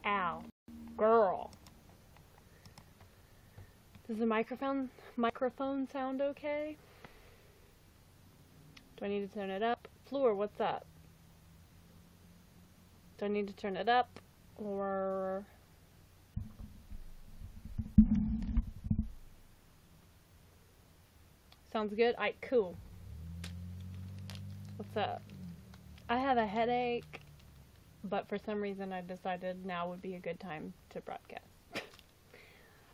Ow. Girl. Does the microphone sound okay? Do I need to turn it up? Floor, what's up? Do I need to turn it up? Or... Sounds good? Alright, cool. What's up? I have a headache, but for some reason I decided now would be a good time to broadcast.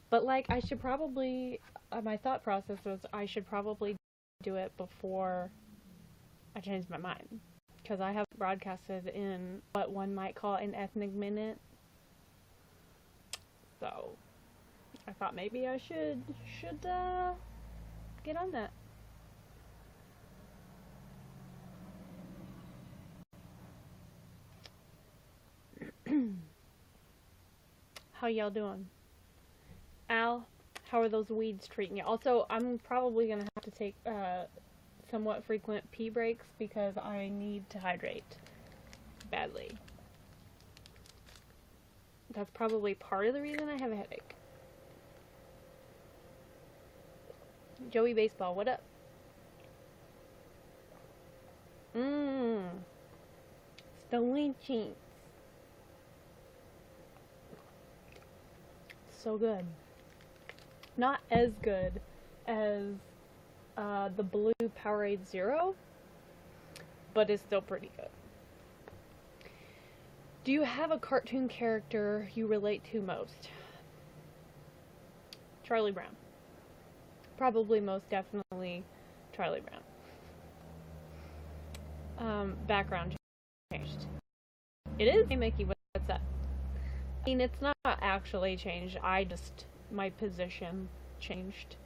But like, I should probably, my thought process was I should probably do it before I change my mind. Because I have broadcasted in what one might call an ethnic minute. So, I thought maybe I should get on that. How y'all doing? Al, how are those weeds treating you? Also, I'm probably going to have to take somewhat frequent pee breaks because I need to hydrate badly. That's probably part of the reason I have a headache. Joey Baseball, what up? Stone cheeks. So good. Not as good as the blue Powerade Zero, but it's still pretty good. Do you have a cartoon character you relate to most? Charlie Brown. Probably most definitely Charlie Brown. Background changed. It is? Hey Mickey, what's that? I mean, it's not actually changed. My position changed.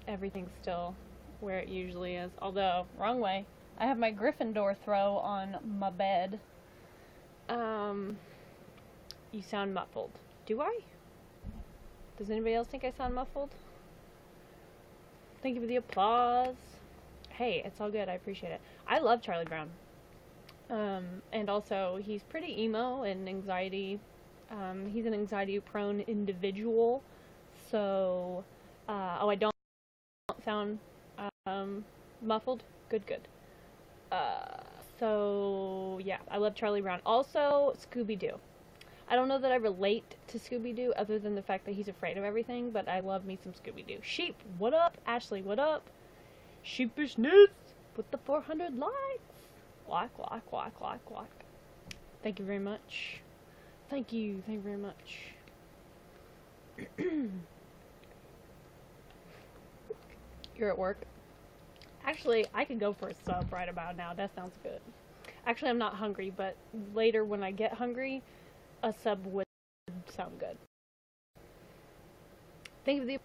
Everything's still where it usually is. Although, wrong way. I have my Gryffindor throw on my bed. You sound muffled. Do I? Does anybody else think I sound muffled? Thank you for the applause. Hey, it's all good. I appreciate it. I love Charlie Brown. And also, he's pretty emo and anxiety. He's an anxiety-prone individual. So, I don't sound muffled. Good. So, yeah, I love Charlie Brown. Also, Scooby-Doo. I don't know that I relate to Scooby-Doo other than the fact that he's afraid of everything, but I love me some Scooby-Doo. Sheep, what up? Ashley, what up? Sheepishness with the 400 likes. Like. Thank you very much. Thank you very much. You're at work? Actually, I could go for a sub right about now. That sounds good. Actually, I'm not hungry, but later when I get hungry, a sub would sound good. Thank you.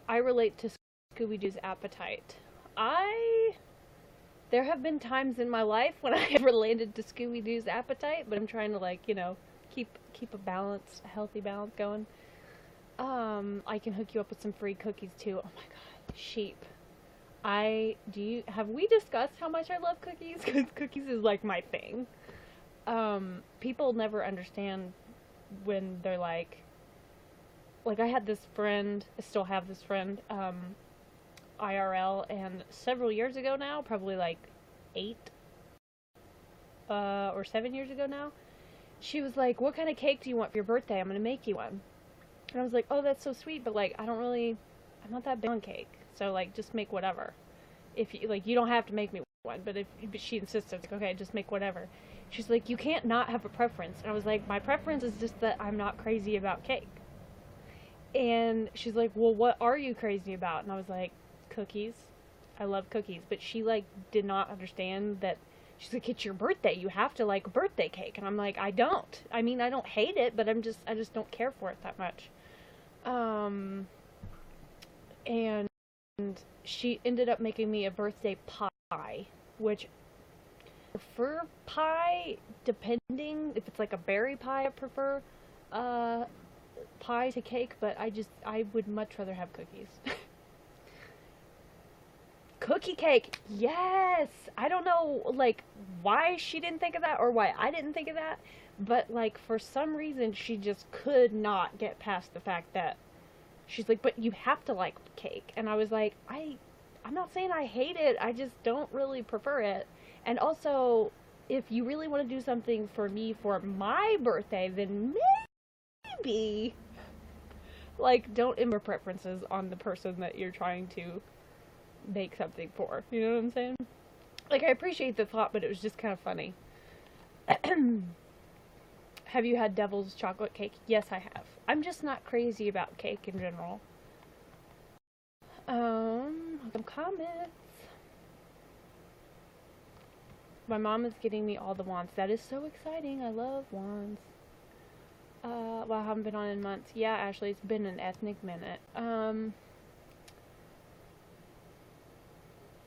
I relate to Scooby-Doo's appetite. There have been times in my life when I have related to Scooby-Doo's appetite, but I'm trying to, keep a healthy balance going. I can hook you up with some free cookies too. Oh my god, sheep. Have we discussed how much I love cookies? Because cookies is like my thing. People never understand when they're like I had this friend, I still have this friend, IRL, and several years ago now, probably like 8 or 7 years ago now, she was like, what kind of cake do you want for your birthday? I'm gonna make you one. And I was like, oh, that's so sweet, but like, I'm not that big on cake, so just make whatever. If you, you don't have to make me one, but she insisted, okay, just make whatever. She's like, you can't not have a preference. And I was like, my preference is just that I'm not crazy about cake. And she's like, well, what are you crazy about? And I was like, cookies. I love cookies. But she did not understand that. She's like, it's your birthday, you have to like birthday cake. And I'm like, I don't. I mean, I don't hate it, but I just don't care for it that much. And she ended up making me a birthday pie, which I prefer pie, depending if it's like a berry pie. I prefer pie to cake, but I would much rather have cookies. Cookie cake. Yes. I don't know, like, why she didn't think of that or why I didn't think of that, but, like, for some reason she just could not get past the fact that she's like, but you have to like cake. And I was like, I'm not saying I hate it. I just don't really prefer it. And also, if you really want to do something for me for my birthday, then maybe, like, don't impose preferences on the person that you're trying to make something for. You know what I'm saying? Like, I appreciate the thought, but it was just kind of funny. Have you had Devil's chocolate cake? Yes, I have. I'm just not crazy about cake in general. Some comments. My mom is getting me all the wands. That is so exciting. I love wands. Well, I haven't been on in months. Yeah, Ashley, it's been an ethnic minute.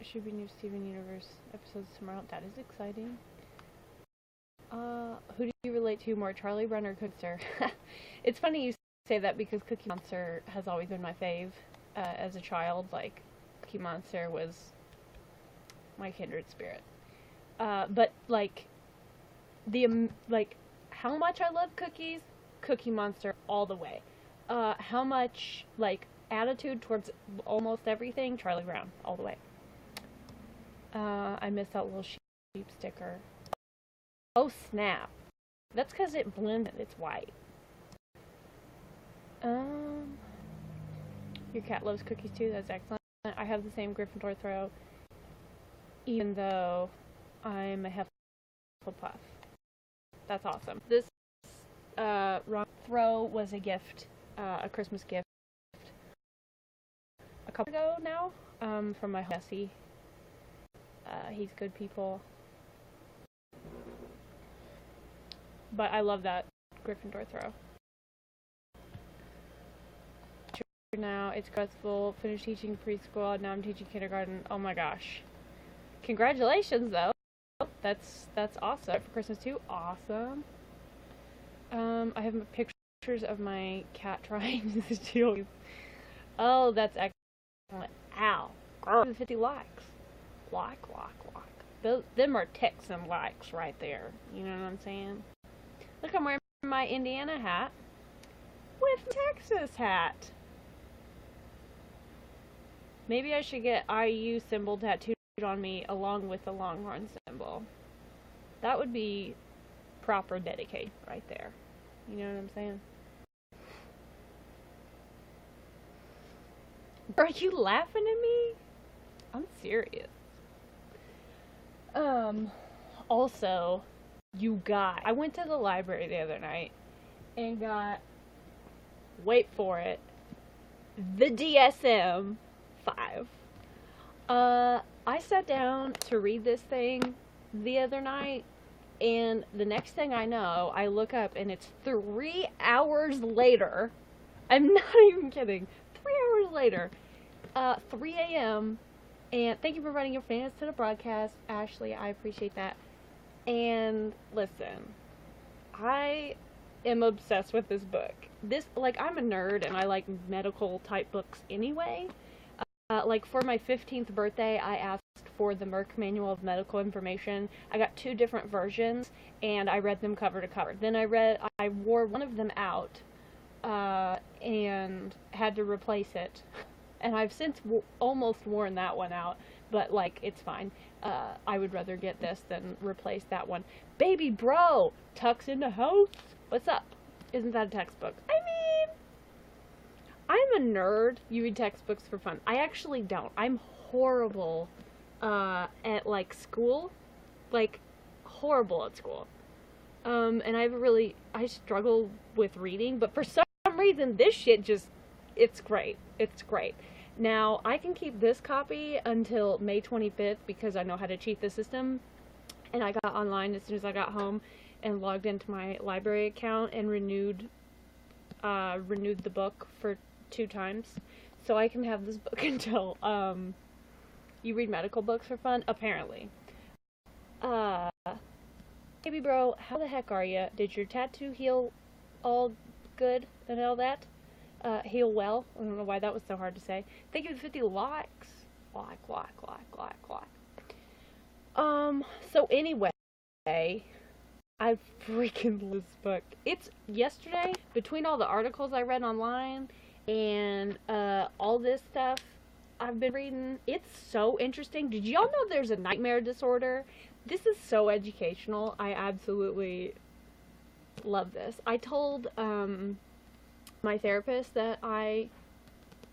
Should be new Steven Universe episodes tomorrow. That is exciting. Who do you relate to more, Charlie Brown or Cookie Monster? It's funny you say that because Cookie Monster has always been my fave. As a child, like, Cookie Monster was my kindred spirit. But, like, how much I love cookies, Cookie Monster all the way. How much, like, attitude towards almost everything, Charlie Brown all the way. I missed that little sheep sticker. Oh, snap. That's because it blended. It's white. Your cat loves cookies too. That's excellent. I have the same Gryffindor throw, even though I'm a Hufflepuff. That's awesome. This wrong throw was a gift, a Christmas gift, a couple ago now, from my Jesse. He's good people. But I love that Gryffindor throw. Now it's stressful. Finished teaching preschool. Now I'm teaching kindergarten. Oh my gosh! Congratulations, though. That's awesome. For Christmas too. Awesome. I have pictures of my cat trying to steal. Oh, that's excellent. Ow! 50 likes. Like. Them are Texan likes right there. You know what I'm saying? Look, I'm wearing my Indiana hat with Texas hat. Maybe I should get IU symbol tattooed on me along with the Longhorn symbol. That would be proper dedication right there. You know what I'm saying? Are you laughing at me? I'm serious. Also, I went to the library the other night and got, wait for it, the DSM 5. I sat down to read this thing the other night, and the next thing I know, I look up and it's 3 hours later. I'm not even kidding. 3 hours later, 3 a.m. And thank you for running your fans to the broadcast, Ashley. I appreciate that. And listen, I am obsessed with this book. I'm a nerd and I like medical type books anyway. Like for my 15th birthday, I asked for the Merck Manual of Medical Information. I got 2 different versions and I read them cover to cover. Then I wore one of them out, and had to replace it. And I've since almost worn that one out, but, like, it's fine. I would rather get this than replace that one. Baby bro, tucks in the house. What's up? Isn't that a textbook? I mean, I'm a nerd. You read textbooks for fun. I actually don't. I'm horrible at, like, school. Like, horrible at school. And I struggle with reading, but for some reason, this shit it's great. It's great. Now, I can keep this copy until May 25th because I know how to cheat the system. And I got online as soon as I got home and logged into my library account and renewed the book for 2 times. So I can have this book until, you read medical books for fun? Apparently. Baby bro, how the heck are you? Did your tattoo heal all good and all that? Heal well. I don't know why that was so hard to say. Thank you for 50 likes. Like. So anyway, I freaking love this book. It's yesterday, between all the articles I read online and all this stuff I've been reading, it's so interesting. Did y'all know there's a nightmare disorder? This is so educational. I absolutely love this. I told my therapist that I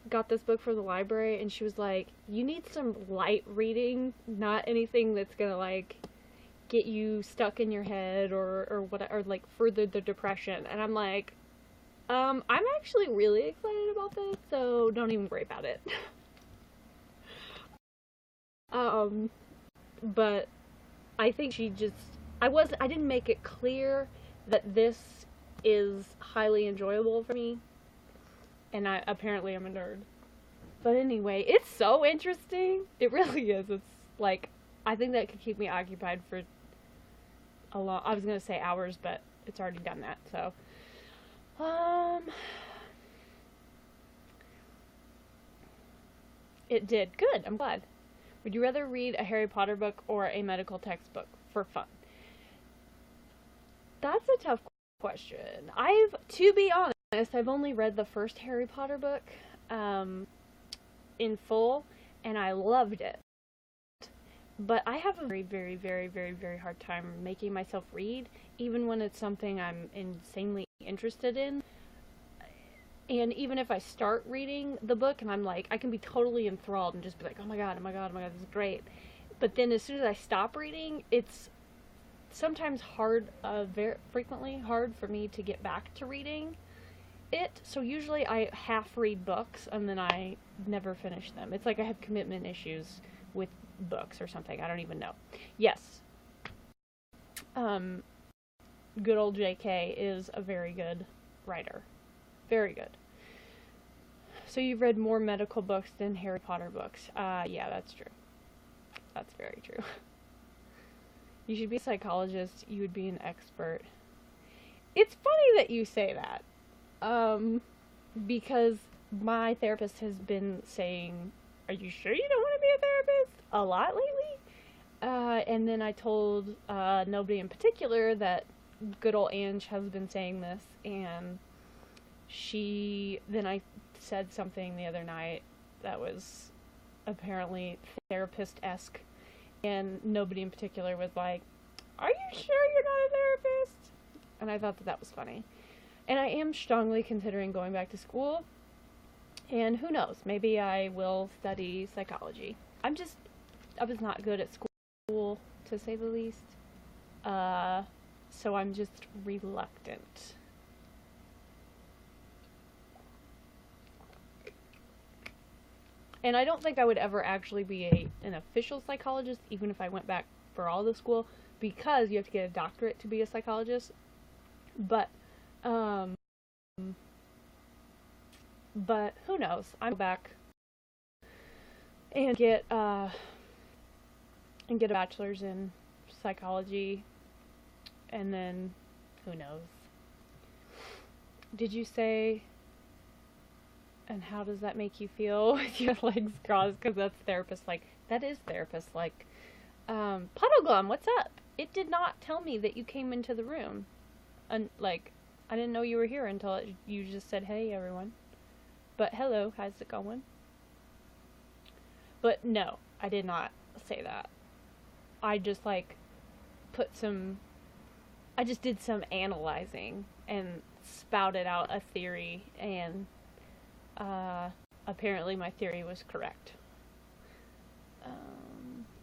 got this book from the library, and she was like, you need some light reading, not anything that's gonna like get you stuck in your head or whatever, or like further the depression. And I'm like, I'm actually really excited about this, so don't even worry about it. But I think she just, I didn't make it clear that this is highly enjoyable for me, and apparently I'm a nerd. But anyway, it's so interesting. It really is. It's like, I think that could keep me occupied for a long, I was gonna say hours, but it's already done that, so. It did. Good, I'm glad. Would you rather read a Harry Potter book or a medical textbook for fun? That's a tough question. To be honest, I've only read the first Harry Potter book in full, and I loved it. But I have a very, very, very, very, very hard time making myself read, even when it's something I'm insanely interested in. And even if I start reading the book and I'm like, I can be totally enthralled and just be like, oh my god, this is great. But then as soon as I stop reading, it's sometimes hard, very frequently hard for me to get back to reading it. So usually I half read books and then I never finish them. It's like I have commitment issues with books or something. I don't even know. Yes. Good old JK is a very good writer. Very good. So you've read more medical books than Harry Potter books. Yeah, that's true. That's very true. You should be a psychologist. You would be an expert. It's funny that you say that. Because my therapist has been saying, are you sure you don't want to be a therapist? A lot lately. And then I told nobody in particular that good old Ange has been saying this, and then I said something the other night that was apparently therapist-esque, and nobody in particular was like, are you sure you're not a therapist? And I thought that was funny. And I am strongly considering going back to school, and who knows, maybe I will study psychology. I was not good at school, to say the least, so I'm just reluctant. And I don't think I would ever actually be an official psychologist, even if I went back for all the school, because you have to get a doctorate to be a psychologist. But who knows? I'm back and get a bachelor's in psychology, and then who knows? Did you say? And how does that make you feel with your legs crossed? Because that's therapist-like. That is therapist-like. Puddleglum, what's up? It did not tell me that you came into the room. And, like, I didn't know you were here until you just said, hey, everyone. But hello, how's it going? But no, I did not say that. I just, like, I just did some analyzing and spouted out a theory, and apparently my theory was correct.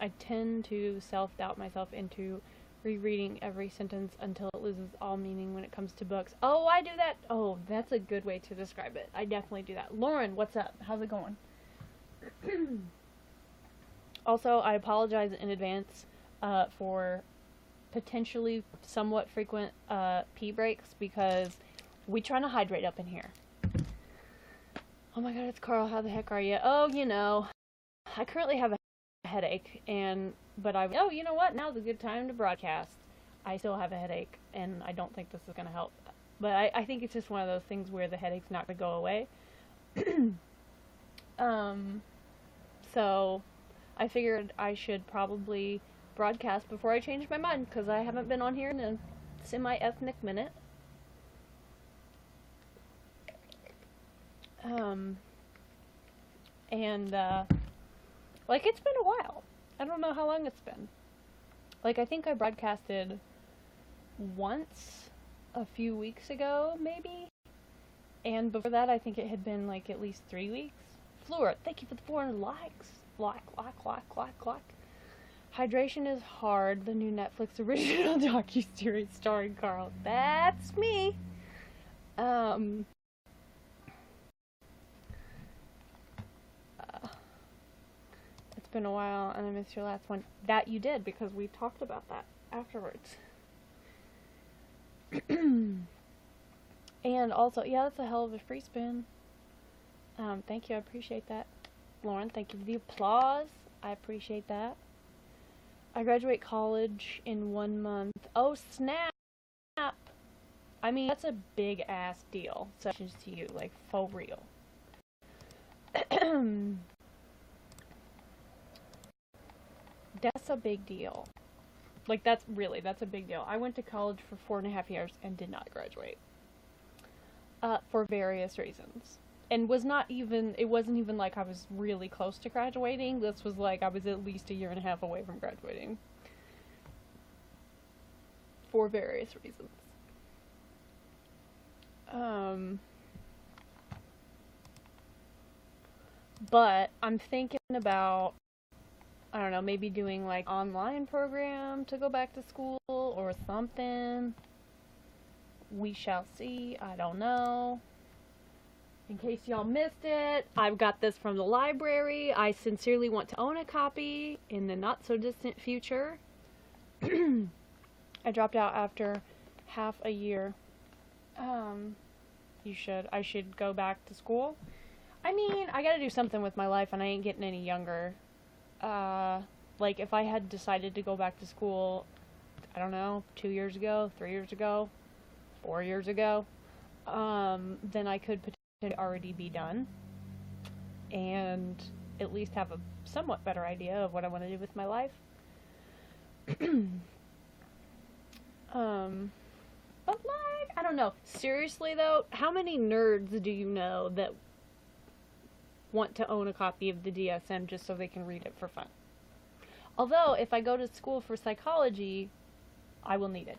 I tend to self-doubt myself into rereading every sentence until it loses all meaning when it comes to books. Oh, I do that. Oh, that's a good way to describe it. I definitely do that. Lauren, what's up? How's it going? Also, I apologize in advance for potentially somewhat frequent pee breaks, because we trying to hydrate up in here. Oh my god, it's Carl. How the heck are you? Oh, you know, I currently have a headache, oh, you know what? Now's a good time to broadcast. I still have a headache, and I don't think this is going to help. But I think it's just one of those things where the headache's not going to go away. So I figured I should probably broadcast before I change my mind, because I haven't been on here in a semi-ethnic minute. Like, it's been a while. I don't know how long it's been. Like, I think I broadcasted once a few weeks ago, maybe? And before that, I think it had been, like, at least 3 weeks. Fleur, thank you for the 400 likes. Like. Hydration is Hard, the new Netflix original docuseries starring Carl. That's me. It's been a while, and I missed your last one. That you did, because we talked about that afterwards. And also, yeah, that's a hell of a free spin. Thank you, I appreciate that. Lauren, thank you for the applause. I appreciate that. I graduate college in 1 month. Oh, snap! I mean, that's a big ass deal. So, to you, like, for real. That's a big deal. Like, that's a big deal. I went to college for 4.5 years and did not graduate. For various reasons. And it wasn't even like I was really close to graduating. This was like I was at least 1.5 years away from graduating. For various reasons. But I'm thinking about, I don't know, maybe doing like online program to go back to school or something. We shall see. I don't know. In case y'all missed it, I've got this from the library. I sincerely want to own a copy in the not so distant future. I dropped out after half a year. I should go back to school. I mean, I gotta do something with my life, and I ain't getting any younger. Like, if I had decided to go back to school, I don't know, 2 years ago, 3 years ago, 4 years ago, then I could potentially already be done, and at least have a somewhat better idea of what I want to do with my life. But like, I don't know. Seriously though, how many nerds do you know that want to own a copy of the DSM just so they can read it for fun? Although, if I go to school for psychology, I will need it.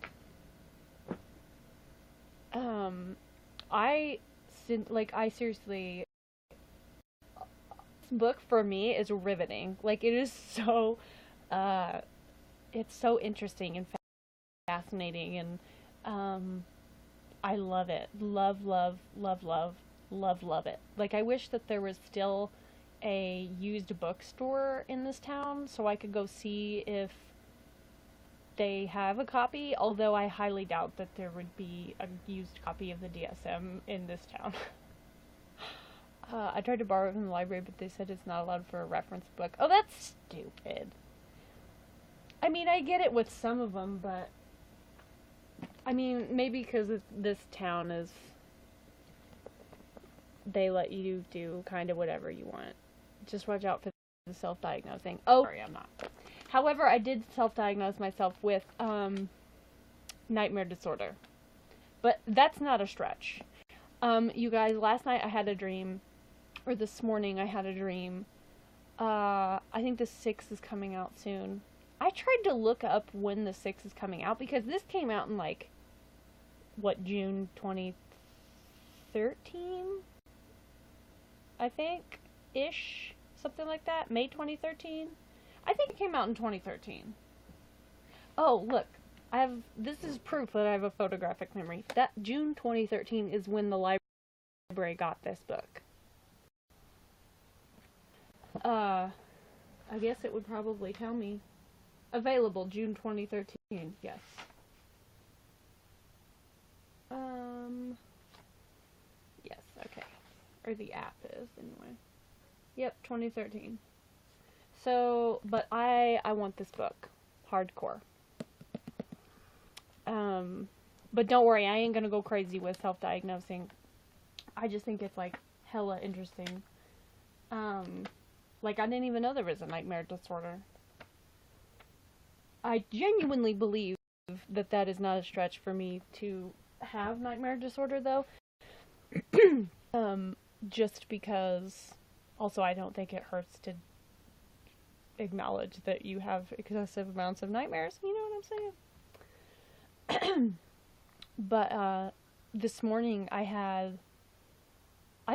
I seriously, this book for me is riveting. Like, it is so, it's so interesting and fascinating, and, I love it. Love it. Like, I wish that there was still a used bookstore in this town so I could go see if they have a copy, although I highly doubt that there would be a used copy of the DSM in this town. I tried to borrow it from the library, but they said it's not allowed for a reference book. Oh, that's stupid. I mean, I get it with some of them, but I mean, maybe because this town is, they let you do kind of whatever you want. Just watch out for the self-diagnosing. Oh, sorry, I'm not. However, I did self-diagnose myself with nightmare disorder. But that's not a stretch. You guys, last night I had a dream, or this morning I had a dream. I think the 6 is coming out soon. I tried to look up when the 6 is coming out, because this came out in, like, what, June 2013? I think? Ish? Something like that? May 2013? I think it came out in 2013. Oh, look. This is proof that I have a photographic memory. That June 2013 is when the library got this book. I guess it would probably tell me. Available June 2013, yes. Yes, okay. Or the app is, anyway. Yep, 2013. So, but I want this book. Hardcore. But don't worry, I ain't gonna go crazy with self-diagnosing. I just think it's, like, hella interesting. Like, I didn't even know there was a nightmare disorder. I genuinely believe that that is not a stretch for me to have nightmare disorder, though. um, just because, also, I don't think it hurts to acknowledge that you have excessive amounts of nightmares. You know what I'm saying? But this morning I've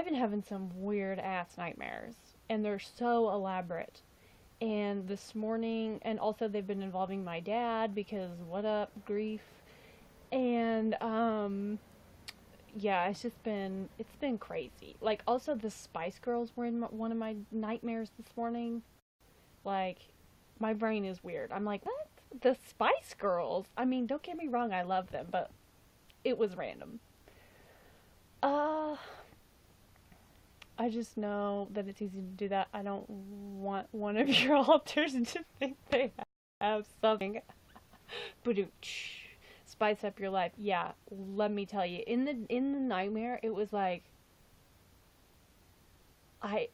been having some weird ass nightmares, and they're so elaborate. And this morning, and also they've been involving my dad because what up, grief. And yeah, it's been crazy. Like, also the Spice Girls were in one of my nightmares this morning. Like, my brain is weird. I'm like, what? The Spice Girls? I mean, don't get me wrong, I love them, but it was random. Uh, I just know that it's easy to do that. I don't want one of your alters to think they have something. Spice up your life. Yeah, let me tell you. In the nightmare, it was like I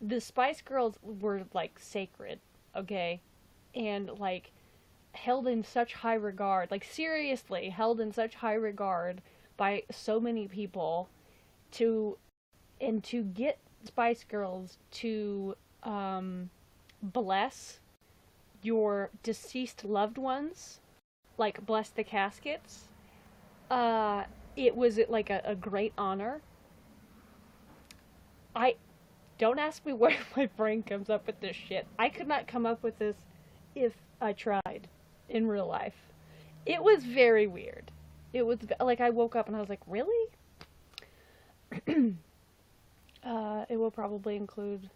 the Spice Girls were like sacred, okay? And like held in such high regard, like seriously held in such high regard by so many people to and to get Spice Girls to bless your deceased loved ones, like bless the caskets. It was like a great honor. I don't ask me where my brain comes up with this shit. I could not come up with this if I tried in real life. It was very weird. It was like I woke up and I was like, really? It will probably include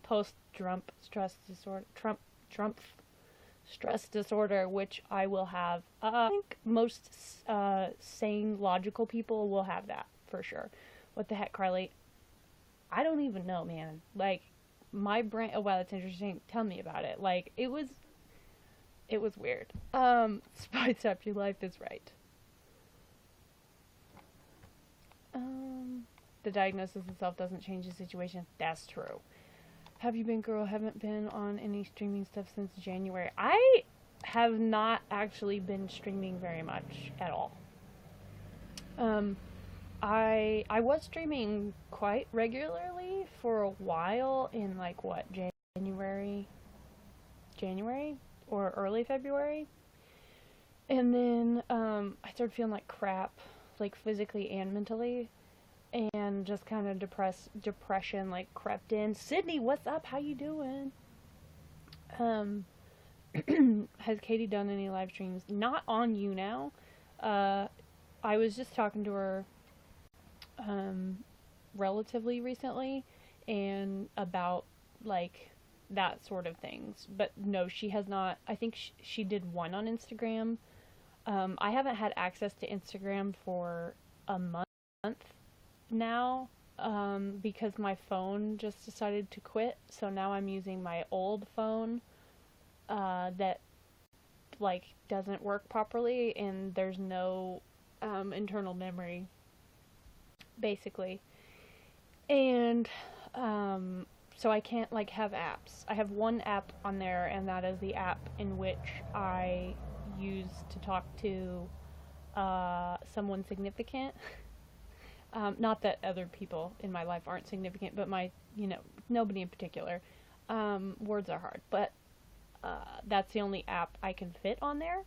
post-Trump stress disorder, Trump stress disorder, which I will have. I think most sane, logical people will have that for sure. What the heck, Carly? I don't even know, man. Like, my brain. Oh wow, that's interesting. Tell me about it. Like, it was weird. Spice up your life is right. The diagnosis itself doesn't change the situation. That's true. Have you been, girl? Haven't been on any streaming stuff since January. I have not actually been streaming very much at all. I was streaming quite regularly for a while in like what, January or early February. And then I started feeling like crap, like physically and mentally, and just kind of depression like crept in. Sydney, what's up? How you doing? Has Katie done any live streams? Not on YouNow. I was just talking to her relatively recently and about like that sort of things, but no, she has not. I think she did one on Instagram. I haven't had access to Instagram for a month now, because my phone just decided to quit, so now I'm using my old phone that like doesn't work properly, and there's no internal memory basically, and so I can't like have apps. I have one app on there, and that is the app in which I use to talk to someone significant. Not that other people in my life aren't significant, but nobody in particular. Words are hard, but that's the only app I can fit on there.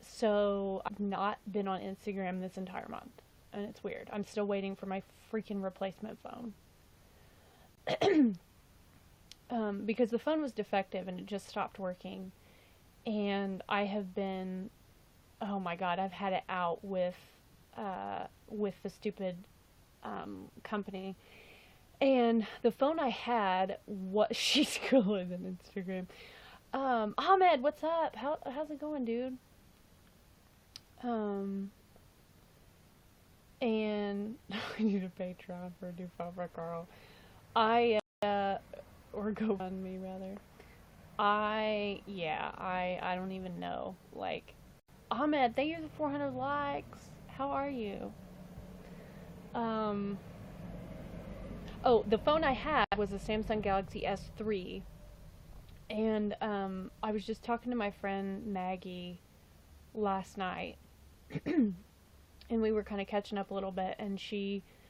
So I've not been on Instagram this entire month, and it's weird. I'm still waiting for my freaking replacement phone. Because the phone was defective and it just stopped working, and I have been, oh my god, I've had it out with the stupid company, and the phone I had, what she still is on Instagram. Ahmed, what's up? How's it going, dude? And I need a Patreon for a new phone for Carl. Or go on me rather. I don't even know. Like, Ahmed, thank you for 400 likes. How are you? Oh, the phone I had was a Samsung Galaxy S3, and I was just talking to my friend Maggie last night, and we were kind of catching up a little bit, and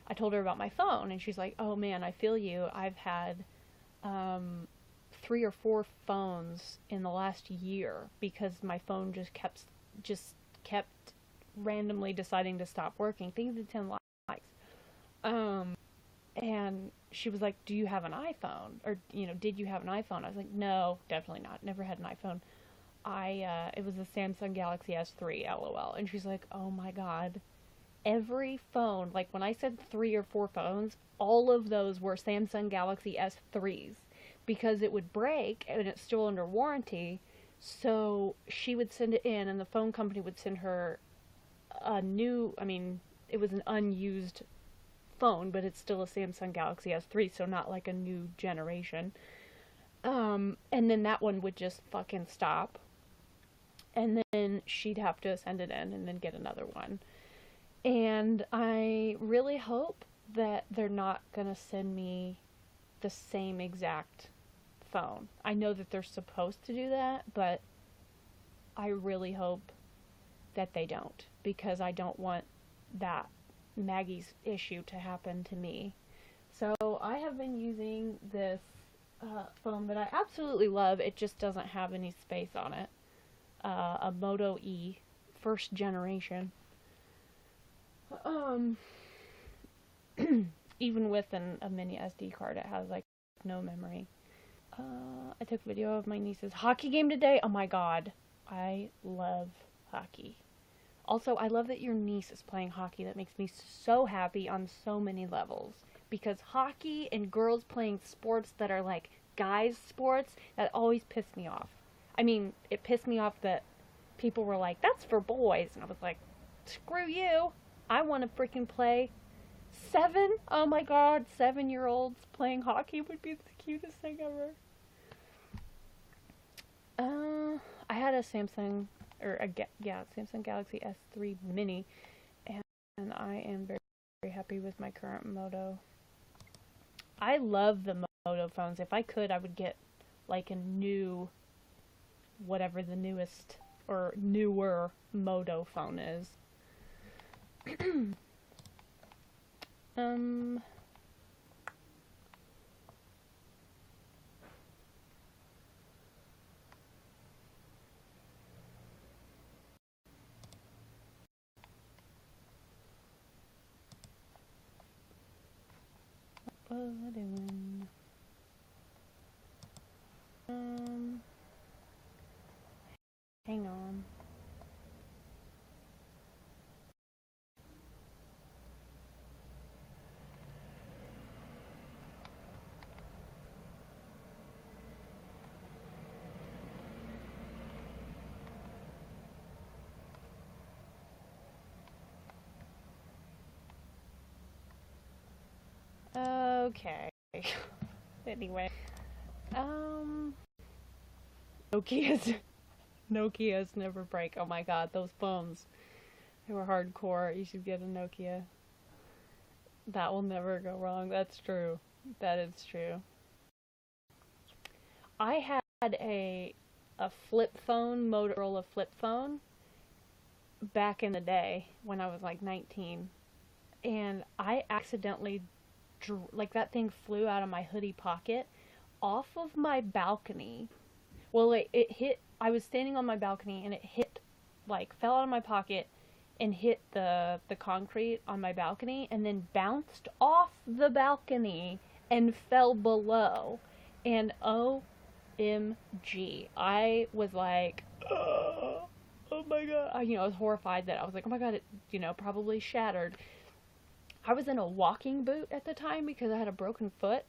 I told her about my phone, and she's like, "Oh man, I feel you. I've had um, 3 or 4 phones in the last year because my phone just kept randomly deciding to stop working. Things at 10 likes. Um, and she was like, "Do you have an iPhone? Or did you have an iPhone?" I was like, "No, definitely not. Never had an iPhone. It was a Samsung Galaxy S3, LOL." And she's like, "Oh my god, every phone, like when I said 3 or 4 phones, all of those were Samsung Galaxy S3s because it would break and it's still under warranty. So she would send it in, and the phone company would send her a new, I mean, it was an unused phone, but it's still a Samsung Galaxy S3, so not like a new generation. And then that one would just fucking stop. And then she'd have to send it in and then get another one. And I really hope that they're not gonna send me the same exact phone. I know that they're supposed to do that, but I really hope that they don't, because I don't want that Maggie's issue to happen to me. So I have been using this phone that I absolutely love. It just doesn't have any space on it. A Moto E, first generation. Um, Even with a mini SD card, it has like no memory. I took video of my niece's hockey game today. Oh my god, I love hockey. Also, I love that your niece is playing hockey. That makes me so happy on so many levels. Because hockey and girls playing sports that are like guys' sports, that always pissed me off. I mean, it pissed me off that people were like, "That's for boys." And I was like, "Screw you. I want to freaking play." 7? Oh my god, 7-year-olds playing hockey would be the cutest thing ever. I had a Samsung, Samsung Galaxy S3 Mini, and I am very, very happy with my current Moto. I love the Moto phones. If I could, I would get like a new, whatever the newest or newer Moto phone is. um, what was I doing? Hang on. Okay. Anyway, um, Nokia's Nokia's never break. Oh my god, those phones. They were hardcore. You should get a Nokia. That will never go wrong. That's true. That is true. I had a flip phone, Motorola flip phone, back in the day when I was like 19, and I accidentally like that thing flew out of my hoodie pocket off of my balcony. Well, it hit. I was standing on my balcony and it hit, like, fell out of my pocket and hit the concrete on my balcony and then bounced off the balcony and fell below. And OMG, I was like, oh my god. I was horrified that I was like, oh my god, it, probably shattered. I was in a walking boot at the time because I had a broken foot,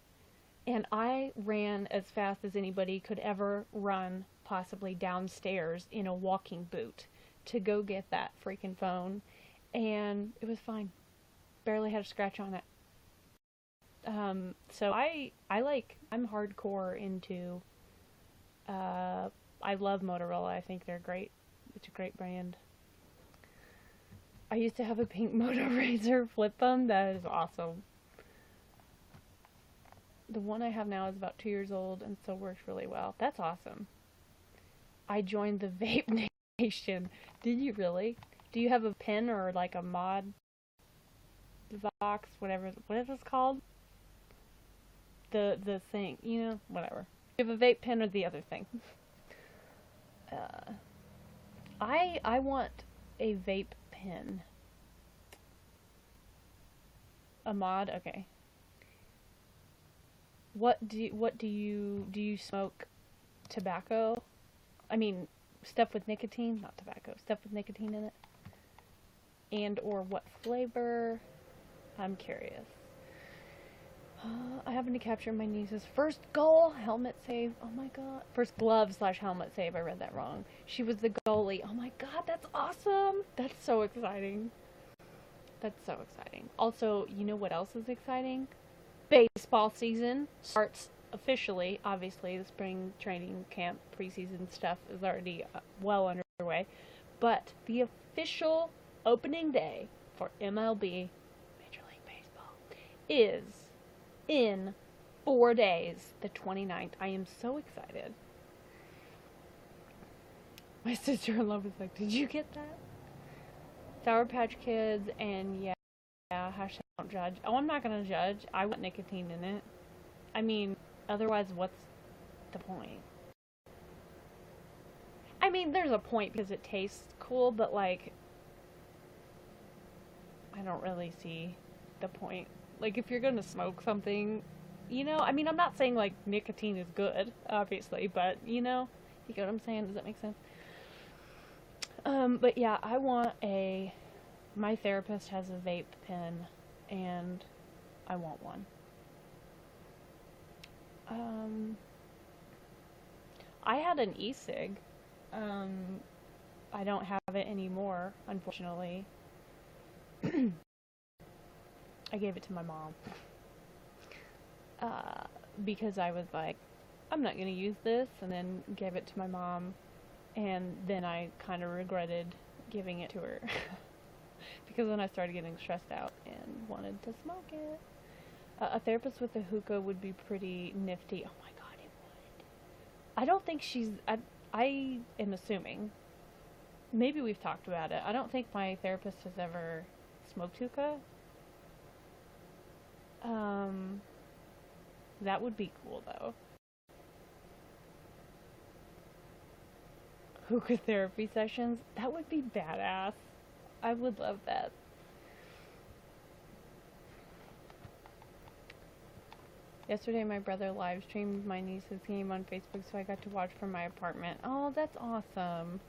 and I ran as fast as anybody could ever run, possibly downstairs in a walking boot to go get that freaking phone, and it was fine. Barely had a scratch on it. So I'm hardcore into, I love Motorola. I think they're great. It's a great brand. I used to have a pink Moto Razr flip phone. That is awesome. The one I have now is about 2 years old and still works really well. That's awesome. I joined the vape nation. Did you really? Do you have a pen or like a mod box, whatever what is this called? The thing, whatever. You have a vape pen or the other thing. Uh, I want a vape pen. A mod, okay. What do you smoke? Tobacco? I mean, stuff with nicotine, not tobacco. Stuff with nicotine in it. And or what flavor? I'm curious. I happened to capture my niece's first goal, helmet save. Oh my god. First glove/helmet save. I read that wrong. She was the goalie. Oh my god, that's awesome. That's so exciting. That's so exciting. Also, you know what else is exciting? Baseball season starts officially. Obviously, the spring training camp preseason stuff is already well underway. But the official opening day for MLB, Major League Baseball, is in 4 days, the 29th. I am so excited. My sister-in-law was like, did you get that? Sour Patch Kids, and yeah, hashtag don't judge. Oh, I'm not gonna judge. I want nicotine in it. I mean, otherwise, what's the point? I mean, there's a point because it tastes cool, but like, I don't really see the point. Like, if you're gonna smoke something, I mean, I'm not saying like nicotine is good, obviously, but you get what I'm saying? Does that make sense? But yeah, my therapist has a vape pen, and I want one. I had an e-cig. I don't have it anymore, unfortunately. I gave it to my mom. Because I was like, I'm not going to use this, and then gave it to my mom, and then I kind of regretted giving it to her. Because then I started getting stressed out and wanted to smoke it. A therapist with a hookah would be pretty nifty. Oh my god, it would. I don't think I am assuming. Maybe we've talked about it. I don't think my therapist has ever smoked hookah. That would be cool though. Hookah therapy sessions? That would be badass. I would love that. Yesterday my brother live streamed my niece's game on Facebook, so I got to watch from my apartment. Oh, that's awesome.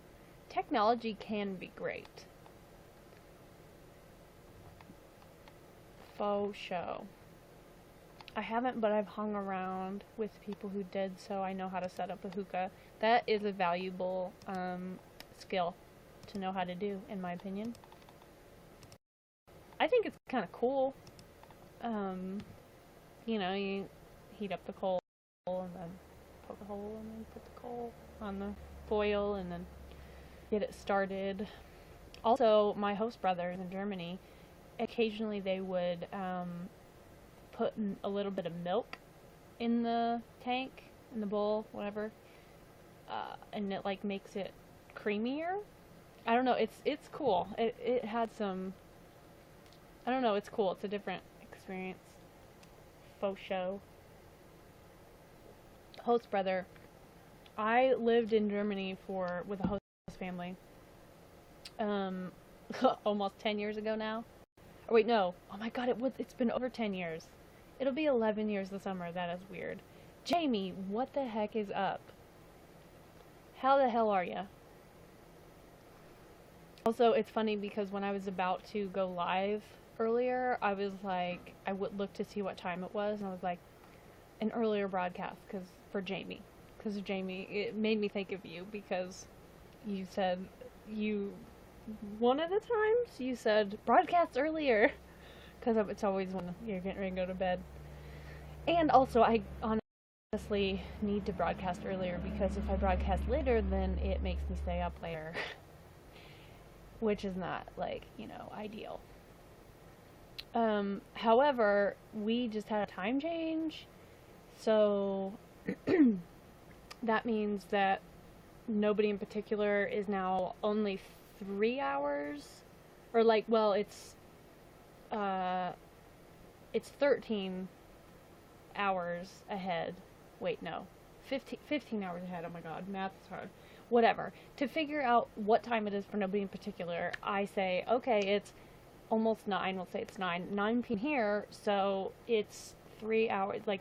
Technology can be great. Faux show. I haven't, but I've hung around with people who did, so I know how to set up a hookah. That is a valuable skill to know how to do, in my opinion. I think it's kind of cool. You heat up the coal and then poke a hole and then put the coal on the foil and then get it started. Also, my host brothers in Germany, occasionally they would put a little bit of milk in the tank, in the bowl, whatever, and it like makes it creamier. I don't know, it's cool. It had some, I don't know, it's cool. It's a different experience. Faux show. Host brother. I lived in Germany with a host family. Almost 10 years ago now. Oh, wait, no. Oh my god, it's been over 10 years. It'll be 11 years this summer. That is weird. Jamie, what the heck is up? How the hell are ya? Also, it's funny because when I was about to go live earlier, I was like, I would look to see what time it was, and I was like, an earlier broadcast, because of Jamie, it made me think of you, because you said, one of the times, you said, broadcast earlier, because it's always when you're getting ready to go to bed. And also, I honestly need to broadcast earlier, because if I broadcast later, then it makes me stay up later, which is not, ideal. However, we just had a time change, So that means that nobody in particular is now only 3 hours, or like, well, uh, it's 13 hours ahead. Wait, no, 15 hours ahead. Oh my god, math is hard. Whatever. To figure out what time it is for nobody in particular, I say, okay, it's almost 9. We'll say it's 9 p.m. here, so it's 3 hours, like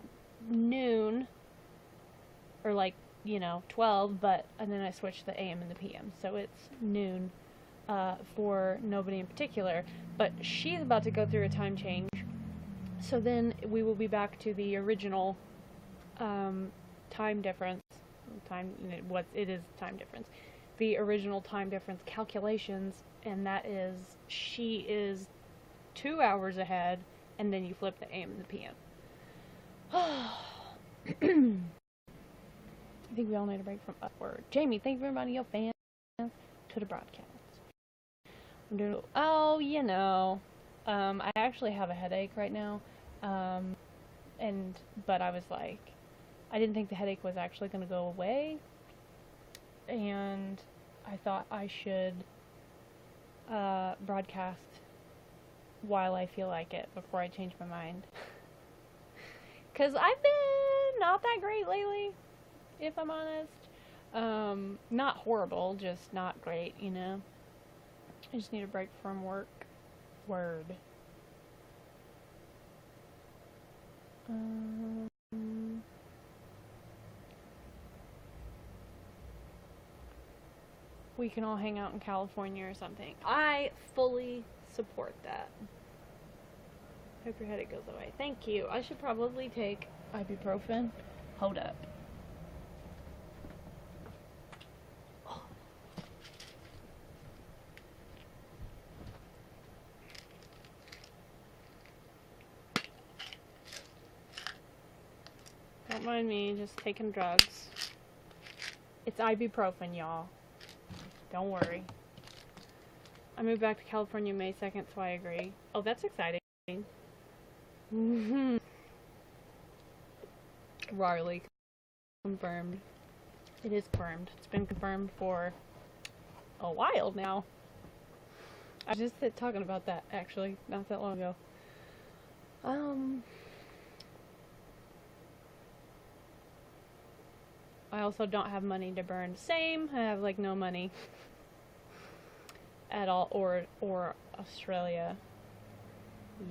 noon, or like, 12, and then I switch the AM and the PM, so it's noon for nobody in particular. But she's about to go through a time change, so then we will be back to the original time difference. It is time difference. The original time difference calculations, and that is she is 2 hours ahead, and then you flip the AM and the PM. I think we all need a break from Upward. Jamie, thank you for inviting your fans to the broadcast. I'm doing, I actually have a headache right now, but I was like, I didn't think the headache was actually going to go away, and I thought I should broadcast while I feel like it before I change my mind. Because I've been not that great lately, if I'm honest. Not horrible, just not great, I just need a break from work. Word. We can all hang out in California or something. I fully support that. Hope your headache goes away. Thank you. I should probably take ibuprofen. Hold up. Don't mind me, just taking drugs. It's ibuprofen, y'all. Don't worry. I moved back to California May 2nd, so I agree. Oh, that's exciting. Riley confirmed. It is confirmed. It's been confirmed for a while now. I was just talking about that, actually, not that long ago. I also don't have money to burn. Same. I have like no money at all, or Australia.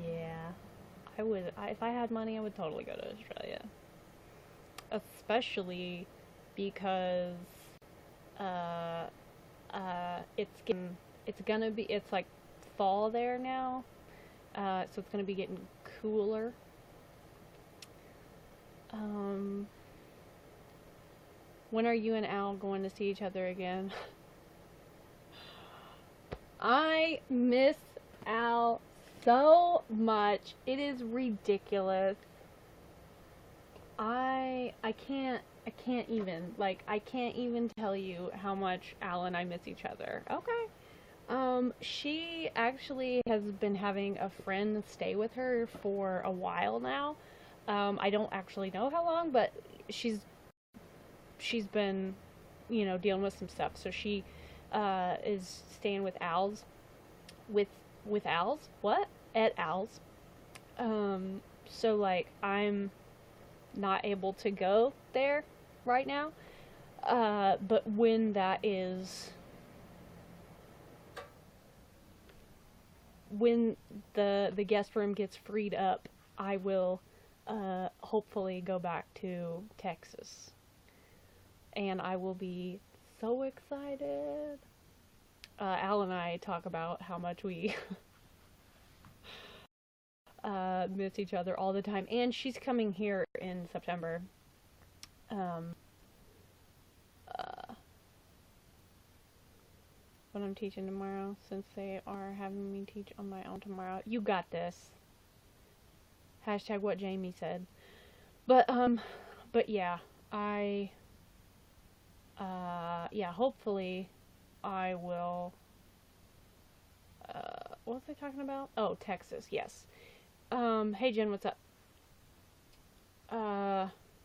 Yeah, I would. If I had money, I would totally go to Australia. Especially because it's like fall there now, so it's gonna be getting cooler. When are you and Al going to see each other again? I miss Al so much. It is ridiculous. I can't even tell you how much Al and I miss each other. Okay. She actually has been having a friend stay with her for a while now. I don't actually know how long, but she's been, dealing with some stuff. So she is staying with Al's. With Al's? What? At Al's. So, like, I'm not able to go there right now. But when the guest room gets freed up, I will hopefully go back to Texas. And I will be so excited. Al and I talk about how much we miss each other all the time. And she's coming here in September. What I'm teaching tomorrow, since they are having me teach on my own tomorrow. You got this. Hashtag what Jamie said. But yeah, hopefully I will, what was I talking about? Oh, Texas, yes. Hey Jen, what's up?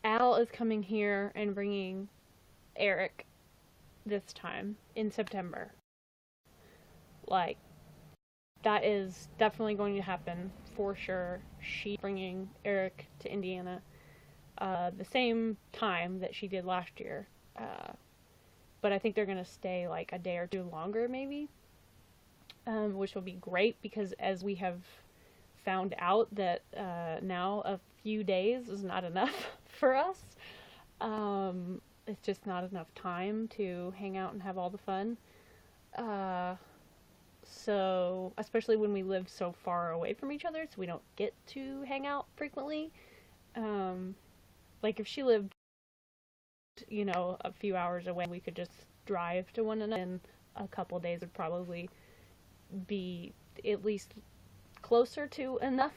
Al is coming here and bringing Eric this time in September. Like, that is definitely going to happen for sure. She's bringing Eric to Indiana the same time that she did last year. But I think they're going to stay like a day or two longer, maybe. Which will be great because, as we have found out, that now a few days is not enough for us. It's just not enough time to hang out and have all the fun. So, especially when we live so far away from each other, so we don't get to hang out frequently. Like, if she lived, a few hours away, we could just drive to one another, and a couple days would probably be at least closer to enough.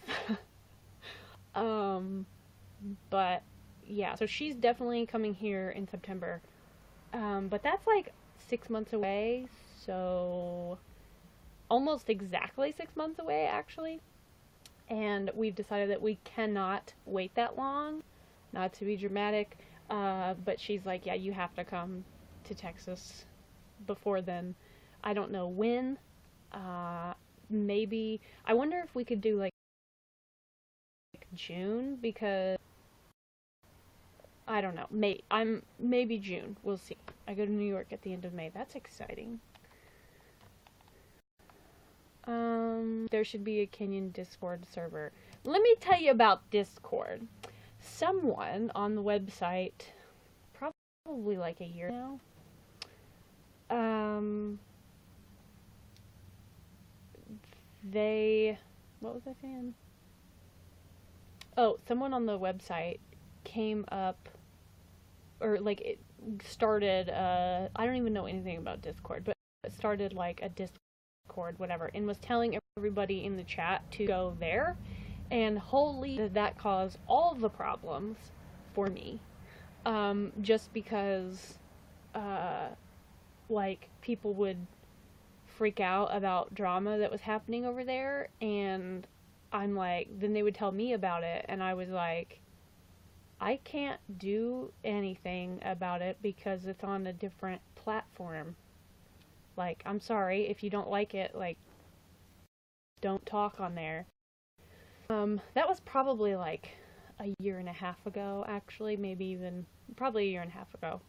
But yeah, so she's definitely coming here in September. But that's like 6 months away, so almost exactly 6 months away, actually. And we've decided that we cannot wait that long. Not to be dramatic, but she's like, yeah, you have to come to Texas before then. I don't know when. Maybe, I wonder if we could do like June, because I don't know. Maybe June. We'll see. I go to New York at the end of May. That's exciting. There should be a Kenyan Discord server. Let me tell you about Discord. Someone on the website, probably like a year now, what was I saying? Oh, someone on the website came up, or like it started, I don't even know anything about Discord, but it started like a Discord, whatever, and was telling everybody in the chat to go there, and holy, did that cause all the problems for me, just because, like, people would freak out about drama that was happening over there, and I'm like, then they would tell me about it, and I was like, I can't do anything about it because it's on a different platform. Like, I'm sorry, if you don't like it, like, don't talk on there. That was probably like a year and a half ago, actually, maybe even, probably a year and a half ago.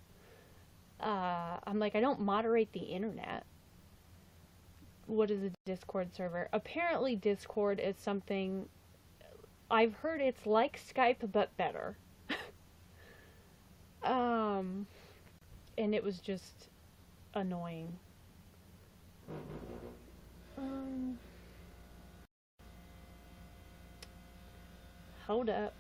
I'm like, I don't moderate the internet. What is a Discord server? Apparently Discord is something, I've heard it's like Skype but better. And it was just annoying. Hold up.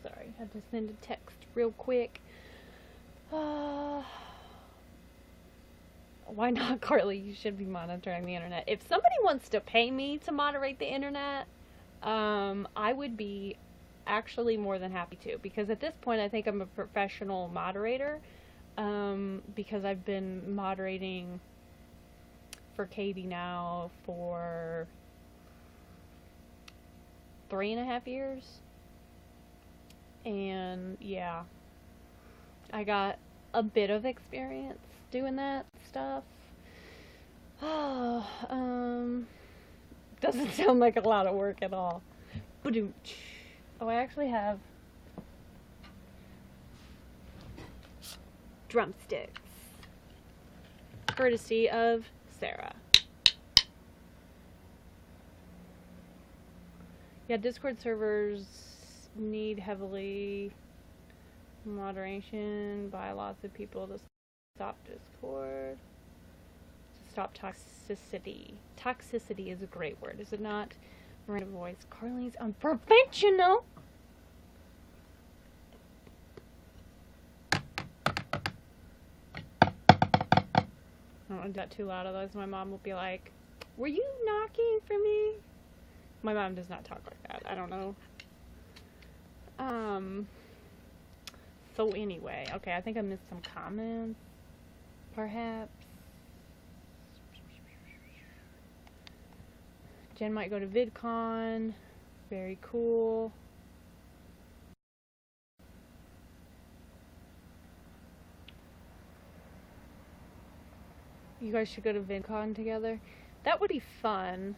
Sorry, had to send a text real quick. Why not, Carly? You should be monitoring the internet. If somebody wants to pay me to moderate the internet, I would be actually more than happy to, because at this point I think I'm a professional moderator, because I've been moderating for Katie now for 3.5 years. And yeah, I got a bit of experience doing that stuff. Doesn't sound like a lot of work at all. Oh, I actually have drumsticks, courtesy of Sarah. Yeah, Discord servers need heavily moderation by lots of people to stop Discord. To stop toxicity. Toxicity is a great word, is it not? Miranda voice. Carly's unprofessional. want to do that too loud, otherwise my mom will be like, "Were you knocking for me?" My mom does not talk like that. I don't know. So anyway, okay, I think I missed some comments, perhaps. Jen might go to VidCon. Very cool. You guys should go to VidCon together. That would be fun.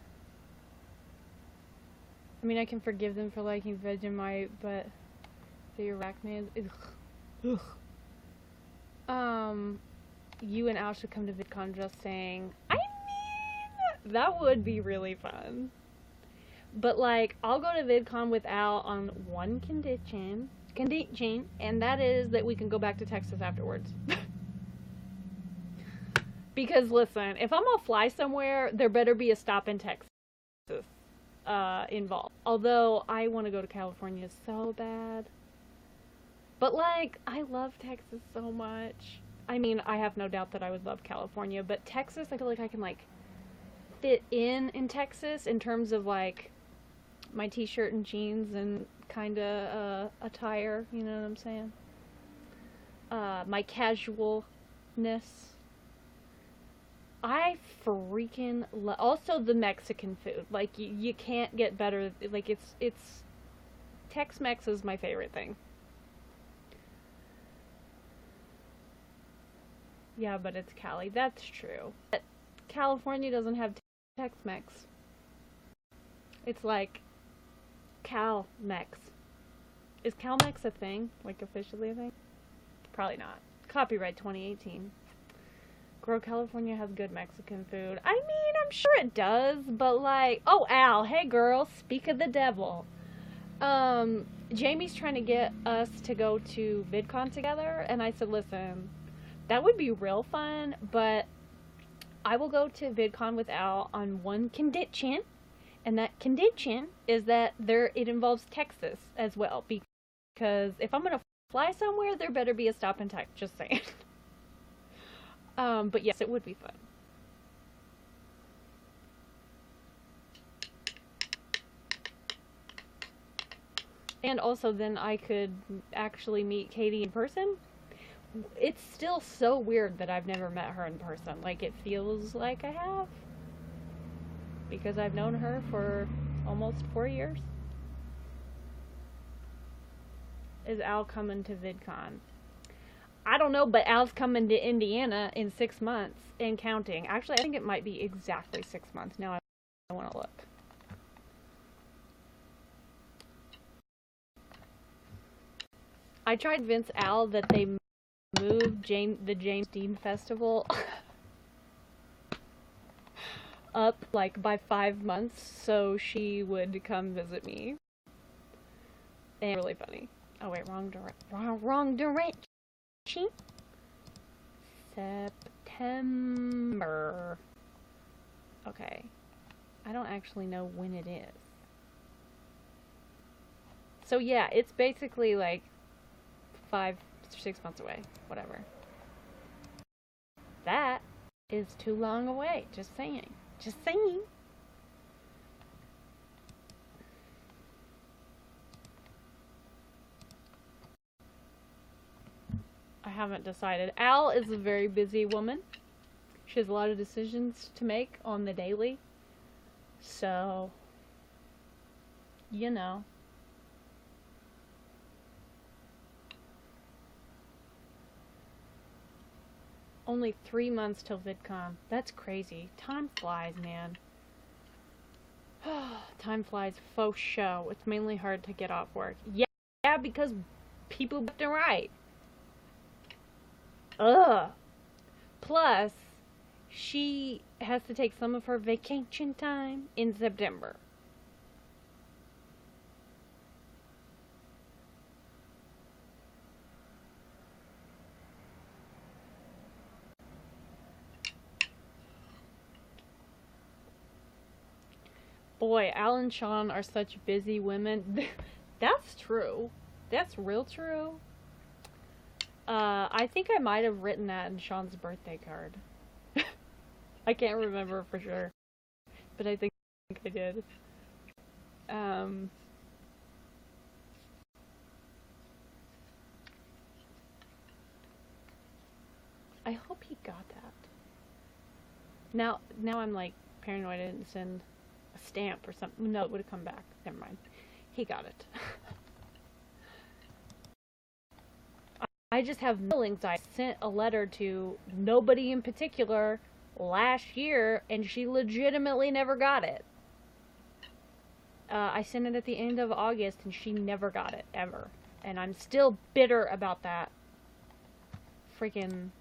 I mean, I can forgive them for liking Vegemite, but the arachnids. Ugh. You and Al should come to VidCon, just saying. I mean, that would be really fun. But, like, I'll go to VidCon with Al on one condition, and that is that we can go back to Texas afterwards. Because, listen, if I'm gonna fly somewhere, there better be a stop in Texas involved. Although, I want to go to California so bad. But, like, I love Texas so much. I mean, I have no doubt that I would love California, but Texas, I feel like I can, like, fit in Texas in terms of, like, my t-shirt and jeans and kind of attire, you know what I'm saying? My casualness. I freaking love, also the Mexican food. Like, you can't get better. Like, it's Tex-Mex is my favorite thing. Yeah, but it's Cali. That's true. But California doesn't have Tex-Mex. It's like Cal-Mex. Is Cal-Mex a thing? Like, officially a thing? Probably not. Copyright 2018. Grow California has good Mexican food. I mean, I'm sure it does, but like... Oh, Al, hey girl, speak of the devil. Jamie's trying to get us to go to VidCon together, and I said, listen, that would be real fun, but I will go to VidCon with Al on one condition, and that condition is that it involves Texas as well, because if I'm going to fly somewhere, there better be a stop in Texas, just saying. But yes, it would be fun. And also then I could actually meet Katie in person. It's still so weird that I've never met her in person. Like, it feels like I have. Because I've known her for almost 4 years. Is Al coming to VidCon? I don't know, but Al's coming to Indiana in 6 months and counting. Actually, I think it might be exactly 6 months. Now I want to look. I tried Vince Al that they moved the James Dean Festival up like by 5 months so she would come visit me. And really funny. Oh wait, wrong direction. September. Okay. I don't actually know when it is. So yeah, it's basically like 5 or 6 months away. Whatever. That is too long away. Just saying. Just saying. I haven't decided. Al is a very busy woman. She has a lot of decisions to make on the daily. So, you know. Only 3 months till VidCon. That's crazy. Time flies, man. Time flies, faux show. It's mainly hard to get off work. Yeah, because people left and right. Ugh. Plus, she has to take some of her vacation time in September. Boy, Al and Sean are such busy women. That's true. That's real true. I think I might have written that in Sean's birthday card. I can't remember for sure, but I think I did. I hope he got that. Now I'm like paranoid I didn't send a stamp or something. No, it would have come back. Never mind. He got it. I just have feelings. I sent a letter to nobody in particular last year, and she legitimately never got it. I sent it at the end of August, and she never got it, ever. And I'm still bitter about that. Freaking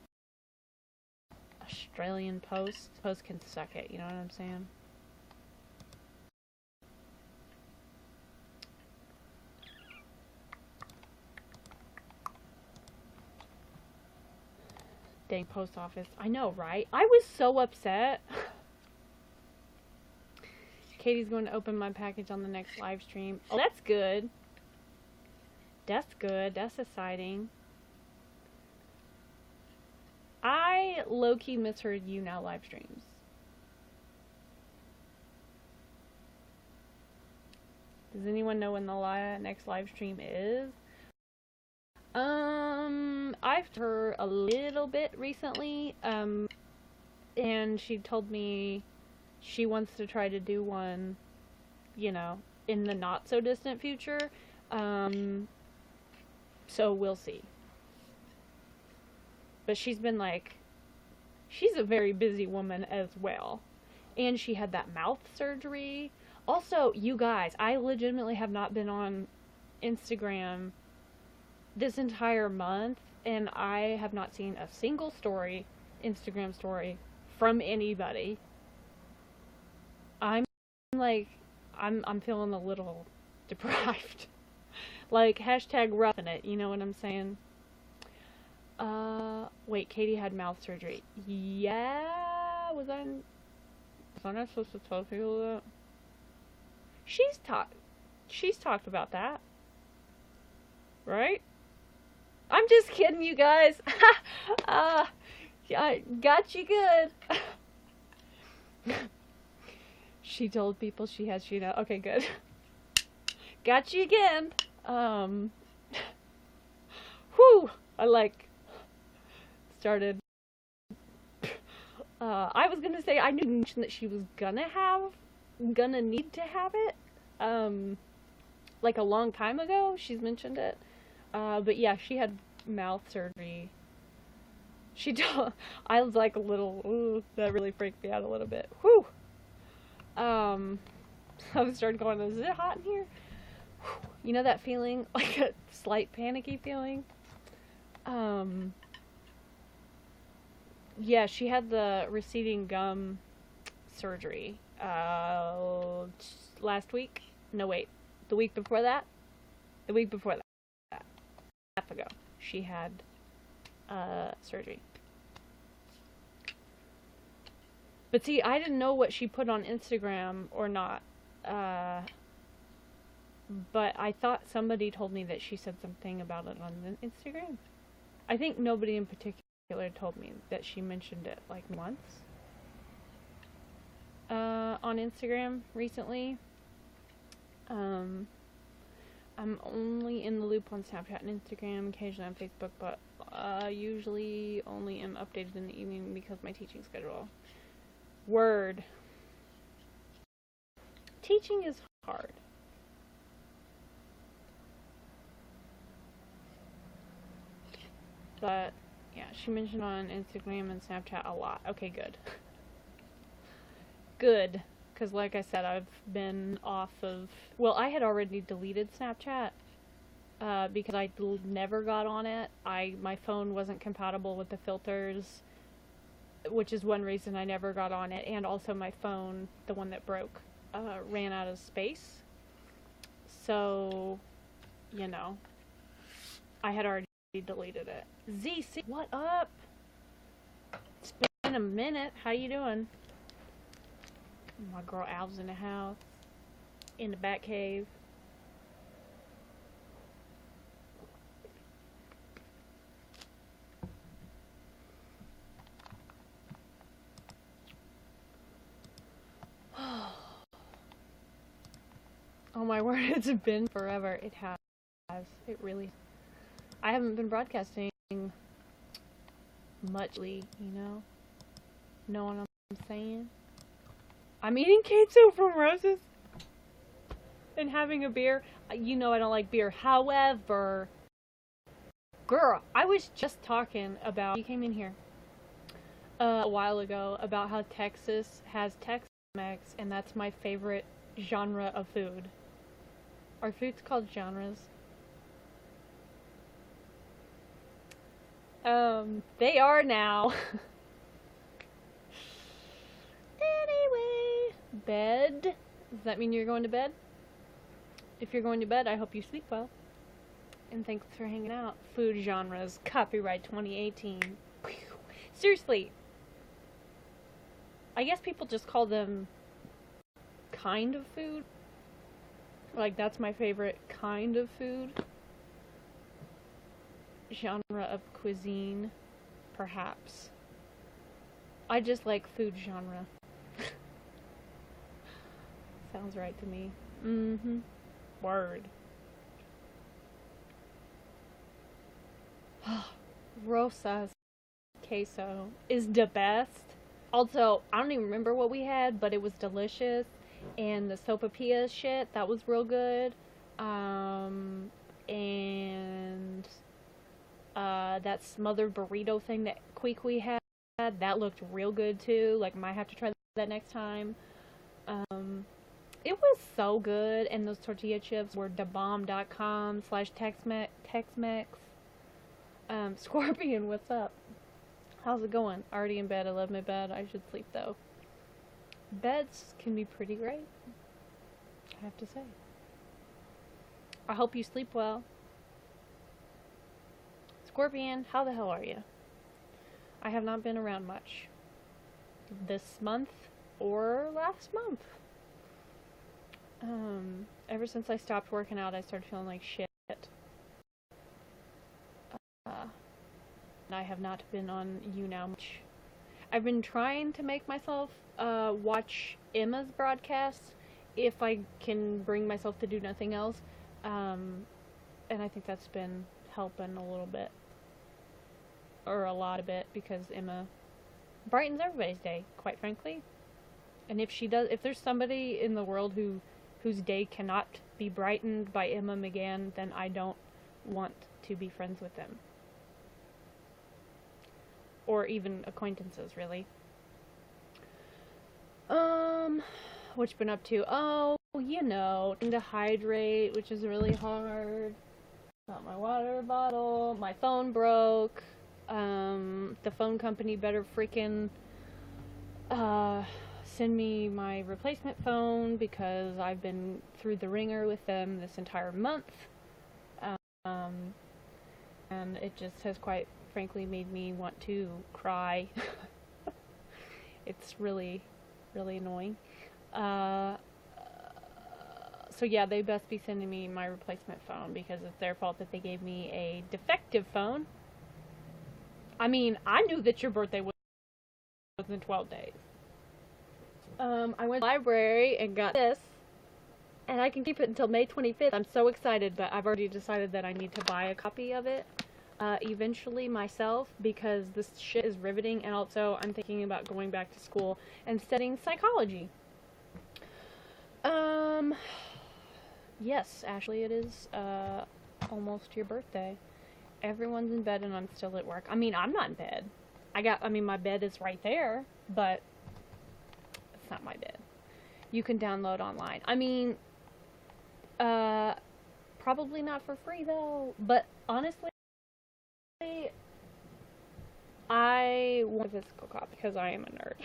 Australian Post. Post can suck it, you know what I'm saying? Dang post office. I know, right? I was so upset. Katie's going to open my package on the next live stream. Oh, that's good. That's good. That's exciting. I low-key miss her YouNow live streams. Does anyone know when the next live stream is? I've heard her a little bit recently, and she told me she wants to try to do one, you know, in the not so distant future. So we'll see. But she's been like, she's a very busy woman as well. And she had that mouth surgery. Also, you guys, I legitimately have not been on Instagram this entire month, and I have not seen a single story, Instagram story, from anybody. I'm like, I'm feeling a little deprived. Like, hashtag roughing it, you know what I'm saying? Wait, Katie had mouth surgery. Yeah, was I not supposed to tell people that? She's talked about that. Right? I'm just kidding, you guys. I got you good. She told people she has YouNow. Okay, good. Got you again. Whew. I like started. I was gonna say I knew that she was gonna need to have it. Like a long time ago, she's mentioned it. But yeah, she had mouth surgery. She told, I was like a little, ooh, that really freaked me out a little bit. Whew. I started going, is it hot in here? Whew. You know that feeling, like a slight panicky feeling? Yeah, she had the receding gum surgery, last week. No, wait. The week before that? The week before that. Half ago. She had surgery. But see, I didn't know what she put on Instagram or not. But I thought somebody told me that she said something about it on Instagram. I think nobody in particular told me that she mentioned it like once on Instagram recently. I'm only in the loop on Snapchat and Instagram, occasionally on Facebook, but usually only am updated in the evening because of my teaching schedule. Word. Teaching is hard. But, yeah, she mentioned on Instagram and Snapchat a lot. Okay, good. Good. Because, like I said, I've been off of... Well, I had already deleted Snapchat because I never got on it. My phone wasn't compatible with the filters, which is one reason I never got on it. And also my phone, the one that broke, ran out of space. So, you know, I had already deleted it. ZC, what up? It's been a minute. How you doing? My girl Al's in the house, in the back cave. Oh my word, it's been forever. It has. It really. I haven't been broadcasting muchly, you know? Know what I'm saying? I'm eating queso from Rose's and having a beer. You know I don't like beer. However, girl, I was just talking about, you came in here a while ago, about how Texas has Tex-Mex, and that's my favorite genre of food. Are foods called genres? They are now. Anyway, bed. Does that mean you're going to bed? If you're going to bed, I hope you sleep well. And thanks for hanging out. Food genres, copyright 2018. Seriously. I guess people just call them kind of food. Like, that's my favorite kind of food. Genre of cuisine, perhaps. I just like food genre. Sounds right to me. Mm-hmm. Word. Rosa's queso is the best. Also, I don't even remember what we had, but it was delicious. And the sopapilla shit, that was real good. And that smothered burrito thing that Kwee had, that looked real good too. Like, might have to try that next time. It was so good, and those tortilla chips were dabomb.com/Tex-Mex. Scorpion, what's up? How's it going? Already in bed. I love my bed. I should sleep though. Beds can be pretty great, I have to say. I hope you sleep well. Scorpion, how the hell are you? I have not been around much this month or last month. Ever since I stopped working out, I started feeling like shit. I have not been on YouNow much. I've been trying to make myself watch Emma's broadcasts if I can bring myself to do nothing else. And I think that's been helping a little bit. Or a lot of it, because Emma brightens everybody's day, quite frankly. And if there's somebody in the world whose day cannot be brightened by Emma McGann, then I don't want to be friends with them. Or even acquaintances, really. What you been up to? Oh, you know, trying to hydrate, which is really hard. Got my water bottle. My phone broke. The phone company better freaking send me my replacement phone, because I've been through the ringer with them this entire month. And it just has quite frankly made me want to cry. It's really, really annoying. So yeah, they best be sending me my replacement phone, because it's their fault that they gave me a defective phone. I mean, I knew that your birthday was in 12 days. I went to the library and got this, and I can keep it until May 25th. I'm so excited, but I've already decided that I need to buy a copy of it eventually myself, because this shit is riveting, and also I'm thinking about going back to school and studying psychology. Yes, Ashley, it is almost your birthday. Everyone's in bed and I'm still at work. I mean, I'm not in bed. My bed is right there, but it's not my bed. You can download online. I mean, probably not for free though, but honestly, I want a physical copy because I am a nerd.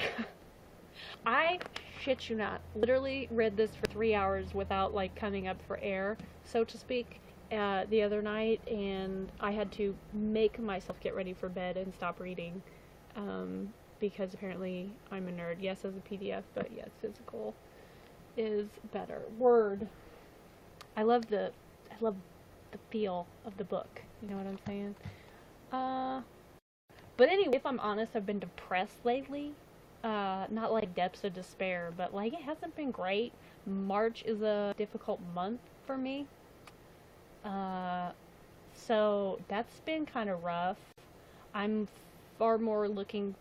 I shit you not, literally read this for 3 hours without like coming up for air, so to speak, the other night, and I had to make myself get ready for bed and stop reading, because apparently I'm a nerd. Yes, as a PDF, but yes, physical is better. Word. I love the feel of the book. You know what I'm saying? But anyway, if I'm honest, I've been depressed lately. Not like depths of despair, but like it hasn't been great. March is a difficult month for me. Uh, so that's been kind of rough. I'm far more looking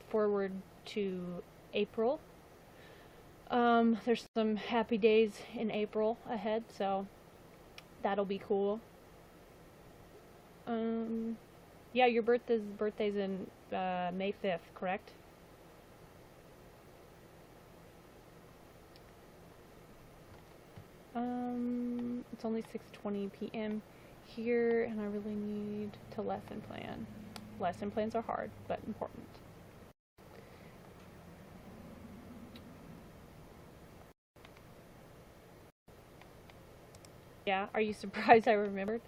forward to April. There's some happy days in April ahead, so that'll be cool. Um, yeah, your birthday's in May 5th, correct? It's only 6:20 p.m. here, and I really need to lesson plan. Lesson plans are hard, but important. Yeah, are you surprised I remembered?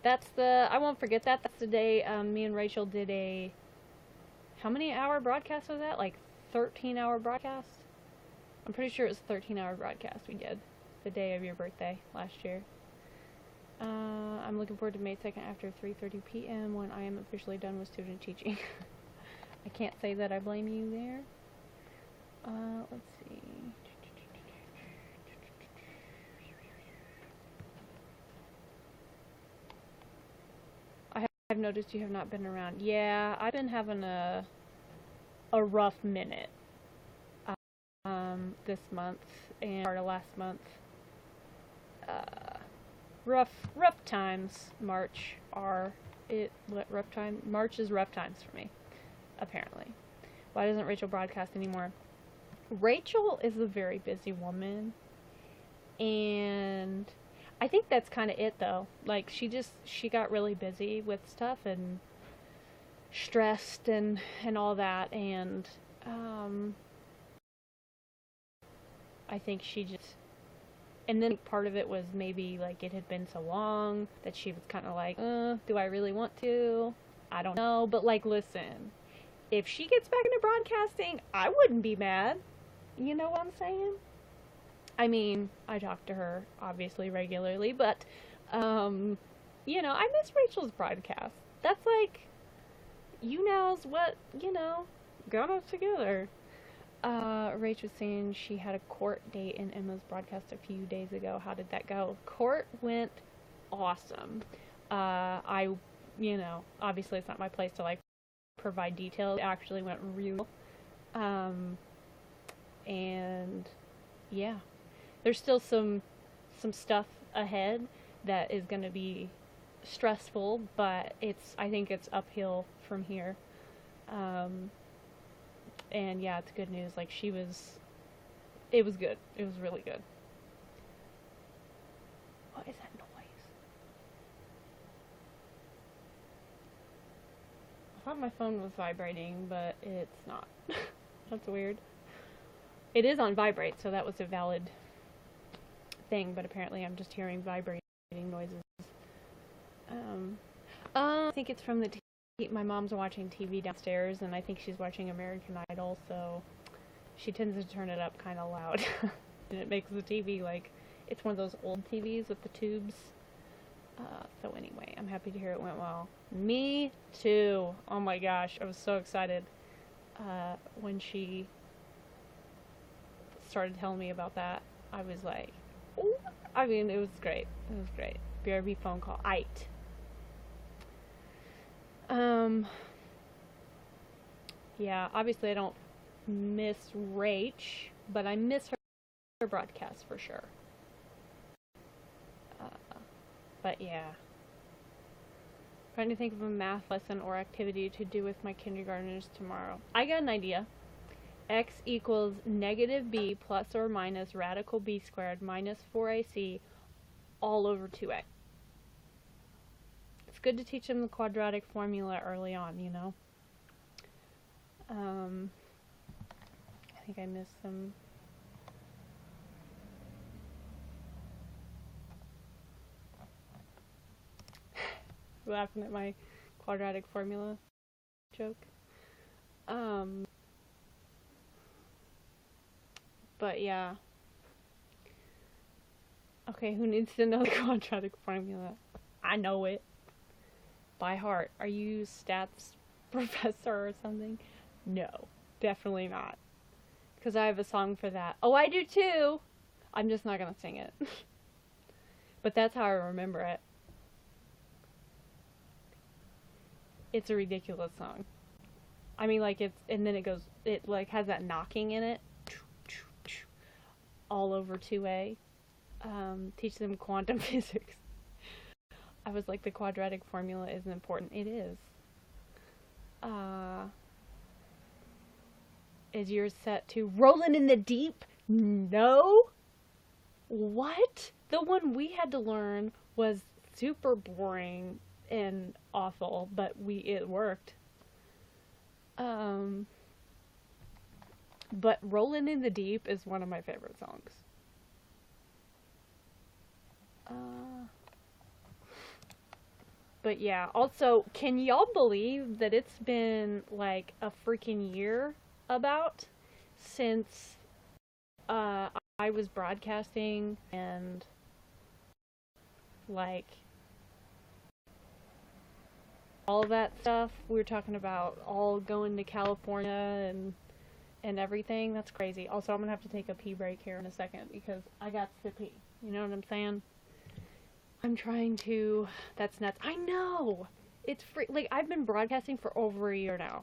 I won't forget that. That's the day me and Rachel did a, how many hour broadcast was that? Like 13-hour broadcast? I'm pretty sure it was a 13-hour broadcast we did the day of your birthday last year. I'm looking forward to May 2nd after 3:30 p.m. when I am officially done with student teaching. I can't say that I blame you there. Let's see. I've noticed you have not been around. Yeah, I've been having a rough minute this month and part of last month. Rough times. March are it what rough time? March is rough times for me, apparently. Why doesn't Rachel broadcast anymore? Rachel is a very busy woman, and I think that's kind of it though. Like she got really busy with stuff and stressed and all that, and I think she just, and then part of it was maybe like it had been so long that she was kind of like, do I really want to? I don't know, but like listen, if she gets back into broadcasting, I wouldn't be mad. You know what I'm saying? I mean, I talk to her obviously regularly, but I miss Rachel's broadcast. That's like YouNow's what, got us together. Rach was saying she had a court date in Emma's broadcast a few days ago. How did that go? Court went awesome. I, obviously it's not my place to like provide details. It actually went real. And yeah, there's still some stuff ahead that is going to be stressful, but I think it's uphill from here. And yeah, it's good news. Like it was good. It was really good. What is that noise? I thought my phone was vibrating, but it's not. That's weird. It is on vibrate, so that was a valid thing, but apparently I'm just hearing vibrating noises. I think it's from the my mom's watching TV downstairs, and I think she's watching American Idol, so she tends to turn it up kind of loud. And it makes the TV like, it's one of those old TVs with the tubes. So anyway, I'm happy to hear it went well. Me too. Oh my gosh, I was so excited when she started telling me about that. I was like, ooh. I mean, it was great. It was great. BRB phone call. Ite. Yeah, obviously I don't miss Rach, but I miss her broadcast for sure. But yeah. Trying to think of a math lesson or activity to do with my kindergartners tomorrow. I got an idea. X equals negative b plus or minus radical b squared minus 4ac all over 2a. It's good to teach them the quadratic formula early on, I think I missed some. Laughing at my quadratic formula joke. But yeah. Okay, who needs to know the quadratic formula? I know it by heart. Are you stats professor or something. No, definitely not. Because I have a song for that. Oh, I do too! I'm just not gonna sing it. But that's how I remember it. It's a ridiculous song. I mean, like, and then it, like, has that knocking in it. All over 2A. Teach them quantum physics. I was like, the quadratic formula isn't important. It is. Is yours set to Rolling in the Deep? No? What? The one we had to learn was super boring and awful, but it worked. But Rolling in the Deep is one of my favorite songs. But yeah, also, can y'all believe that it's been like a freaking year about since I was broadcasting and like all that stuff? We were talking about all going to California and everything. That's crazy. Also, I'm gonna have to take a pee break here in a second because I got to pee. You know what I'm saying? I'm trying to. That's nuts. I know! It's free. Like, I've been broadcasting for over a year now.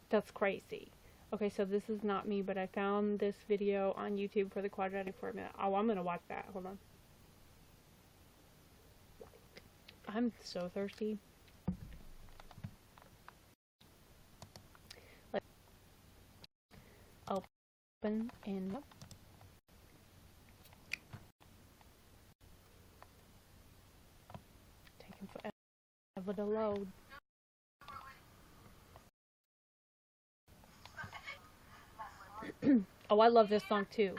That's crazy. Okay, so this is not me, but I found this video on YouTube for the quadratic formula. Oh, I'm gonna watch that. Hold on. I'm so thirsty. Let's open and up. Taking forever to load. Oh, I love this song too.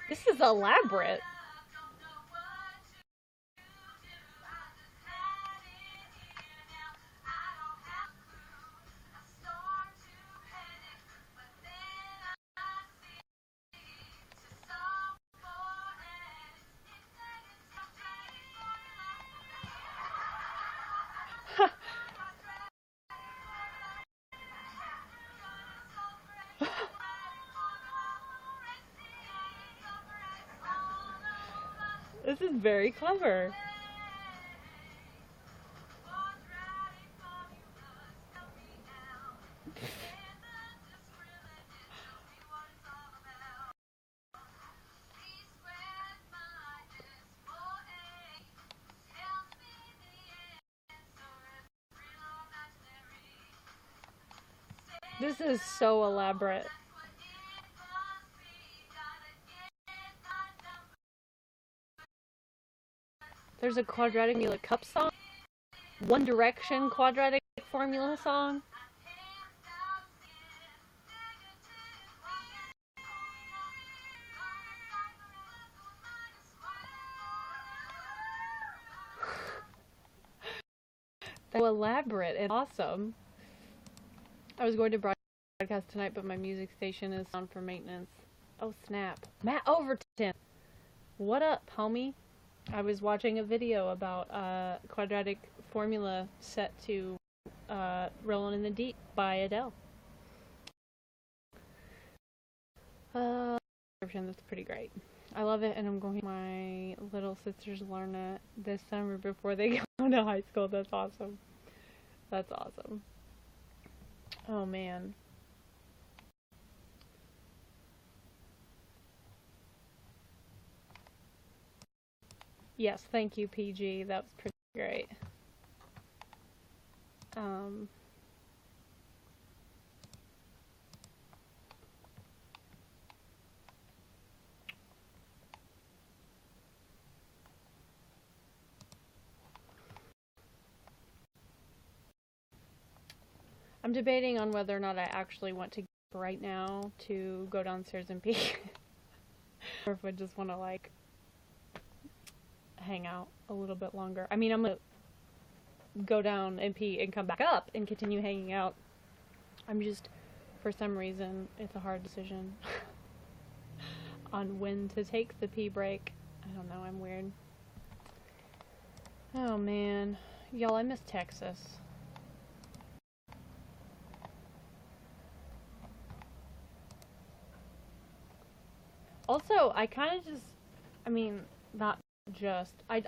This is elaborate. This is very clever. This is so elaborate. There's a quadratic formula cup song. One Direction quadratic formula song. So elaborate and awesome. I was going to broadcast tonight, but my music station is on for maintenance. Oh snap. Matt Overton! What up, homie? I was watching a video about quadratic formula set to Rolling in the Deep by Adele. That's pretty great. I love it, and I'm going to my little sisters learn it this summer before they go to high school. That's awesome. That's awesome. Oh man. Yes, thank you, PG. That was pretty great. I'm debating on whether or not I actually want to right now to go downstairs and pee. Or if I just want to, like, hang out a little bit longer. I mean, I'm gonna go down and pee and come back up and continue hanging out. I'm just, for some reason, it's a hard decision on when to take the pee break. I don't know, I'm weird. Oh man. Y'all, I miss Texas. Also, I kind of just, I mean, not just, I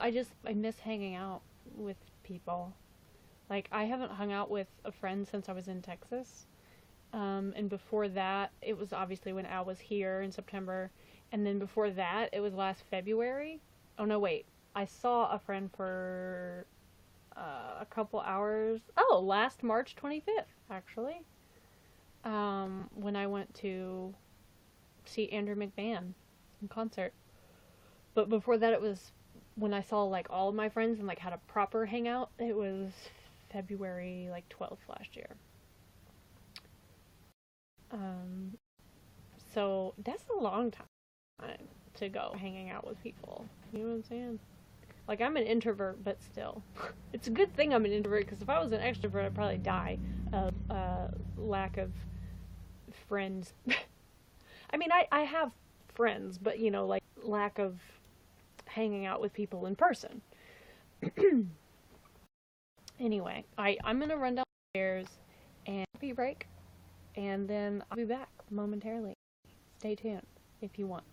miss hanging out with people. Like, I haven't hung out with a friend since I was in Texas. And before that, it was obviously when Al was here in September. And then before that, it was last February. Oh, no, wait. I saw a friend for a couple hours. Oh, last March 25th, actually. When I went to see Andrew McMahon in concert. But before that, it was when I saw, like, all of my friends and, like, had a proper hangout. It was February, like, 12th last year. So that's a long time to go hanging out with people. You know what I'm saying? Like, I'm an introvert, but still. It's a good thing I'm an introvert, because if I was an extrovert, I'd probably die of lack of friends. I mean, I have friends, but, you know, like, lack of hanging out with people in person. Anyway, I'm gonna run downstairs and pee break, and then I'll be back momentarily. Stay tuned if you want.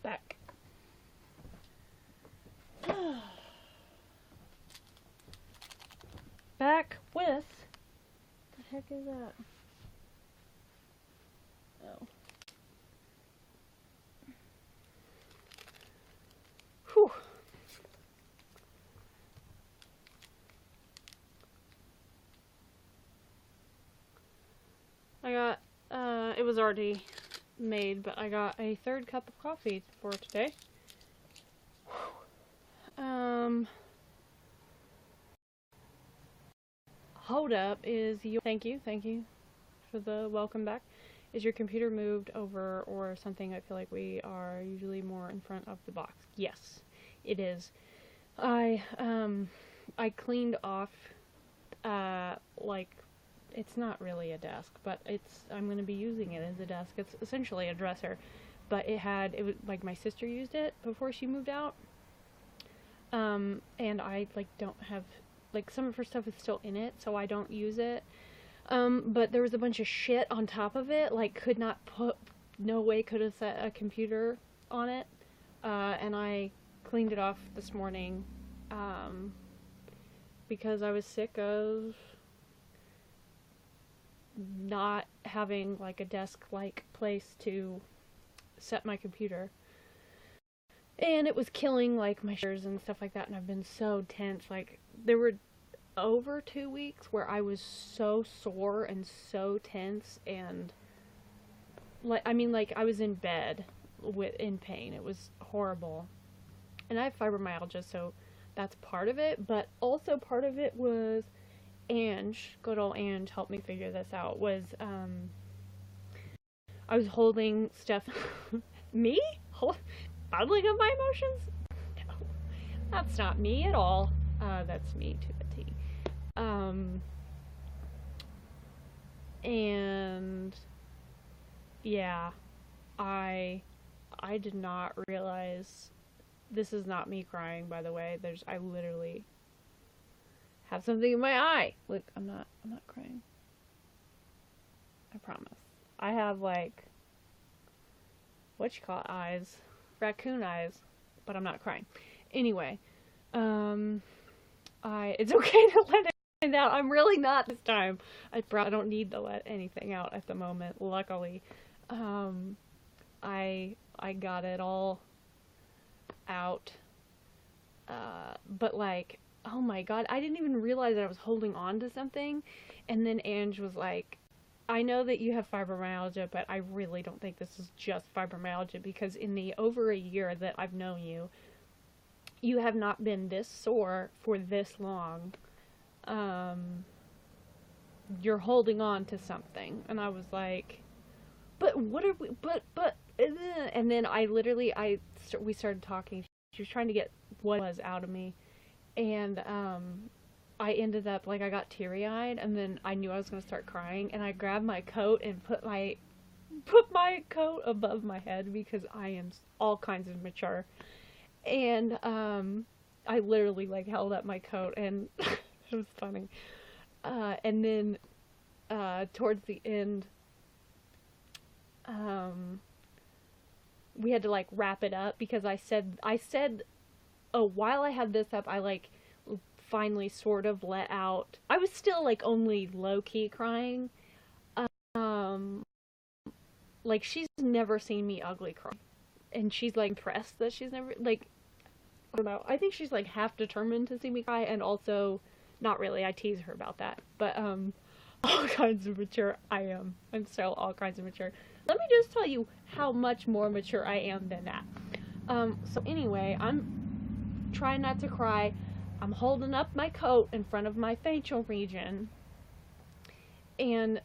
Back. Back with... What the heck is that? Oh. Whew. was already made, but I got a third cup of coffee for today. Hold up, thank you for the welcome back. Is your computer moved over or something? I feel like we are usually more in front of the box. Yes, it is. I cleaned off, like, it's not really a desk, but I'm going to be using it as a desk. It's essentially a dresser, but it was, like, my sister used it before she moved out, and I, like, don't have, like, some of her stuff is still in it, so I don't use it, but there was a bunch of shit on top of it, like, no way could have set a computer on it, and I cleaned it off this morning, because I was sick of not having, like, a desk-like place to set my computer. And it was killing, like, my shoulders and stuff like that, and I've been so tense. Like, there were over 2 weeks where I was so sore and so tense, and, like, I mean, like, I was in bed in pain. It was horrible. And I have fibromyalgia, so that's part of it, but also part of it was Ange, good old Ange, helped me figure this out, I was holding stuff, me? Bottling up my emotions? No, that's not me at all. That's me to a T. And, yeah, I did not realize, this is not me crying, by the way, I literally have something in my eye. Look, I'm not crying. I promise. I have, like, what you call it, eyes, raccoon eyes, but I'm not crying. Anyway, it's okay to let it out. I'm really not this time. I don't need to let anything out at the moment, luckily. I got it all out, but, like, oh my god, I didn't even realize that I was holding on to something, and then Ange was like, I know that you have fibromyalgia, but I really don't think this is just fibromyalgia, because in the over a year that I've known you, you have not been this sore for this long. You're holding on to something. And I was like, but what are we, and then we started talking. She was trying to get what was out of me. And, I ended up, like, I got teary-eyed, and then I knew I was going to start crying, and I grabbed my coat and put my coat above my head, because I am all kinds of mature. And, I literally, like, held up my coat, and it was funny. And then, towards the end, we had to, like, wrap it up, because I said, oh, while I had this up, I, like, finally sort of let out. I was still, like, only low-key crying. Like, she's never seen me ugly cry. And she's, like, impressed that she's never, like, I don't know. I think she's, like, half determined to see me cry, and also, not really, I tease her about that. But, all kinds of mature I am. I'm so all kinds of mature. Let me just tell you how much more mature I am than that. So anyway, I'm trying not to cry. I'm holding up my coat in front of my facial region, and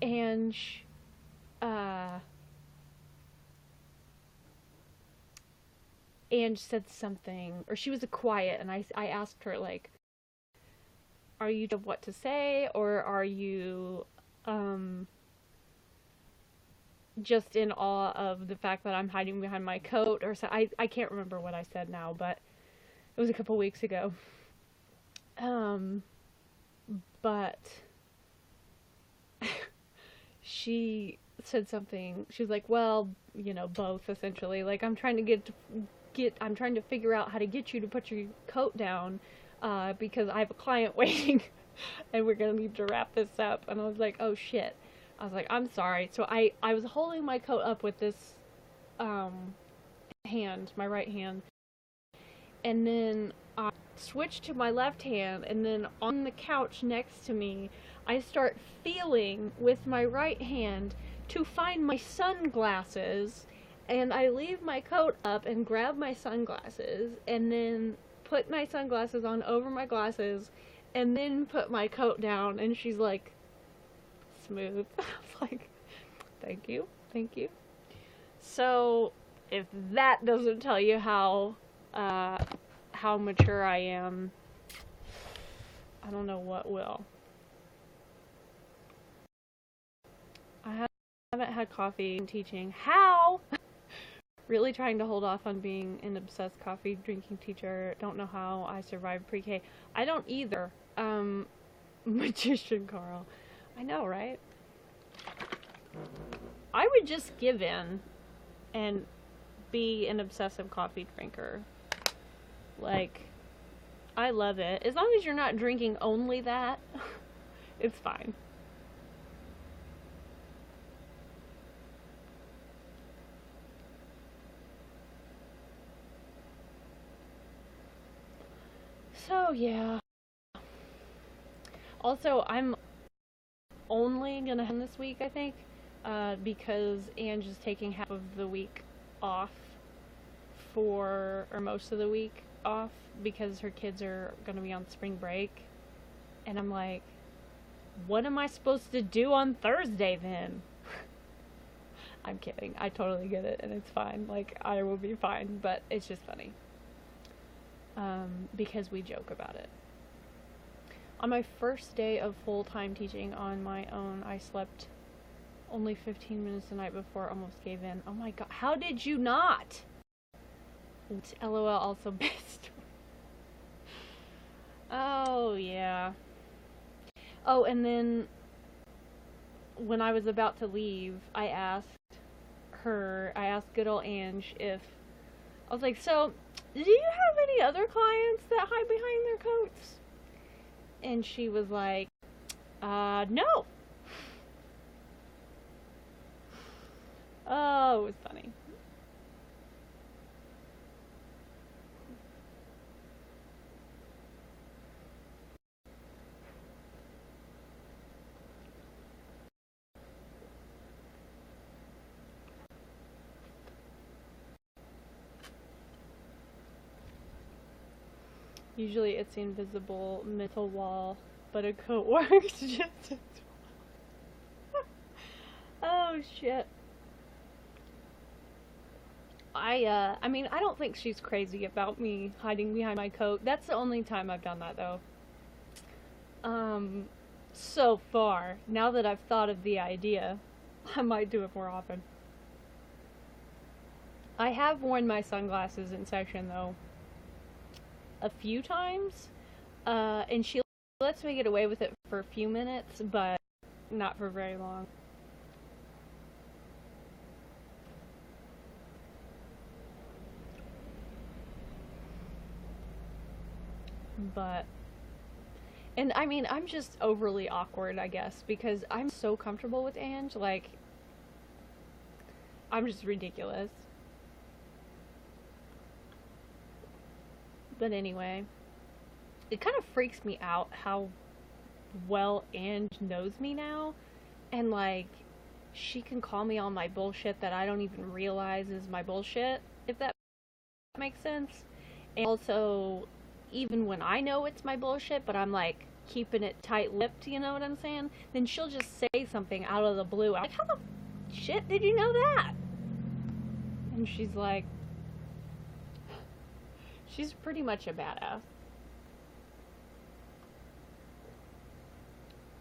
Ange said something, or she was quiet, and I asked her, like, are you of what to say, or are you just in awe of the fact that I'm hiding behind my coat, or so? I can't remember what I said now, but it was a couple weeks ago. But she said something. She was like, well, you know, both, essentially. Like, I'm trying to figure out how to get you to put your coat down, because I have a client waiting, and we're gonna need to wrap this up. And I was like, oh shit. I was like, I'm sorry. So I was holding my coat up with this, hand, my right hand, and then I switched to my left hand, and then on the couch next to me, I start feeling with my right hand to find my sunglasses, and I leave my coat up and grab my sunglasses, and then put my sunglasses on over my glasses, and then put my coat down, and she's like, smooth. I was like, thank you, thank you. So, if that doesn't tell you how mature I am, I don't know what will. I haven't had coffee in teaching. How? Really trying to hold off on being an obsessed coffee drinking teacher. Don't know how I survived pre-K. I don't either. Magician Carl. I know, right? I would just give in and be an obsessive coffee drinker. Like, I love it. As long as you're not drinking only that, it's fine. So, yeah. Also, I'm only gonna have this week, I think, because Ange is taking half of the week off or most of the week off, because her kids are gonna be on spring break. And I'm like, what am I supposed to do on Thursday then? I'm kidding. I totally get it, and it's fine. Like, I will be fine, but it's just funny. Because we joke about it. On my first day of full-time teaching on my own, I slept only 15 minutes the night before, almost gave in. Oh my god, how did you not? LOL, also best. Oh, yeah. Oh, and then when I was about to leave, I asked good old Ange if, I was like, so, do you have any other clients that hide behind their coats? And she was like, no. Oh, it was funny. Usually it's the invisible mental wall, but a coat works just as well. Oh shit. I mean, I don't think she's crazy about me hiding behind my coat. That's the only time I've done that, though. So far, now that I've thought of the idea, I might do it more often. I have worn my sunglasses in session, though, a few times, and she lets me get away with it for a few minutes, but not for very long. But, and I mean, I'm just overly awkward, I guess, because I'm so comfortable with Ange, like, I'm just ridiculous. But anyway, it kind of freaks me out how well Ange knows me now, and like, she can call me on my bullshit that I don't even realize is my bullshit, if that makes sense. And also, even when I know it's my bullshit, but I'm like keeping it tight-lipped, you know what I'm saying? Then she'll just say something out of the blue. I'm like, how the shit did you know that? And she's like, she's pretty much a badass.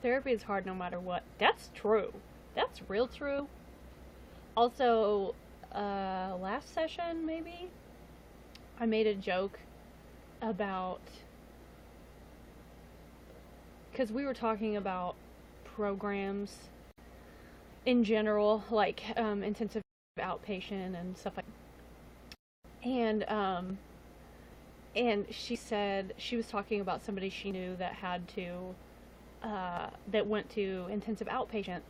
Therapy is hard no matter what. That's true. That's real true. Also, last session, maybe, I made a joke about, because we were talking about programs in general, like intensive outpatient and stuff like that. And she said, she was talking about somebody she knew that had to, that went to intensive outpatient,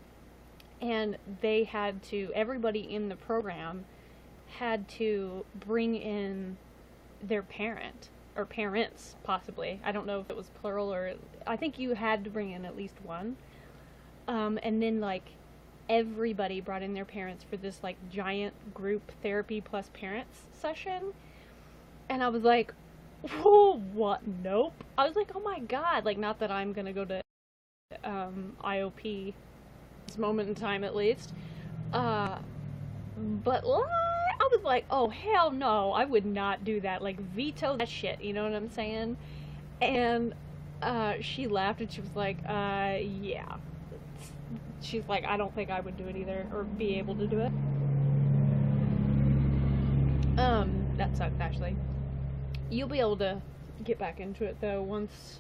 and they had to, everybody in the program had to bring in their parent, or parents, possibly. I don't know if it was plural, or I think you had to bring in at least one. And then, like, everybody brought in their parents for this like giant group therapy plus parents session. And I was like, whoa, what? Nope. I was like, oh my God. Like, not that I'm gonna go to IOP this moment in time at least. But I was like, oh hell no, I would not do that. Like, veto that shit, you know what I'm saying? And she laughed and she was like, yeah. She's like, I don't think I would do it either, or be able to do it. That sucked, actually. You'll be able to get back into it, though, once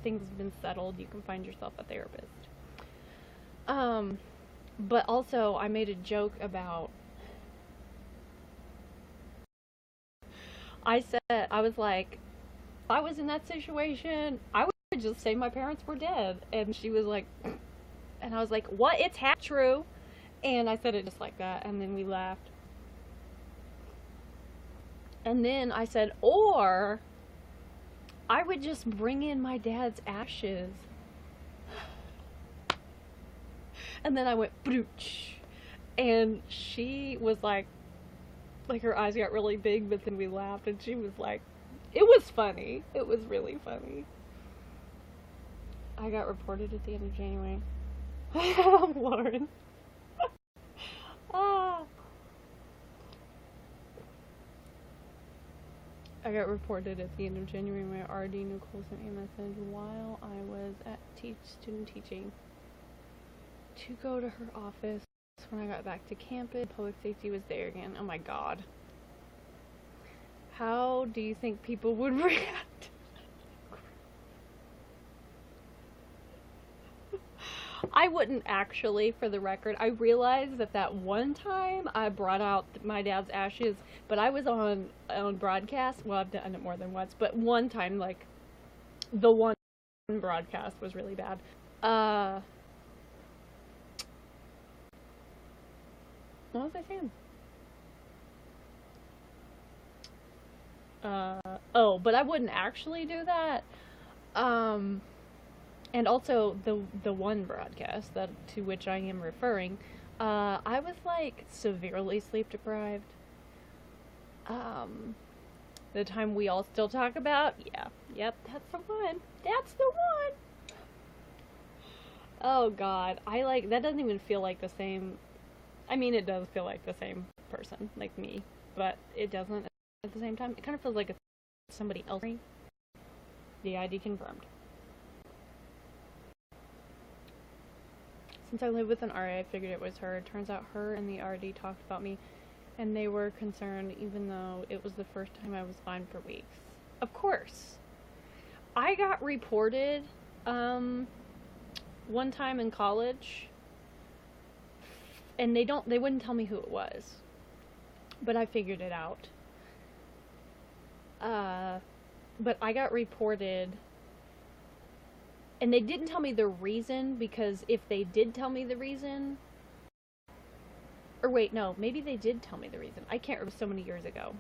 things have been settled. You can find yourself a therapist. But also, I made a joke about... I was like, if I was in that situation, I would just say my parents were dead. And she was like... And I was like, what? It's half true. And I said it just like that, and then we laughed. And then I said, or I would just bring in my dad's ashes. And then I went, brooch. And she was like her eyes got really big, but then we laughed, and she was like, it was funny. It was really funny. I got reported at the end of January. Lauren. I got reported at the end of January. My RD Nicole sent me a message while I was at student teaching to go to her office. When I got back to campus, public safety was there again. Oh my God. How do you think people would react? I wouldn't actually, for the record. I realized that one time I brought out my dad's ashes, but I was on broadcast. Well, I've done it more than once, but one time, like, the one broadcast was really bad. What was I saying? Oh, but I wouldn't actually do that. And also, the one broadcast to which I am referring, I was, like, severely sleep deprived. The time we all still talk about, yeah, yep, that's the one. That's the one! Oh, God, that doesn't even feel like the same, I mean, it does feel like the same person, like me, but it doesn't at the same time. It kind of feels like it's somebody else. The ID confirmed. Since I live with an RA, I figured it was her. It turns out her and the RD talked about me, and they were concerned even though it was the first time I was fine for weeks. Of course. I got reported one time in college, and they wouldn't tell me who it was, but I figured it out. But I got reported, and they didn't tell me the reason, because if they did tell me the reason, or wait, no, maybe they did tell me the reason. I can't remember, so many years ago.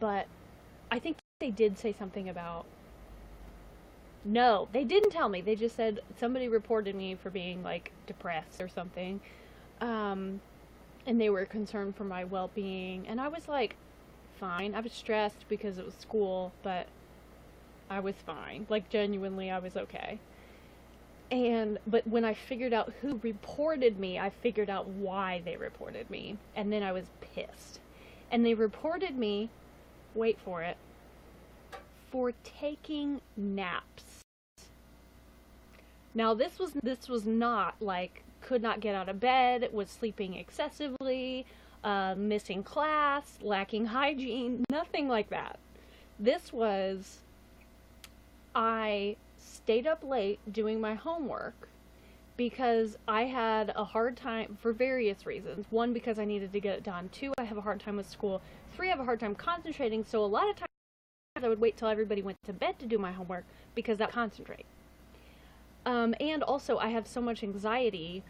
But I think they did say something about, no, they didn't tell me. They just said somebody reported me for being, like, depressed or something. And they were concerned for my well-being. And I was like, fine. I was stressed because it was school, but I was fine. Like, genuinely, I was okay. But when I figured out who reported me, I figured out why they reported me. And then I was pissed. And they reported me, wait for it, for taking naps. Now, this was not, like, could not get out of bed, was sleeping excessively, missing class, lacking hygiene, nothing like that. This was, I stayed up late doing my homework because I had a hard time for various reasons. One, because I needed to get it done. Two, I have a hard time with school. Three, I have a hard time concentrating, so a lot of times I would wait till everybody went to bed to do my homework because that would concentrate. And also, I have so much anxiety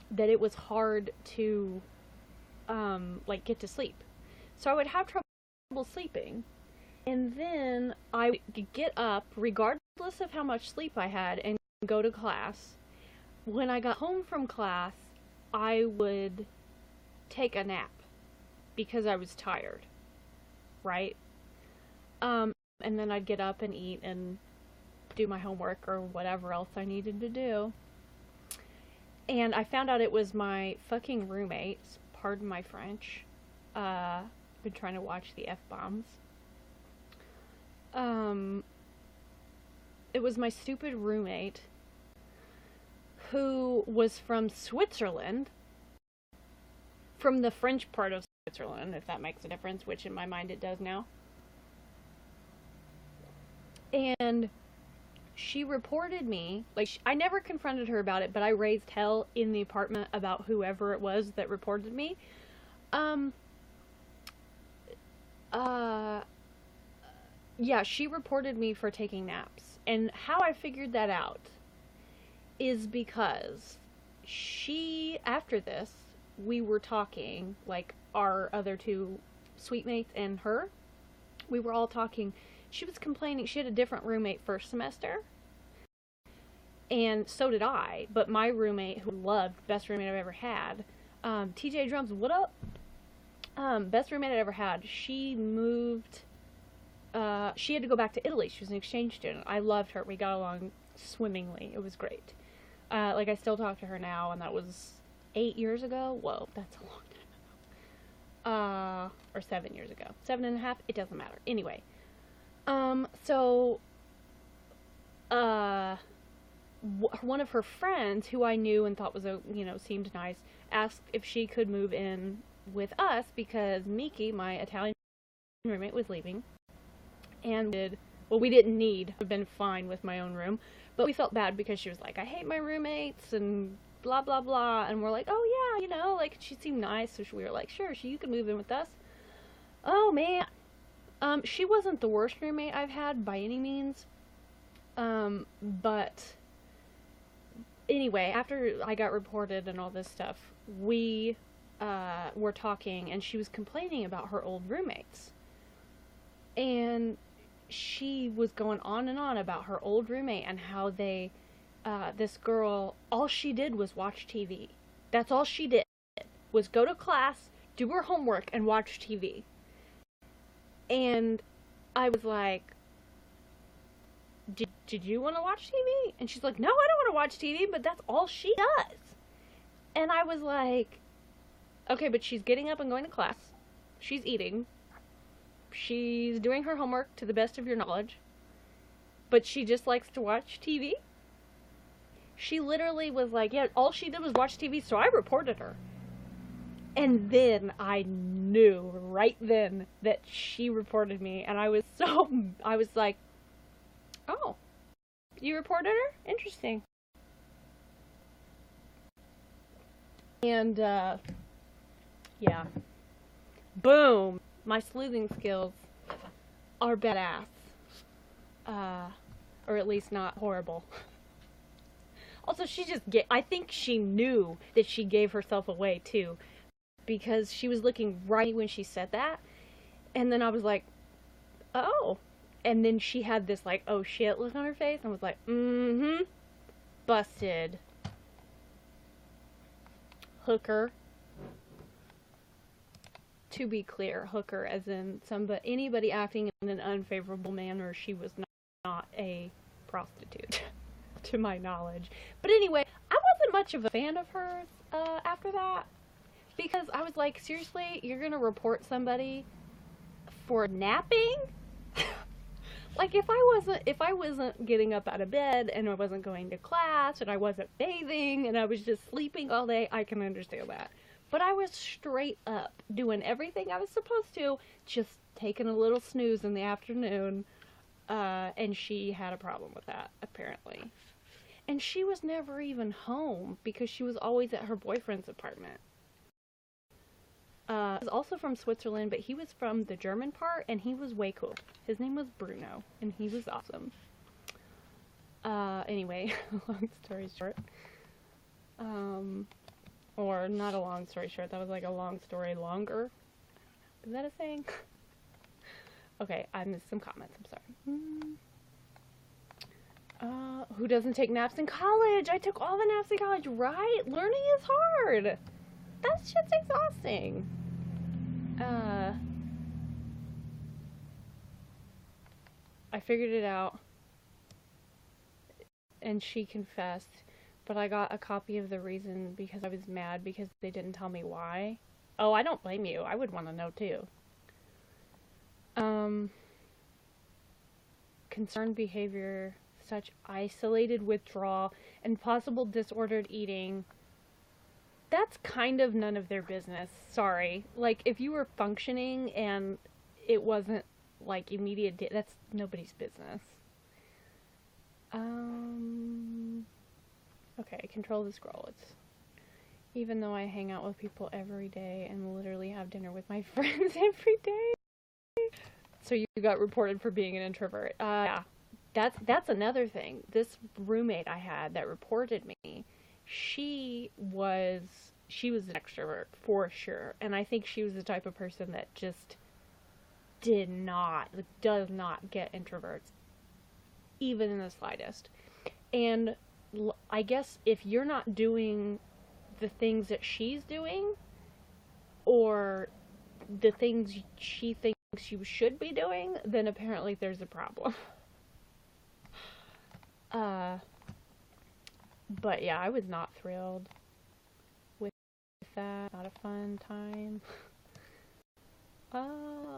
that it was hard to, like, get to sleep. So I would have trouble sleeping. And then I would get up, regardless of how much sleep I had, and go to class. When I got home from class, I would take a nap because I was tired, right? And then I'd get up and eat and do my homework or whatever else I needed to do. And I found out it was my fucking roommates, pardon my French. Been trying to watch the F-bombs. It was my stupid roommate who was from Switzerland, from the French part of Switzerland, if that makes a difference, which in my mind it does now. And she reported me, like, I never confronted her about it, but I raised hell in the apartment about whoever it was that reported me. Yeah, she reported me for taking naps. And how I figured that out is because after this, we were talking, like, our other two suite mates and her, we were all talking. She was complaining, she had a different roommate first semester, and so did I, but my roommate, who loved, best roommate I've ever had, TJ Drums, what up? Best roommate I ever had, she moved, she had to go back to Italy. She was an exchange student. I loved her. We got along swimmingly. It was great. Like, I still talk to her now, and that was 8 years ago. Whoa, that's a long time ago. Or 7 years ago. 7.5? It doesn't matter. Anyway. So, one of her friends, who I knew and thought was seemed nice, asked if she could move in with us because Miki, my Italian roommate, was leaving. And we didn't need, have been fine with my own room, but we felt bad because she was like, I hate my roommates and blah blah blah, and we're like, oh yeah, like, she seemed nice, so we were like, sure, you can move in with us. Oh man, she wasn't the worst roommate I've had by any means, but anyway, after I got reported and all this stuff, we were talking, and she was complaining about her old roommates, and she was going on and on about her old roommate and how they, this girl, all she did was watch TV. That's all she did, was go to class, do her homework, and watch TV. And I was like, did you want to watch TV? And she's like, no, I don't want to watch TV, but that's all she does. And I was like, okay, but she's getting up and going to class. She's eating. She's doing her homework to the best of your knowledge, but she just likes to watch TV. She literally was like, yeah, all she did was watch TV, so I reported her. And then I knew right then that she reported me, and I was like, oh, you reported her? Interesting. And, yeah. Boom! My sleuthing skills are badass. Or at least not horrible. Also, I think she knew that she gave herself away, too. Because she was looking right when she said that. And then I was like, oh. And then she had this, like, oh shit look on her face. And I was like, busted. Hooker. To be clear, hooker as in anybody acting in an unfavorable manner. She was not a prostitute, to my knowledge. But anyway, I wasn't much of a fan of hers after that, because I was like, seriously, you're gonna report somebody for napping? Like, if I wasn't getting up out of bed, and I wasn't going to class, and I wasn't bathing, and I was just sleeping all day, I can understand that. But I was straight up doing everything I was supposed to, just taking a little snooze in the afternoon, and she had a problem with that, apparently. And she was never even home, because she was always at her boyfriend's apartment. He was also from Switzerland, but he was from the German part, and he was way cool. His name was Bruno, and he was awesome. Anyway, long story short. Or not a long story short, that was like a long story longer. Is that a saying? Okay, I missed some comments, I'm sorry. Who doesn't take naps in college? I took all the naps in college, right? Learning is hard. That shit's exhausting. I figured it out, and she confessed, but I got a copy of the reason because I was mad because they didn't tell me why. Oh, I don't blame you. I would want to know too. Concerned behavior, such isolated withdrawal, and possible disordered eating. That's kind of none of their business. Sorry. Like, if you were functioning and it wasn't, like, immediate, that's nobody's business. Okay, control the scroll. It's, even though I hang out with people every day and literally have dinner with my friends every day. So you got reported for being an introvert. Yeah. That's another thing. This roommate I had that reported me, she was an extrovert for sure, and I think she was the type of person that just does not get introverts even in the slightest. And I guess if you're not doing the things that she's doing, or the things she thinks you should be doing, then apparently there's a problem. But yeah, I was not thrilled with that. Not a fun time.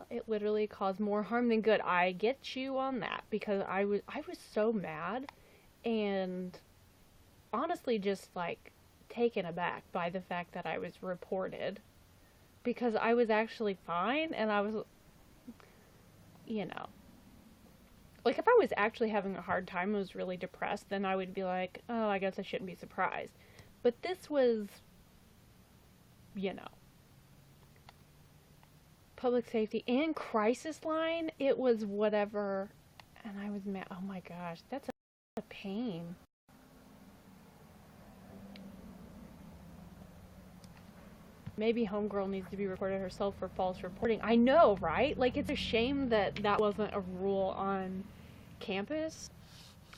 It literally caused more harm than good. I get you on that, because I was so mad, and honestly just like taken aback by the fact that I was reported, because I was actually fine, and I was, like, if I was actually having a hard time and was really depressed, then I would be like, oh, I guess I shouldn't be surprised. But this was, public safety and crisis line. It was whatever, and I was mad. Oh my gosh, that's a pain. Maybe homegirl needs to be reported herself for false reporting. I know, right? Like, it's a shame that that wasn't a rule on campus,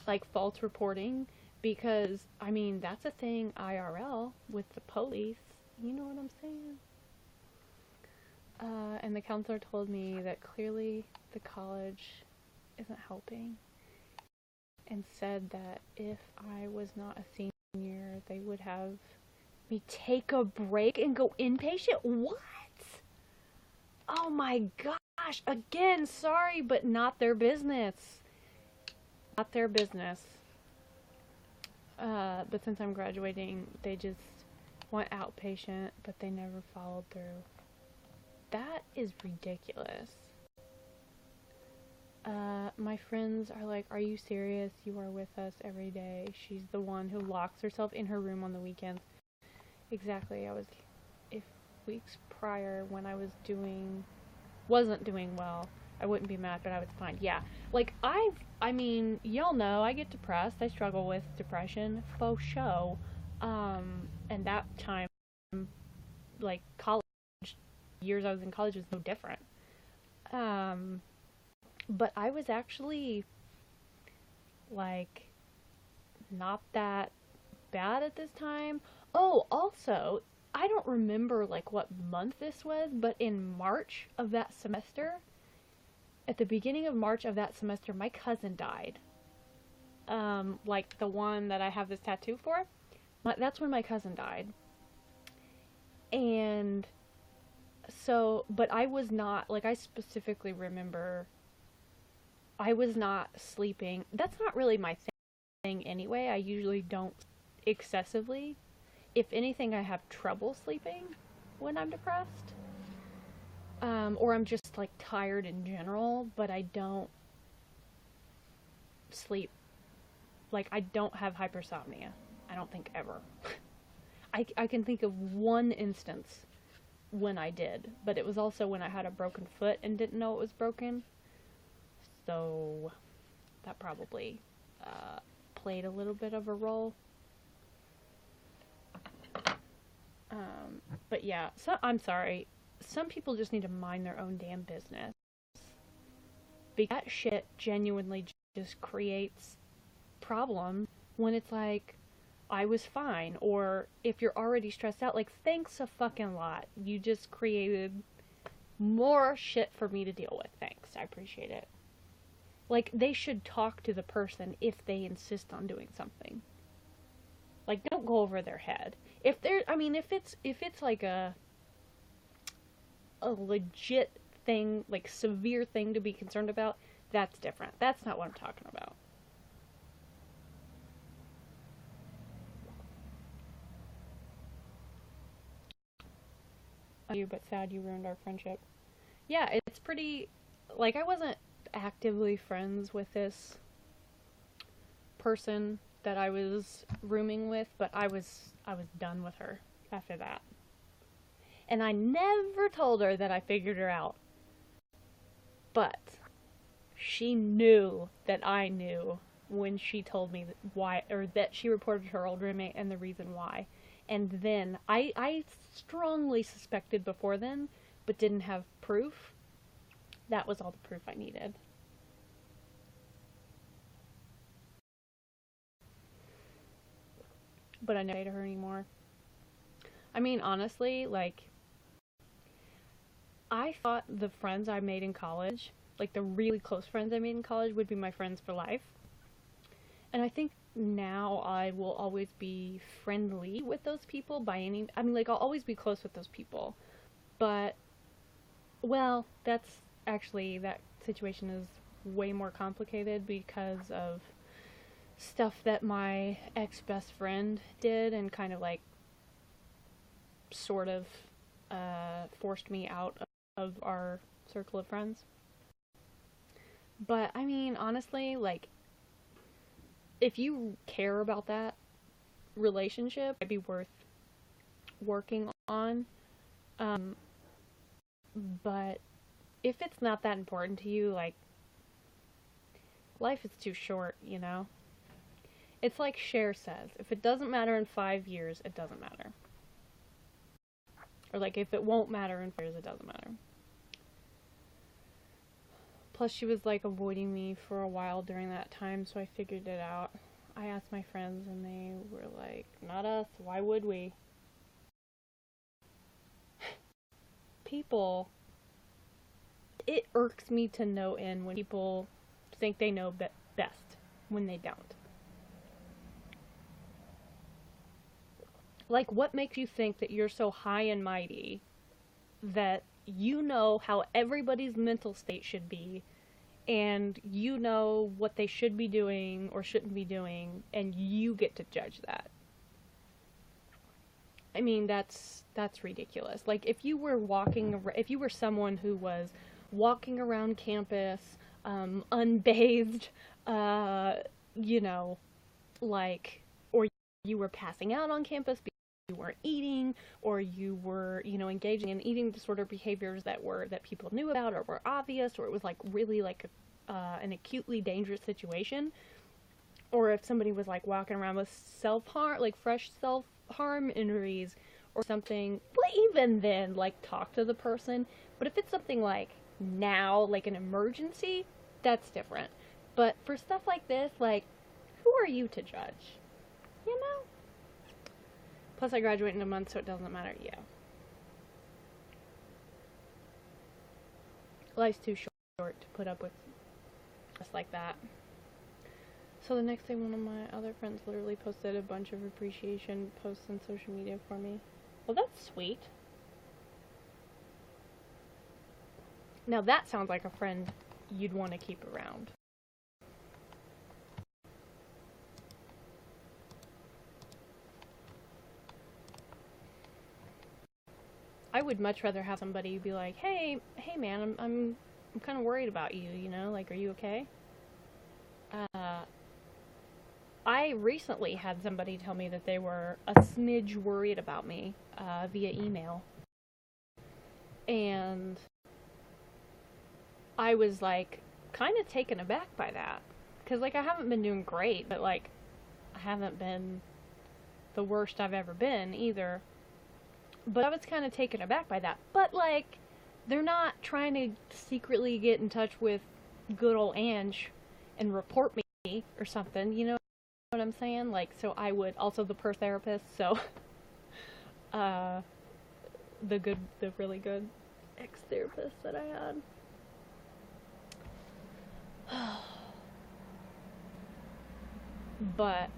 like false reporting, because, I mean, that's a thing IRL with the police. You know what I'm saying? And the counselor told me that clearly the college isn't helping, and said that if I was not a senior, they would have me take a break and go inpatient? What? Oh my gosh. Again, sorry, but not their business. Not their business. But since I'm graduating, they just want outpatient, but they never followed through. That is ridiculous. My friends are like, are you serious? You are with us every day. She's the one who locks herself in her room on the weekends. Exactly. If weeks prior, when I wasn't doing well, I wouldn't be mad, but I was fine. Yeah. Like, I mean, y'all know, I get depressed. I struggle with depression, faux show. And that time, like, college, years I was in college was no different. But I was actually, like, not that bad at this time. Oh, also, I don't remember, like, what month this was, but in March of that semester, at the beginning of March of that semester, my cousin died. Like, the one that I have this tattoo for. That's when my cousin died. And so, but I was not, like, I specifically remember I was not sleeping. That's not really my thing anyway. I usually don't excessively. If anything, I have trouble sleeping when I'm depressed. Or I'm just, like, tired in general, but I don't sleep. Like, I don't have hypersomnia. I don't think ever. I can think of one instance when I did, but it was also when I had a broken foot and didn't know it was broken. So that probably played a little bit of a role. But yeah, so I'm sorry. Some people just need to mind their own damn business. Because that shit genuinely just creates problem when it's like, I was fine. Or if you're already stressed out, like, thanks a fucking lot. You just created more shit for me to deal with. Thanks. I appreciate it. Like, they should talk to the person if they insist on doing something. Like, don't go over their head. If they're, I mean, if it's like a legit thing, like severe thing to be concerned about, that's different. That's not what I'm talking about. You, but sad you ruined our friendship. Yeah, it's pretty, like, I wasn't actively friends with this person that I was rooming with, but I was done with her after that. And I never told her that I figured her out. But she knew that I knew when she told me why, or that she reported her old roommate and the reason why. And then I strongly suspected before then, but didn't have proof. That was all the proof I needed. But I don't date her anymore. I mean, honestly, like, I thought the friends I made in college, like the really close friends I made in college, would be my friends for life. And I think now I will always be friendly with those people by any, I mean, like, I'll always be close with those people. But, well, that's actually, that situation is way more complicated because of stuff that my ex-best friend did and kind of, like, sort of forced me out of our circle of friends. But, I mean, honestly, like, if you care about that relationship, it'd be worth working on. But if it's not that important to you, like, life is too short, you know? It's like Cher says, if it doesn't matter in 5 years, it doesn't matter. Or, like, if it won't matter in 5 years, it doesn't matter. Plus, she was, like, avoiding me for a while during that time, so I figured it out. I asked my friends, and they were like, not us, why would we? People, it irks me to no end when people think they know best when they don't. Like, what makes you think that you're so high and mighty that you know how everybody's mental state should be, and you know what they should be doing or shouldn't be doing, and you get to judge that? I mean, that's ridiculous. Like, if you were someone who was walking around campus, unbathed, you know, like, or you were passing out on campus because you weren't eating, or you were, you know, engaging in eating disorder behaviors that people knew about or were obvious, or it was like really like an acutely dangerous situation, or if somebody was like walking around with self-harm, like fresh self-harm injuries or something, well, even then, like, talk to the person. But if it's something like now, like an emergency, that's different. But for stuff like this, like, who are you to judge? You know? Plus, I graduate in a month, so it doesn't matter. Yeah. Life's too short to put up with just like that. So the next day, one of my other friends literally posted a bunch of appreciation posts on social media for me. Well, that's sweet. Now that sounds like a friend you'd want to keep around. I would much rather have somebody be like, hey man, I'm kind of worried about you, you know, like, are you okay? I recently had somebody tell me that they were a smidge worried about me via email. And I was, like, kind of taken aback by that. Because, like, I haven't been doing great, but, like, I haven't been the worst I've ever been either. But I was kind of taken aback by that. But, like, they're not trying to secretly get in touch with good old Ange and report me or something, you know what I'm saying? Like, so I would also the per therapist, so uh the really good ex-therapist that I had. But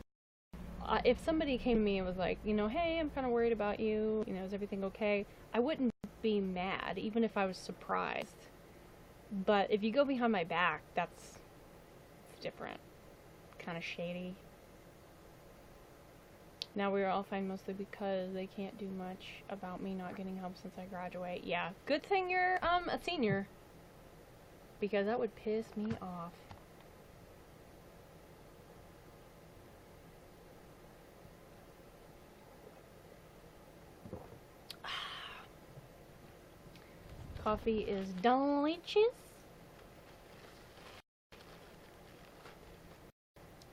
if somebody came to me and was like, you know, hey, I'm kind of worried about you, you know, is everything okay? I wouldn't be mad, even if I was surprised. But if you go behind my back, it's different. Kind of shady. Now we are all fine mostly because they can't do much about me not getting help since I graduate. Yeah, good thing you're a senior. Because that would piss me off. Coffee is delicious.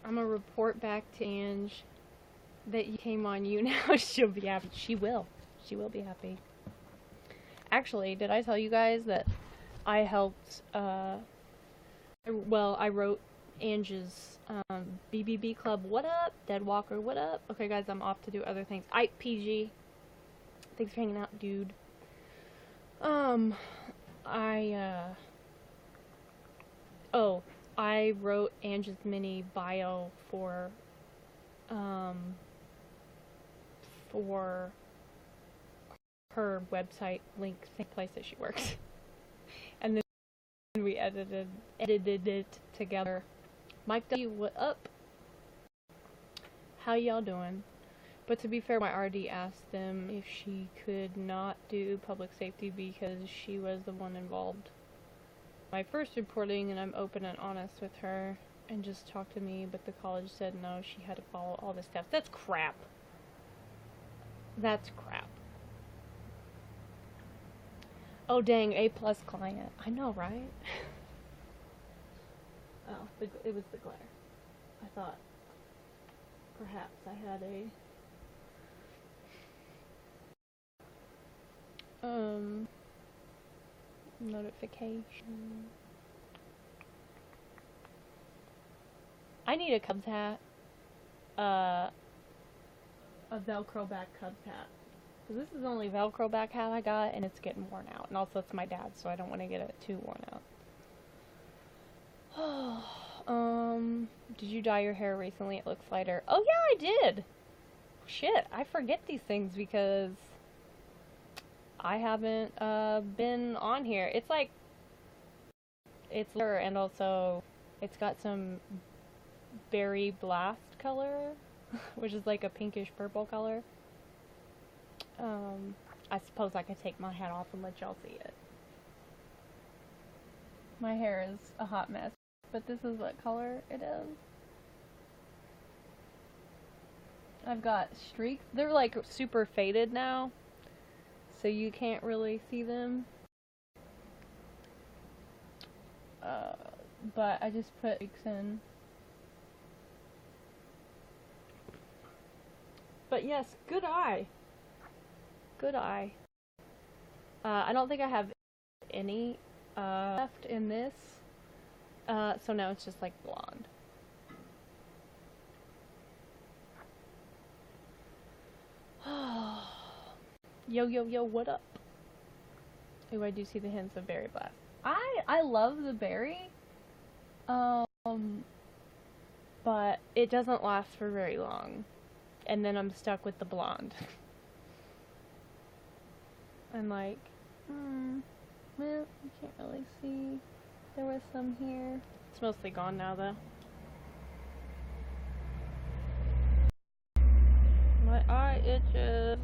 I'm gonna report back to Ange that you came on YouNow. She'll be happy. She will. She will be happy. Actually, did I tell you guys that I helped, I wrote Ange's BBB Club, what up? Dead Walker, what up? Okay, guys, I'm off to do other things. PG. Thanks for hanging out, dude. I wrote Ange's mini bio for her website link, same place that she works. And then we edited it together. Mike W, what up? How y'all doing? But to be fair, I already asked them if she could not do public safety because she was the one involved. My first reporting, and I'm open and honest with her and just talk to me, but the college said no, she had to follow all the steps. That's crap. That's crap. Oh dang, A+ client. I know, right? Oh, it was the glare. I thought perhaps I had a notification. I need a Cubs hat. A Velcro back Cubs hat. Because this is the only Velcro back hat I got, and it's getting worn out. And also it's my dad's, so I don't want to get it too worn out. Did you dye your hair recently? It looks lighter. Oh yeah, I did! Shit, I forget these things because I haven't been on here. It's like, it's lighter, and also it's got some berry blast color, which is like a pinkish purple color. I suppose I could take my hat off and let y'all see it. My hair is a hot mess, but this is what color it is. I've got streaks. They're like super faded now, so you can't really see them. But I just put streaks in. But yes, good eye. Good eye. I don't think I have any left in this. So now it's just like blonde. Yo, what up? Oh, I do see the hints of berry blast. I love the berry. But it doesn't last for very long. And then I'm stuck with the blonde. I'm like, well, you can't really see. There was some here. It's mostly gone now, though. My eye itches.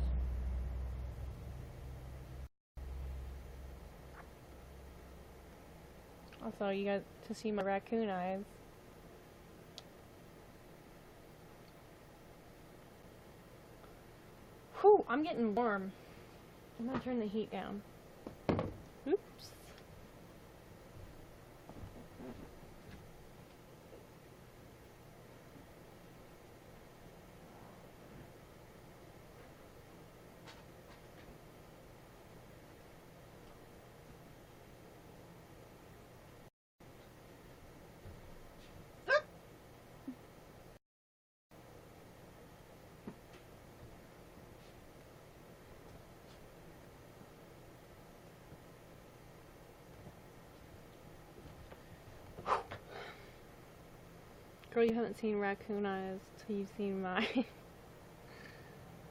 Also, you got to see my raccoon eyes. Whew, I'm getting warm. I'm gonna turn the heat down. Oops. Girl, you haven't seen raccoon eyes till you've seen mine.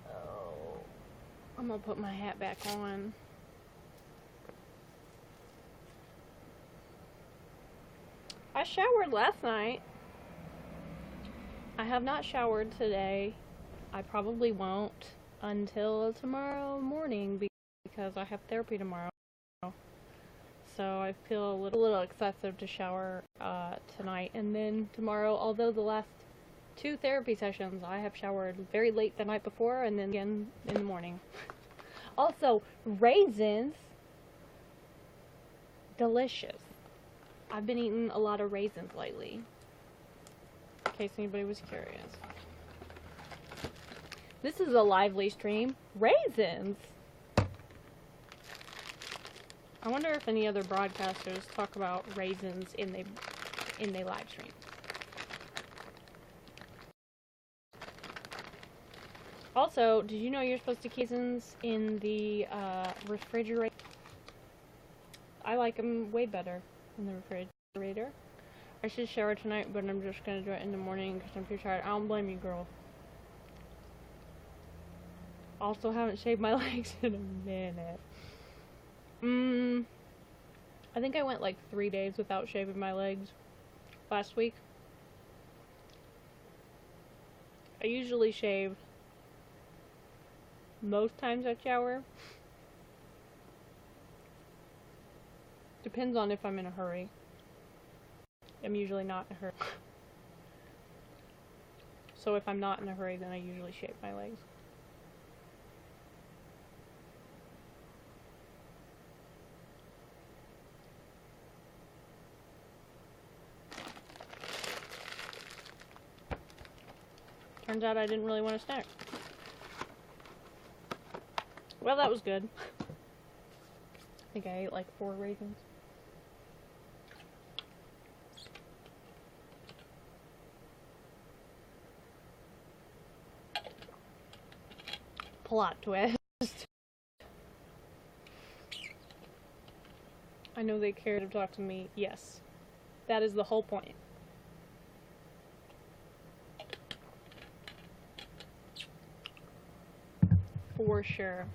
Oh. I'm gonna put my hat back on. I showered last night. I have not showered today. I probably won't until tomorrow morning because I have therapy tomorrow. So I feel a little excessive to shower tonight and then tomorrow, although the last 2 therapy sessions I have showered very late the night before and then again in the morning. Also, raisins, delicious. I've been eating a lot of raisins lately, in case anybody was curious. This is a lively stream. Raisins! I wonder if any other broadcasters talk about raisins in their live stream. Also, did you know you're supposed to keep raisins in the refrigerator? I like them way better in the refrigerator. I should shower tonight, but I'm just gonna do it in the morning because I'm too tired. I don't blame you, girl. Also, haven't shaved my legs in a minute. I think I went like 3 days without shaving my legs last week. I usually shave most times I shower. Depends on if I'm in a hurry. I'm usually not in a hurry. So if I'm not in a hurry, then I usually shave my legs. Turns out I didn't really want a snack. Well, that was good. I think I ate like 4 raisins. Plot twist. I know they care to talk to me. Yes. That is the whole point. For sure.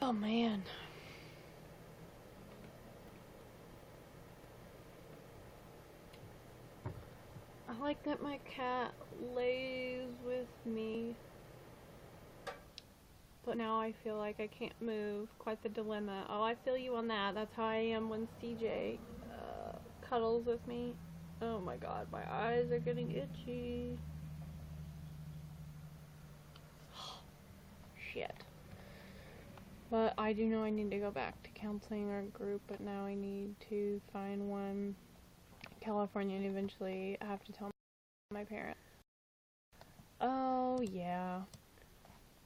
Oh man. I like that my cat lays with me, but now I feel like I can't move. Quite the dilemma. Oh, I feel you on that. That's how I am when CJ cuddles with me. Oh my god, my eyes are getting itchy. Shit. But I do know I need to go back to counseling or group, but now I need to find one in California and eventually I have to tell my parents. Oh, yeah.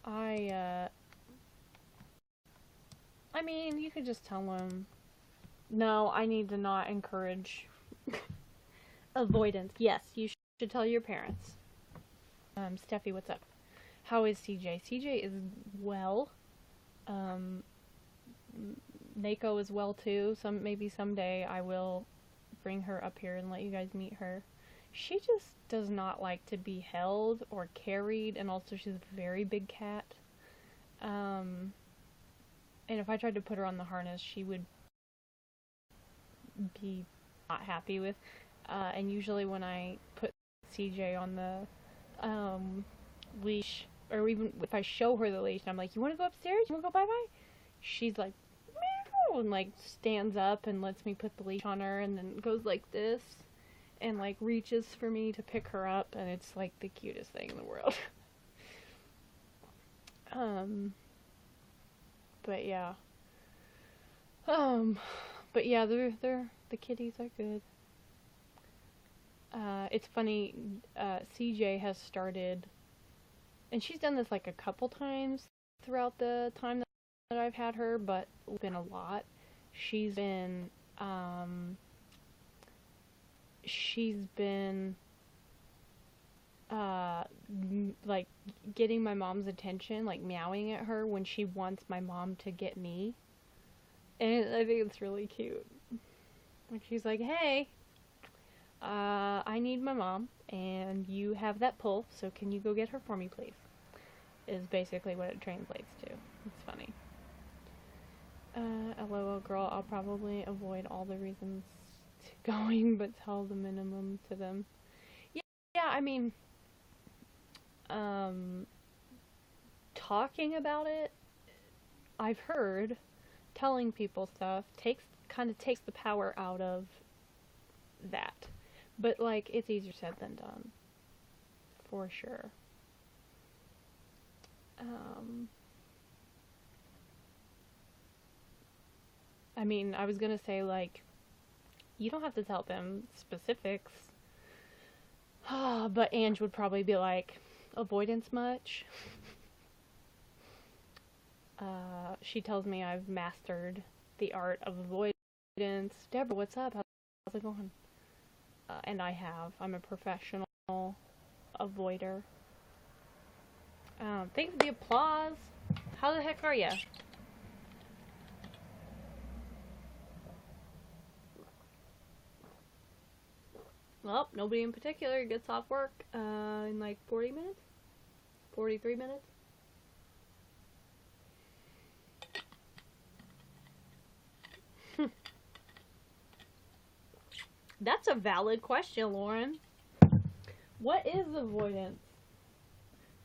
I mean, you could just tell them. No, I need to not encourage avoidance. Yes, you should tell your parents. Steffi, what's up? How is CJ? CJ is well. Nako is well too. Maybe someday I will bring her up here and let you guys meet her. She just does not like to be held or carried, and also she's a very big cat. And if I tried to put her on the harness, she would be not happy with. And usually when I put CJ on the leash, or even if I show her the leash and I'm like, you want to go upstairs? You want to go bye-bye? She's like, meow, and like stands up and lets me put the leash on her and then goes like this and like reaches for me to pick her up, and it's like the cutest thing in the world. But yeah. But yeah, the kitties are good. It's funny, CJ has started And she's done this like a couple times throughout the time that I've had her, but it's been a lot. She's been, she's been, like, getting my mom's attention, like, meowing at her when she wants my mom to get me. And I think it's really cute. Like, she's like, hey, I need my mom, and you have that pull, so can you go get her for me, please? Is basically what it translates to. It's funny. LOL girl, I'll probably avoid all the reasons to going, but tell the minimum to them. Yeah, I mean, talking about it, I've heard, telling people stuff kind of takes the power out of that. But, like, it's easier said than done. For sure. I mean, I was gonna say, like, you don't have to tell them specifics. But Ange would probably be like, avoidance much? She tells me I've mastered the art of avoidance. Deborah, what's up? How's it going? And I have. I'm a professional avoider. Thanks for the applause. How the heck are ya? Well, nobody in particular gets off work in like 40 minutes? 43 minutes? That's a valid question, Lauren. What is avoidance?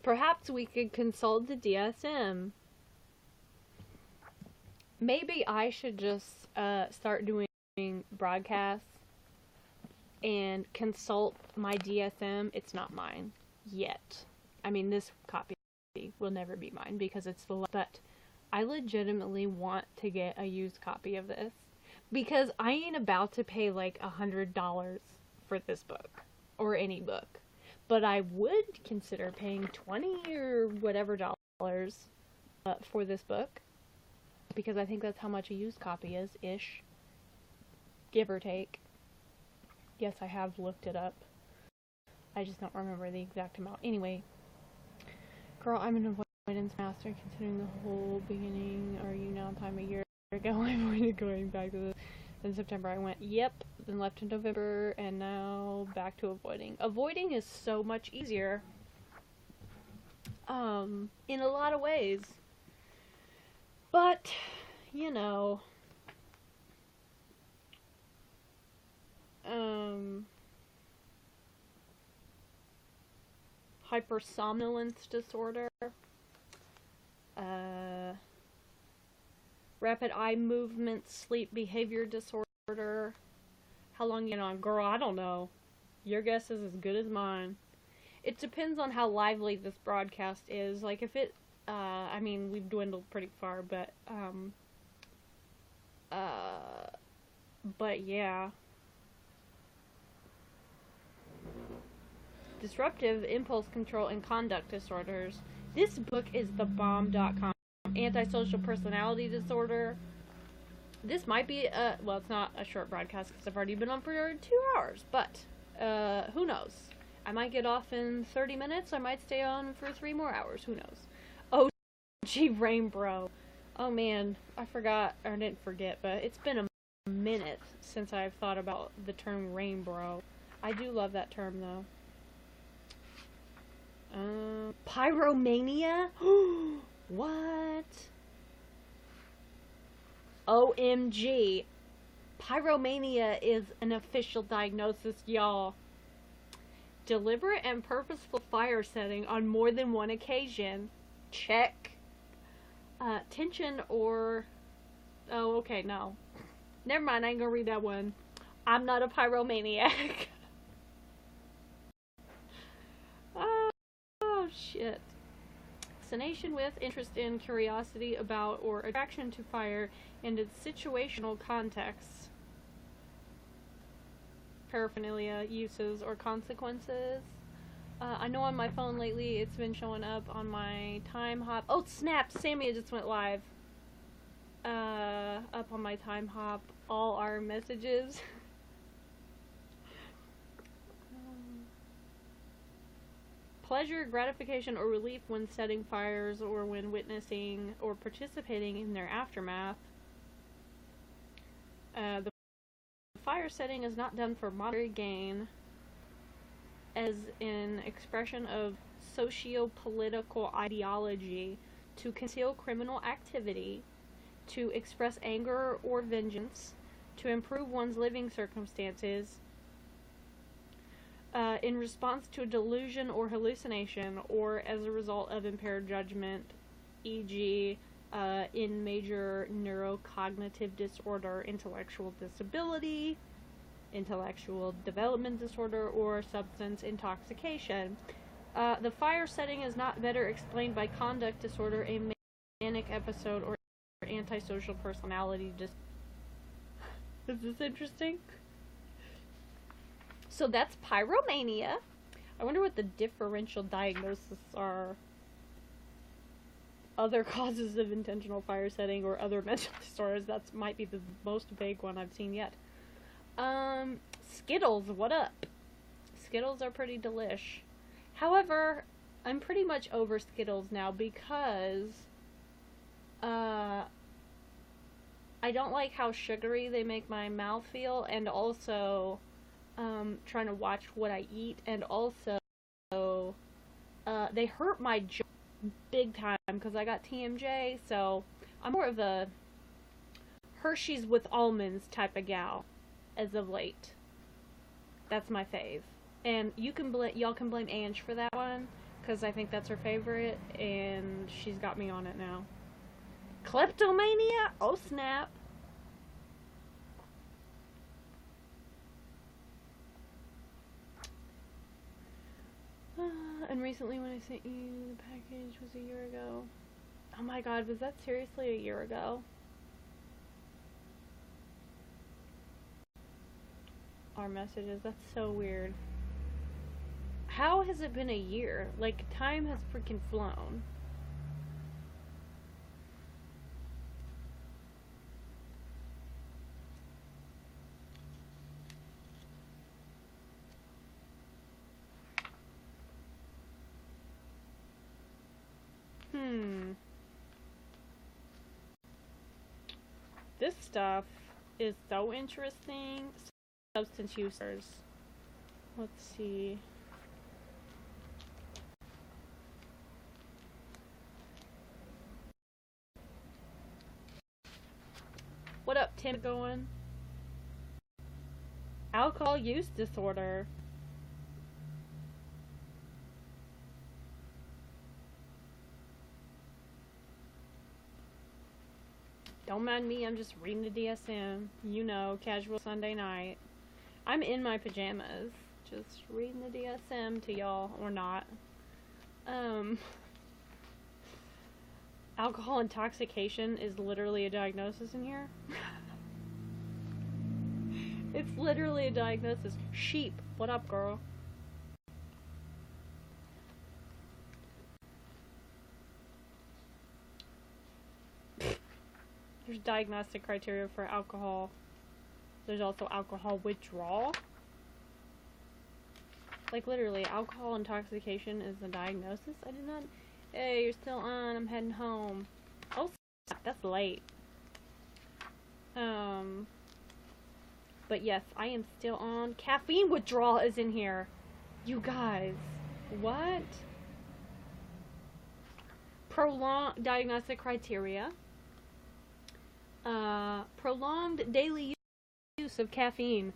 Perhaps we could consult the DSM. Maybe I should just start doing broadcasts and consult my DSM. It's not mine yet. I mean, this copy will never be mine because it's the... But I legitimately want to get a used copy of this because I ain't about to pay like $100 for this book or any book. But I would consider paying $20 or whatever dollars for this book because I think that's how much a used copy is, ish. Give or take. Yes, I have looked it up. I just don't remember the exact amount. Anyway, girl, I'm an avoidance master considering the whole beginning or YouNow time a year ago. I avoided going back to this. In September I went, yep, then left in November, and now back to avoiding. Avoiding is so much easier, in a lot of ways. But, you know, hypersomnolence disorder, rapid eye movement, sleep behavior disorder. How long you on? Girl, I don't know. Your guess is as good as mine. It depends on how lively this broadcast is. Like, if it, I mean, we've dwindled pretty far, but yeah. Disruptive impulse control and conduct disorders. This book is thebomb.com. Antisocial personality disorder. This might be well, it's not a short broadcast because I've already been on for 2 hours, but who knows? I might get off in 30 minutes. I might stay on for 3 more hours. Who knows? Oh, gee, Rain Bro. Oh man, I forgot, or didn't forget, but it's been a minute since I've thought about the term Rain Bro. I do love that term though. Pyromania? What? OMG. Pyromania is an official diagnosis, y'all. Deliberate and purposeful fire setting on more than one occasion. Check. Tension or... Oh, okay, no. Never mind, I ain't gonna read that one. I'm not a pyromaniac. Oh, shit. Fascination with, interest in, curiosity about, or attraction to fire and its situational contexts. Paraphernalia, uses, or consequences. I know on my phone lately it's been showing up on my time hop. Oh snap! Sammy just went live. Up on my time hop, all our messages. Pleasure, gratification, or relief when setting fires or when witnessing or participating in their aftermath. The fire setting is not done for monetary gain, as an expression of socio-political ideology, to conceal criminal activity, to express anger or vengeance, to improve one's living circumstances, in response to a delusion or hallucination, or as a result of impaired judgment, e.g., in major neurocognitive disorder, intellectual disability, intellectual development disorder, or substance intoxication. The fire setting is not better explained by conduct disorder, a manic episode, or antisocial personality disorder. Is this interesting? So that's pyromania. I wonder what the differential diagnosis are. Other causes of intentional fire setting or other mental disorders. That might be the most vague one I've seen yet. Skittles, what up? Skittles are pretty delish. However, I'm pretty much over Skittles now because I don't like how sugary they make my mouth feel, and also trying to watch what I eat, and also they hurt my jaw big time because I got TMJ, so I'm more of a Hershey's with almonds type of gal as of late. That's my fave. And y'all can blame Ange for that one, because I think that's her favorite, and she's got me on it now. Kleptomania? Oh snap. And recently when I sent you the package was a year ago. Oh my god, was that seriously a year ago? Our messages, that's so weird. How has it been a year? Like, time has freaking flown. This stuff is so interesting. Substance users. Let's see. What up, Tim? Going? Alcohol use disorder. Don't mind me, I'm just reading the DSM. You know, casual Sunday night. I'm in my pajamas, just reading the DSM to y'all, or not. Alcohol intoxication is literally a diagnosis in here. It's literally a diagnosis. Sheep, what up, girl? There's diagnostic criteria for alcohol. There's also alcohol withdrawal. Like, literally, alcohol intoxication is the diagnosis? I did not... Hey, you're still on. I'm heading home. Oh, that's late. But yes, I am still on. Caffeine withdrawal is in here. You guys. What? Prolonged diagnostic criteria. Prolonged daily use of caffeine,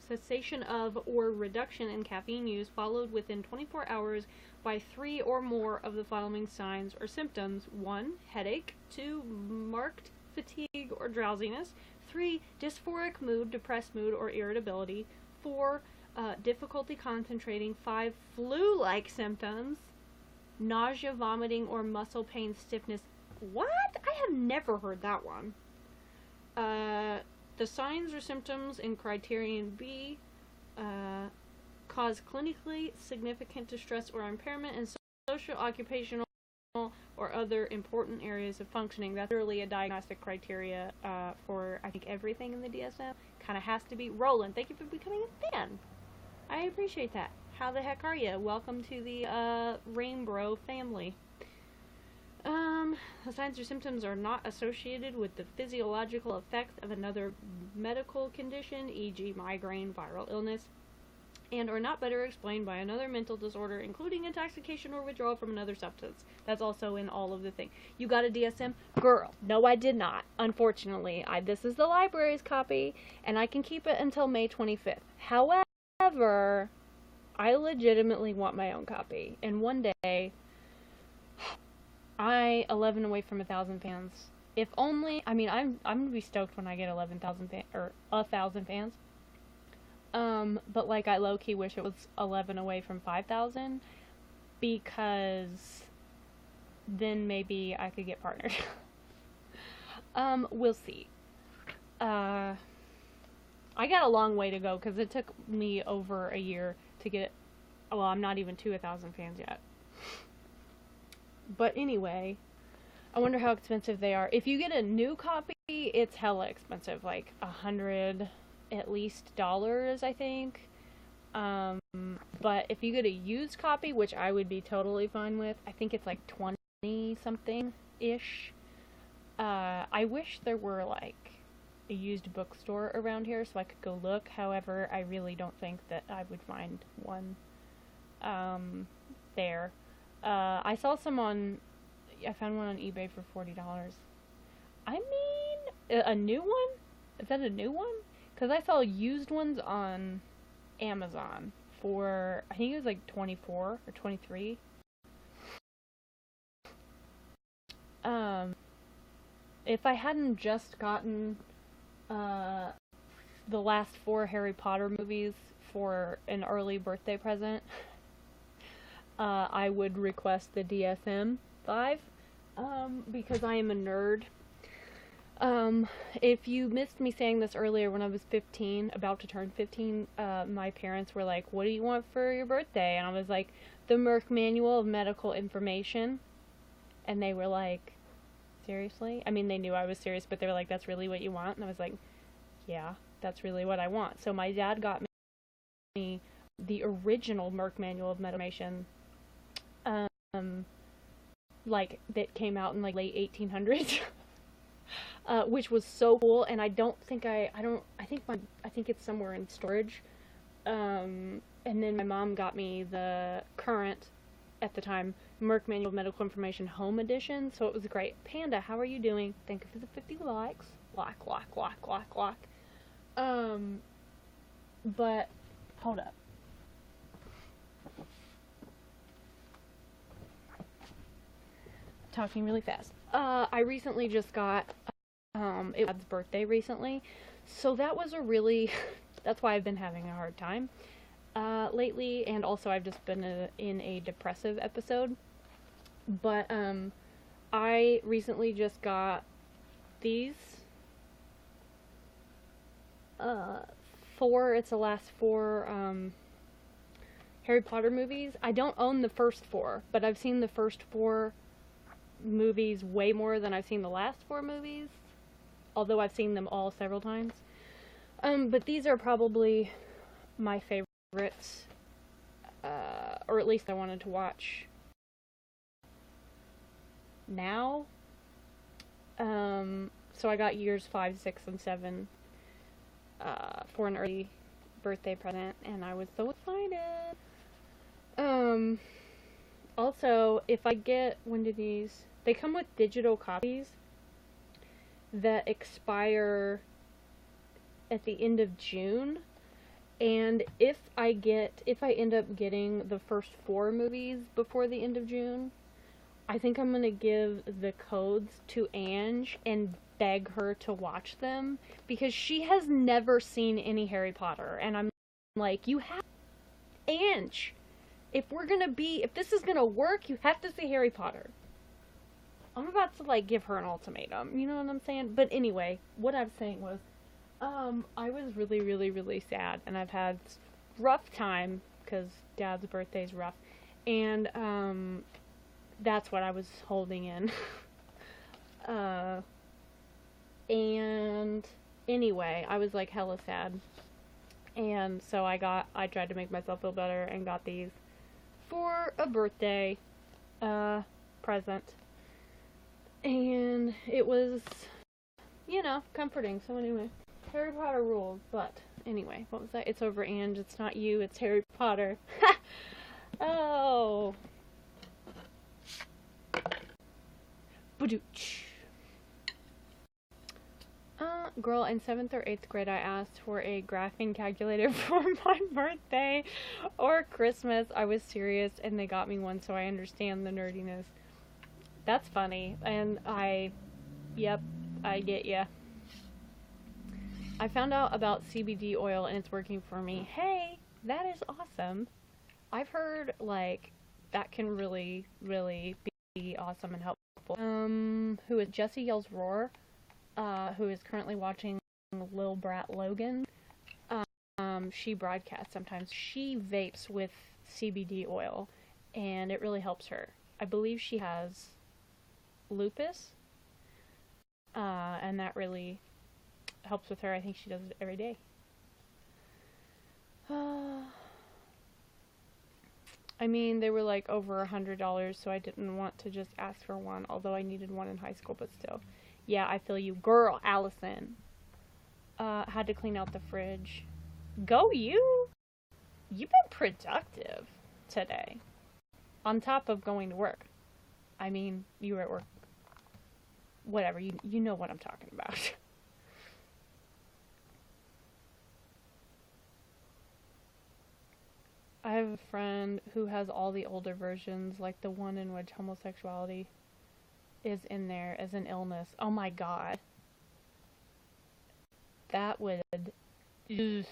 cessation of or reduction in caffeine use followed within 24 hours by 3 or more of the following signs or symptoms. 1. Headache. 2. Marked fatigue or drowsiness. 3. Dysphoric mood, depressed mood, or irritability. 4. Difficulty concentrating. 5. Flu-like symptoms. Nausea, vomiting, or muscle pain, stiffness. What? I have never heard that one. The signs or symptoms in criterion B cause clinically significant distress or impairment in social, occupational, or other important areas of functioning. That's really a diagnostic criteria for, I think, everything in the DSM. Kind of has to be. Roland, thank you for becoming a fan. I appreciate that. How the heck are you? Welcome to the Rainbow family. The signs or symptoms are not associated with the physiological effects of another medical condition, e.g. migraine, viral illness, and are not better explained by another mental disorder, including intoxication or withdrawal from another substance. That's also in all of the things. You got a DSM? Girl, no I did not. Unfortunately, this is the library's copy, and I can keep it until May 25th. However, I legitimately want my own copy, and one day, 11 away from 1,000 fans. If only, I mean, I'm gonna be stoked when I get 11,000 fans, or 1,000 fans. But like I low-key wish it was 11 away from 5,000, because then maybe I could get partnered. We'll see. I got a long way to go, because it took me over a year to get, well, I'm not even to 1,000 fans yet. But anyway, I wonder how expensive they are. If you get a new copy, it's hella expensive, like $100 at least, I think. But if you get a used copy, which I would be totally fine with, I think it's like 20 something ish. I wish there were like a used bookstore around here so I could go look. However, I really don't think that I would find one there. I saw some I found one on eBay for $40. I mean, a new one? Is that a new one? Because I saw used ones on Amazon for, I think it was like 24 or 23. If I hadn't just gotten the last 4 Harry Potter movies for an early birthday present, I would request the DSM-5, because I am a nerd. If you missed me saying this earlier, when I was 15, about to turn 15, my parents were like, what do you want for your birthday? And I was like, the Merck Manual of Medical Information. And they were like, seriously? I mean, they knew I was serious, but they were like, that's really what you want? And I was like, yeah, that's really what I want. So my dad got me the original Merck Manual of Medical Information, like, that came out in like late 1800s. Which was so cool, and I think it's somewhere in storage. And then my mom got me the current, at the time, Merck Manual of Medical Information Home Edition, so it was great. Panda, how are you doing? Thank you for the 50 likes. Like. But, hold up. Talking really fast. I recently just got, it was Dad's birthday recently, so that was that's why I've been having a hard time, lately, and also I've just been in a depressive episode, but, I recently just got these, it's the last 4, Harry Potter movies. I don't own the first 4, but I've seen the first 4 movies way more than I've seen the last 4 movies, although I've seen them all several times. But these are probably my favorites, or at least I wanted to watch now. So I got years 5, 6, and 7 for an early birthday present, and I was so excited. Also, if I get one of these, they come with digital copies that expire at the end of June, and if I end up getting the first 4 movies before the end of June, I think I'm gonna give the codes to Ange and beg her to watch them, because she has never seen any Harry Potter, and I'm like, you have, Ange, if this is gonna work, you have to see Harry Potter. I'm about to, like, give her an ultimatum, you know what I'm saying? But anyway, what I was saying was, I was really, really, really sad, and I've had rough time because Dad's birthday's rough, and that's what I was holding in. uh, and anyway, I was like hella sad, and so I tried to make myself feel better and got these for a birthday present, and it was, comforting. So anyway, Harry Potter rules. But anyway, what was that? It's over, and it's not you, it's Harry Potter. Oh. Badooch. Girl, in 7th or 8th grade, I asked for a graphing calculator for my birthday or Christmas. I was serious, and they got me one, so I understand the nerdiness. That's funny, and yep, I get ya. I found out about CBD oil, and it's working for me. Hey, that is awesome. I've heard, like, that can really, really be awesome and helpful. Who is Jesse Yells Roar? Who is currently watching Lil Brat Logan. She broadcasts sometimes. She vapes with CBD oil, and it really helps her. I believe she has lupus, and that really helps with her. I think she does it every day. I mean, they were like over $100, so I didn't want to just ask for one, although I needed one in high school, but still. Yeah, I feel you. Girl, Allison. Had to clean out the fridge. Go you! You've been productive today. On top of going to work. I mean, you were at work. Whatever, you know what I'm talking about. I have a friend who has all the older versions, like the one in which homosexuality is in there as an illness. Oh my god. That would... Ugh.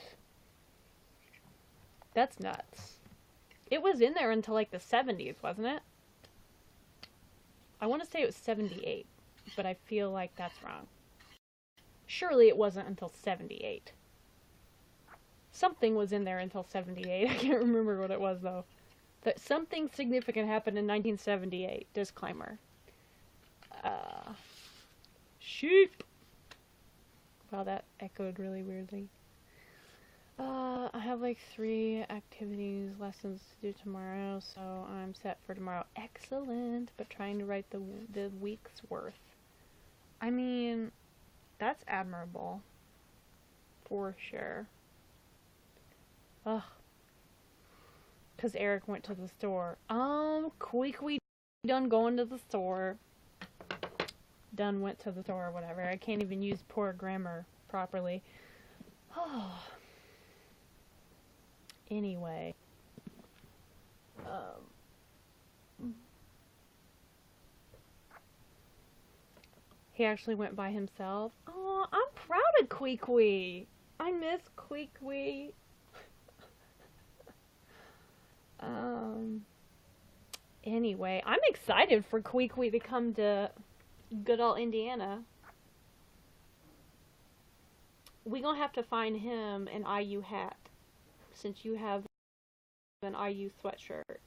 That's nuts. It was in there until like the 70s, wasn't it? I want to say it was 78, but I feel like that's wrong. Surely it wasn't until 78. Something was in there until 78. I can't remember what it was, though. That something significant happened in 1978. Disclaimer. Sheep. Wow, that echoed really weirdly. I have like 3 activities, lessons to do tomorrow, so I'm set for tomorrow. Excellent, but trying to write the week's worth. I mean, that's admirable. For sure. Ugh. Because Eric went to the store. Quickly done going to the store. Done went to the store or whatever. I can't even use poor grammar properly. Oh. Anyway. He actually went by himself. Oh, I'm proud of Kwee. I miss Kwee. Anyway, I'm excited for Kwee to come to good old Indiana. We gonna have to find him an IU hat, since you have an IU sweatshirt.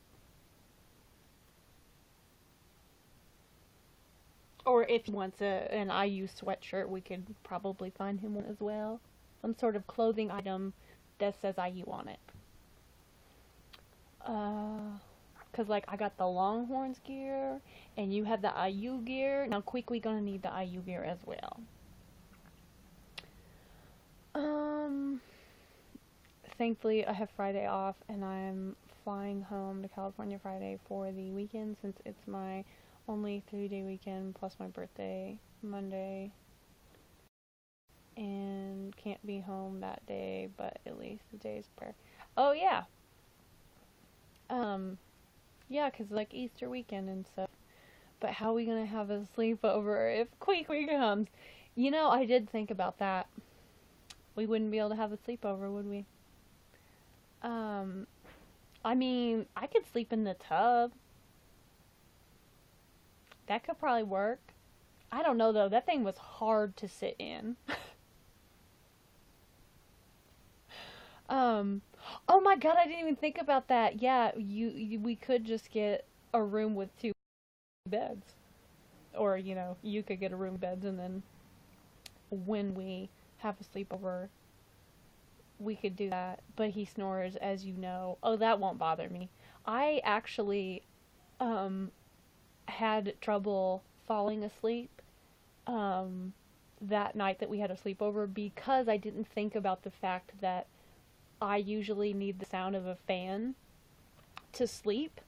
Or if he wants an IU sweatshirt, we could probably find him one as well. Some sort of clothing item that says IU on it. Cause like I got the Longhorns gear, and you have the IU gear. Now we gonna need the IU gear as well. Thankfully I have Friday off, and I'm flying home to California Friday for the weekend, since it's my only 3-day weekend plus my birthday Monday, and can't be home that day, but at least the day's prayer. Oh yeah. Yeah, 'cause like Easter weekend and stuff. But how are we gonna have a sleepover if Kwee comes? You know, I did think about that. We wouldn't be able to have a sleepover, would we? I mean, I could sleep in the tub. That could probably work. I don't know, though. That thing was hard to sit in. Oh my god, I didn't even think about that. Yeah, we could just get a room with two beds. Or, you could get a room with beds and then when we have a sleepover, we could do that. But he snores, as you know. Oh, that won't bother me. I actually um had trouble falling asleep um that night that we had a sleepover because I didn't think about the fact that I usually need the sound of a fan to sleep.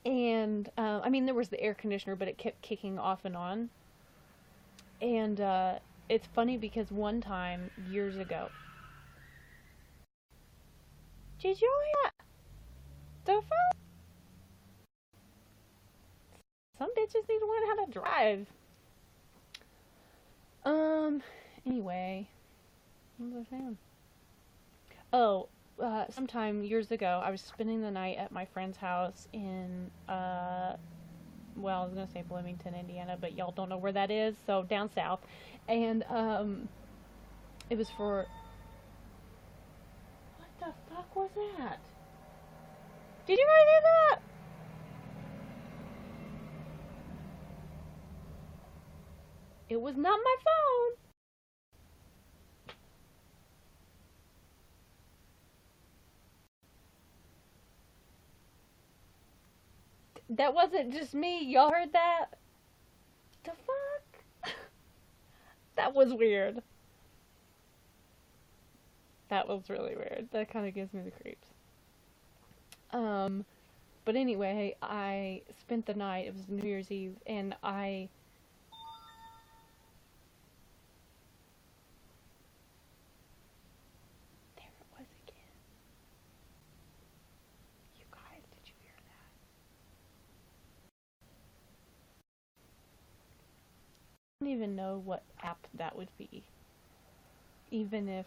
And I mean, there was the air conditioner, but it kept kicking off and on. And it's funny because one time years ago, did you hear that? The fuck? Some bitches need to learn how to drive. Um. Anyway, what was I saying? Oh, sometime years ago, I was spending the night at my friend's house in well, I was gonna say Bloomington, Indiana, but y'all don't know where that is, so down south. And it was for what the fuck was that? Did you guys hear that? It was not my phone. That wasn't just me. Y'all heard that? The fuck? That was weird. That was really weird. That kind of gives me the creeps. Um, but anyway, I spent the night. It was New Year's Eve, and there it was again. You guys, did you hear that? I don't even know what app that would be. Even if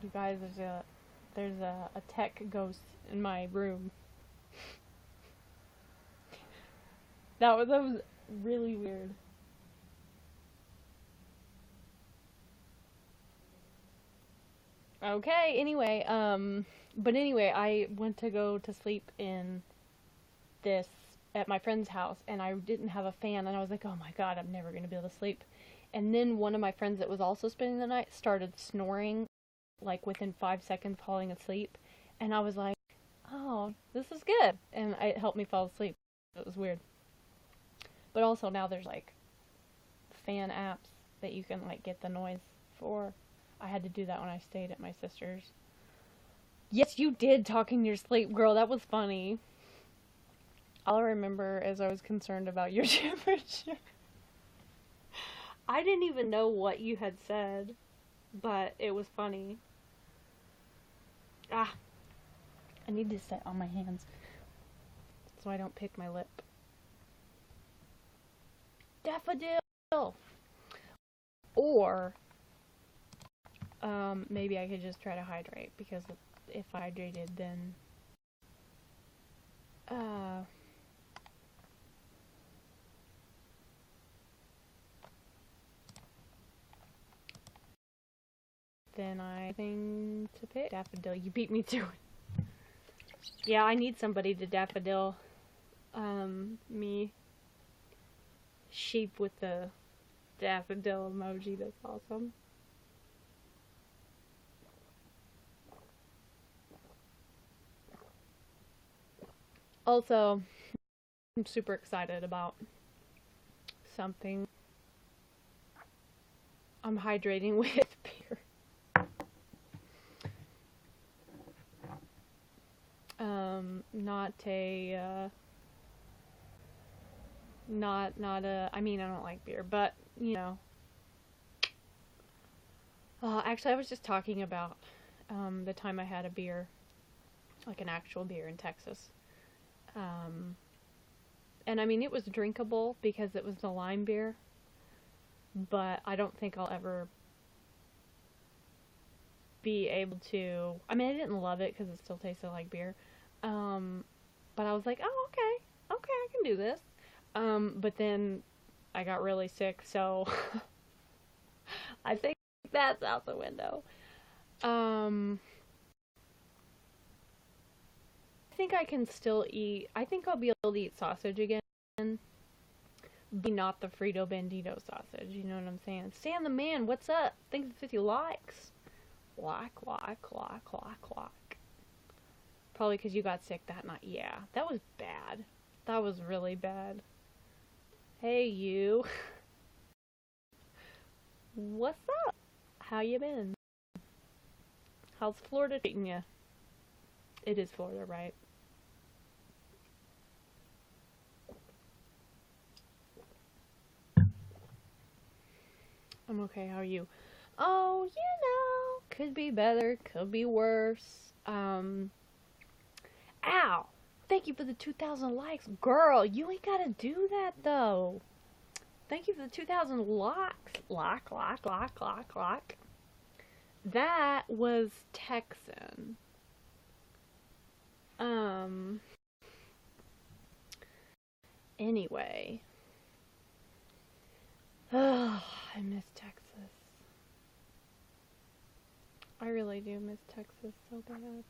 you guys, there's a tech ghost in my room. That was really weird. Okay, anyway, but anyway, I went to go to sleep in this at my friend's house and I didn't have a fan and I was like, "Oh my god, I'm never going to be able to sleep." And then one of my friends that was also spending the night started snoring like within 5 seconds falling asleep, and I was like, "Oh, this is good." And it helped me fall asleep. It was weird. But also now there's like fan apps that you can like get the noise for. I had to do that when I stayed at my sister's. Yes, you did talk in your sleep, girl. That was funny. All I remember is I was concerned about your temperature. I didn't even know what you had said, but it was funny. Ah, I need to sit on my hands so I don't pick my lip. Daffodil! Or, maybe I could just try to hydrate, because if hydrated, then, uh, then I think to pick daffodil. You beat me to it. Yeah, I need somebody to daffodil, me. Sheep with the daffodil emoji. That's awesome. Also, I'm super excited about something. I'm hydrating with beer. Not a, not a, I mean, I don't like beer, but, actually, I was just talking about, the time I had a beer, like an actual beer in Texas. Um, and I mean, it was drinkable because it was the lime beer, but I don't think I'll ever be able to. I mean, I didn't love it because it still tasted like beer. Um, but I was like, oh, okay, okay, I can do this. But then I got really sick, so I think that's out the window. Um, I think I can still eat. I think I'll be able to eat sausage again, but not the Frito Bandito sausage. You know what I'm saying? Stan the man, what's up? Thanks for 50 likes. Like. Probably because you got sick that night. Yeah, that was bad. That was really bad. Hey, you. What's up? How you been? How's Florida treating you? It is Florida, right? I'm okay. How are you? Oh, could be better, could be worse. Ow! Thank you for the 2,000 likes. Girl, you ain't gotta do that, though. Thank you for the 2,000 likes. Like. That was Texan. Anyway. Oh, I miss Texas. I really do miss Texas so bad.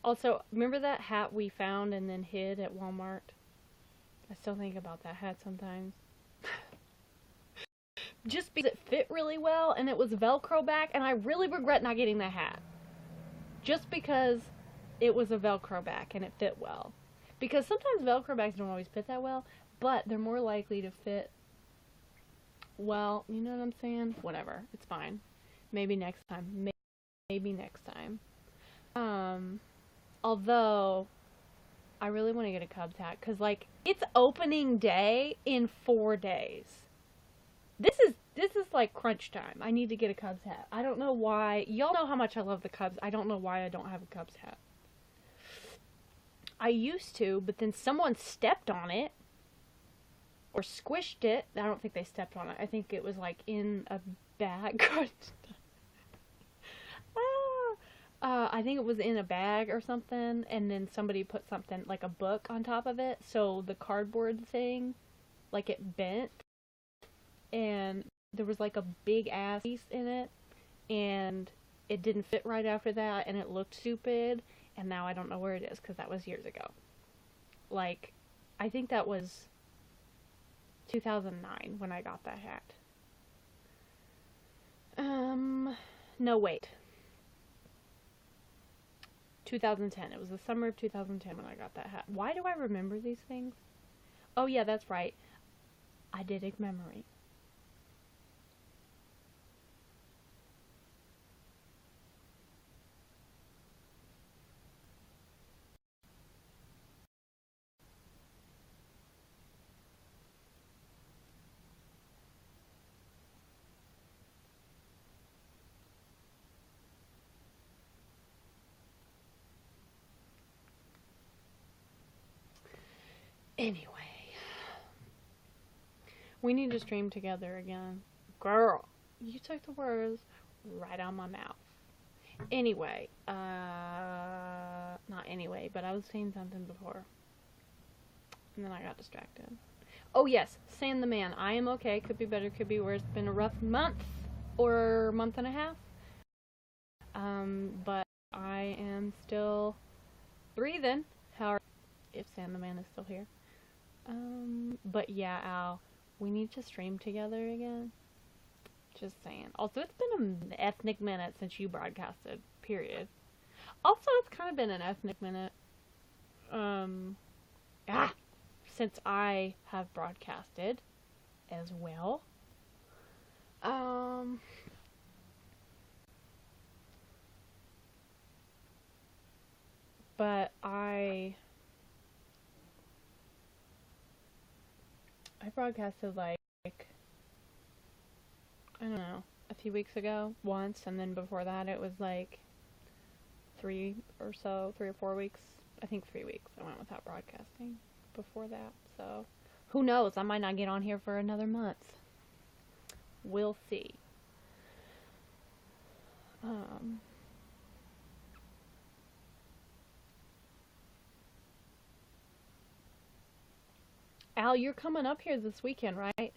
Also, remember that hat we found and then hid at Walmart? I still think about that hat sometimes. Just because it fit really well and it was Velcro back, and I really regret not getting that hat. Just because it was a Velcro back and it fit well. Because sometimes Velcro bags don't always fit that well, but they're more likely to fit well. You know what I'm saying? Whatever. It's fine. Maybe next time. Maybe next time. Although, I really want to get a Cubs hat. Because, like, it's opening day in 4 days. This is like crunch time. I need to get a Cubs hat. I don't know why. Y'all know how much I love the Cubs. I don't know why I don't have a Cubs hat. I used to, but then someone stepped on it. Or squished it. I don't think they stepped on it. I think it was like in a bag. I think it was in a bag or something, and then somebody put something, like a book, on top of it, so the cardboard thing, like, it bent, and there was, like, a big-ass piece in it, and it didn't fit right after that, and it looked stupid, and now I don't know where it is, because that was years ago. Like, I think that was 2009 when I got that hat. No, wait. 2010. It was the summer of 2010 when I got that hat. Why do I remember these things? Oh, yeah, that's right. I did a memory. Anyway. We need to stream together again. Girl, you took the words right out of my mouth. Anyway, not anyway, but I was saying something before. And then I got distracted. Oh yes, Stan the man. I am okay. Could be better, could be worse. It's been a rough month or month and a half. But I am still breathing. How if Stan the man is still here. But yeah, Al, we need to stream together again. Just saying. Also, it's been an ethnic minute since you broadcasted. Period. Also, it's kind of been an ethnic minute. Since I have broadcasted as well. But I broadcasted like, I don't know, a few weeks ago once, and then before that it was like 3 or 4 weeks. I think 3 weeks I went without broadcasting before that. So who knows? I might not get on here for another month. We'll see. Al, you're coming up here this weekend, right?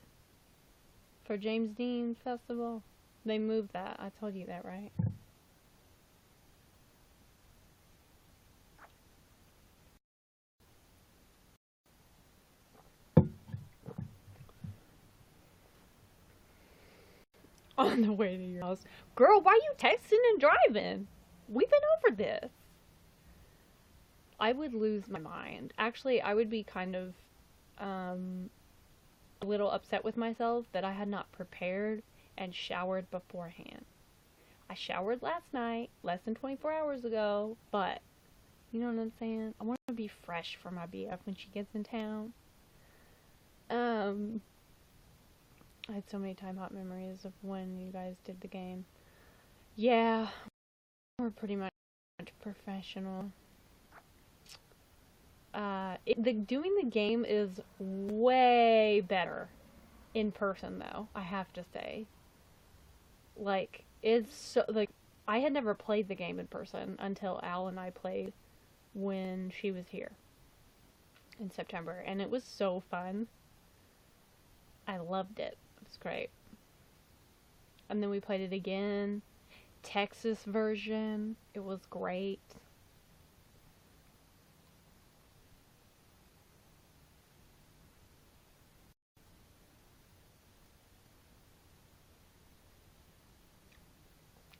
For James Dean Festival. They moved that. I told you that, right? on the way to your house. Girl, why are you texting and driving? We've been over this. I would lose my mind. Actually, I would be kind of a little upset with myself that I had not prepared and showered beforehand. I showered last night, less than 24 hours ago, but you know what I'm saying? I want to be fresh for my BF when she gets in town. I had so many time hop memories of when you guys did the game. Yeah, we're pretty much professional. Doing the game is way better in person, though, I have to say. Like, it's so, like, I had never played the game in person until Al and I played when she was here in September, and it was so fun. I loved it. It was great. And then we played it again. Texas version. It was great.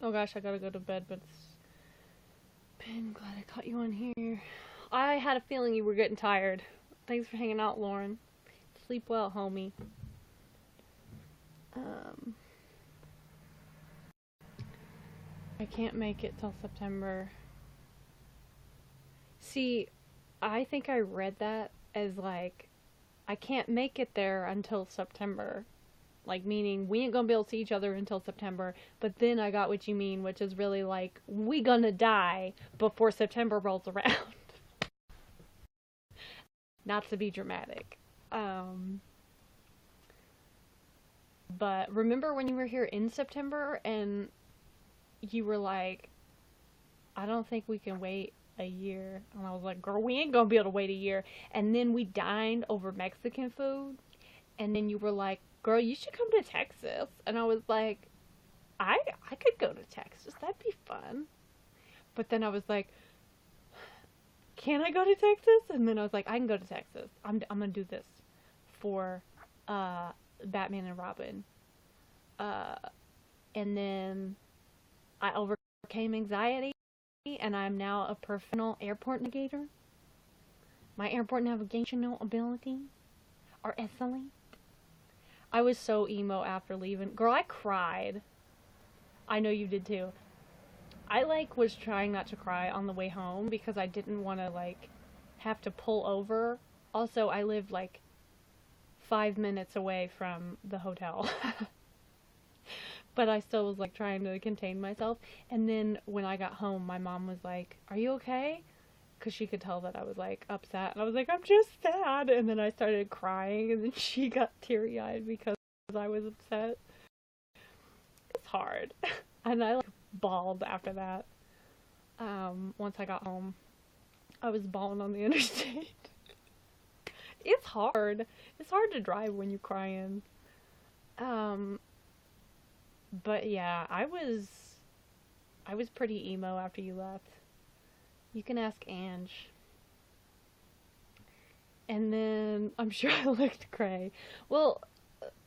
Oh gosh, I gotta go to bed, but I'm glad I caught you on here. I had a feeling you were getting tired. Thanks for hanging out, Lauren. Sleep well, homie. I can't make it till September. See, I think I read that as like, I can't make it there until September. Like, meaning we ain't gonna be able to see each other until September. But then I got what you mean, which is really like, we gonna die before September rolls around. Not to be dramatic. But remember when you were here in September and you were like, I don't think we can wait a year. And I was like, girl, we ain't gonna be able to wait a year. And then we dined over Mexican food. And then you were like, girl, you should come to Texas. And I was like, I could go to Texas. That'd be fun. But then I was like, can I go to Texas? And then I was like, I can go to Texas. I'm gonna do this for Batman and Robin. And then I overcame anxiety, and I'm now a professional airport navigator. My airport navigational abilities are excellent. I was so emo after leaving. Girl, I cried. I know you did too. I was trying not to cry on the way home because I didn't want to have to pull over. Also, I lived 5 minutes away from the hotel. But I still was trying to contain myself. And then when I got home, my mom was like, "Are you okay?" Because she could tell that I was upset. And I was like, "I'm just sad." And then I started crying, and then she got teary-eyed because I was upset. It's hard. And I bawled after that. Once I got home, I was bawling on the interstate. It's hard. It's hard to drive when you're crying. But yeah, I was pretty emo after you left. You can ask Ange. And then I'm sure I looked gray. Well,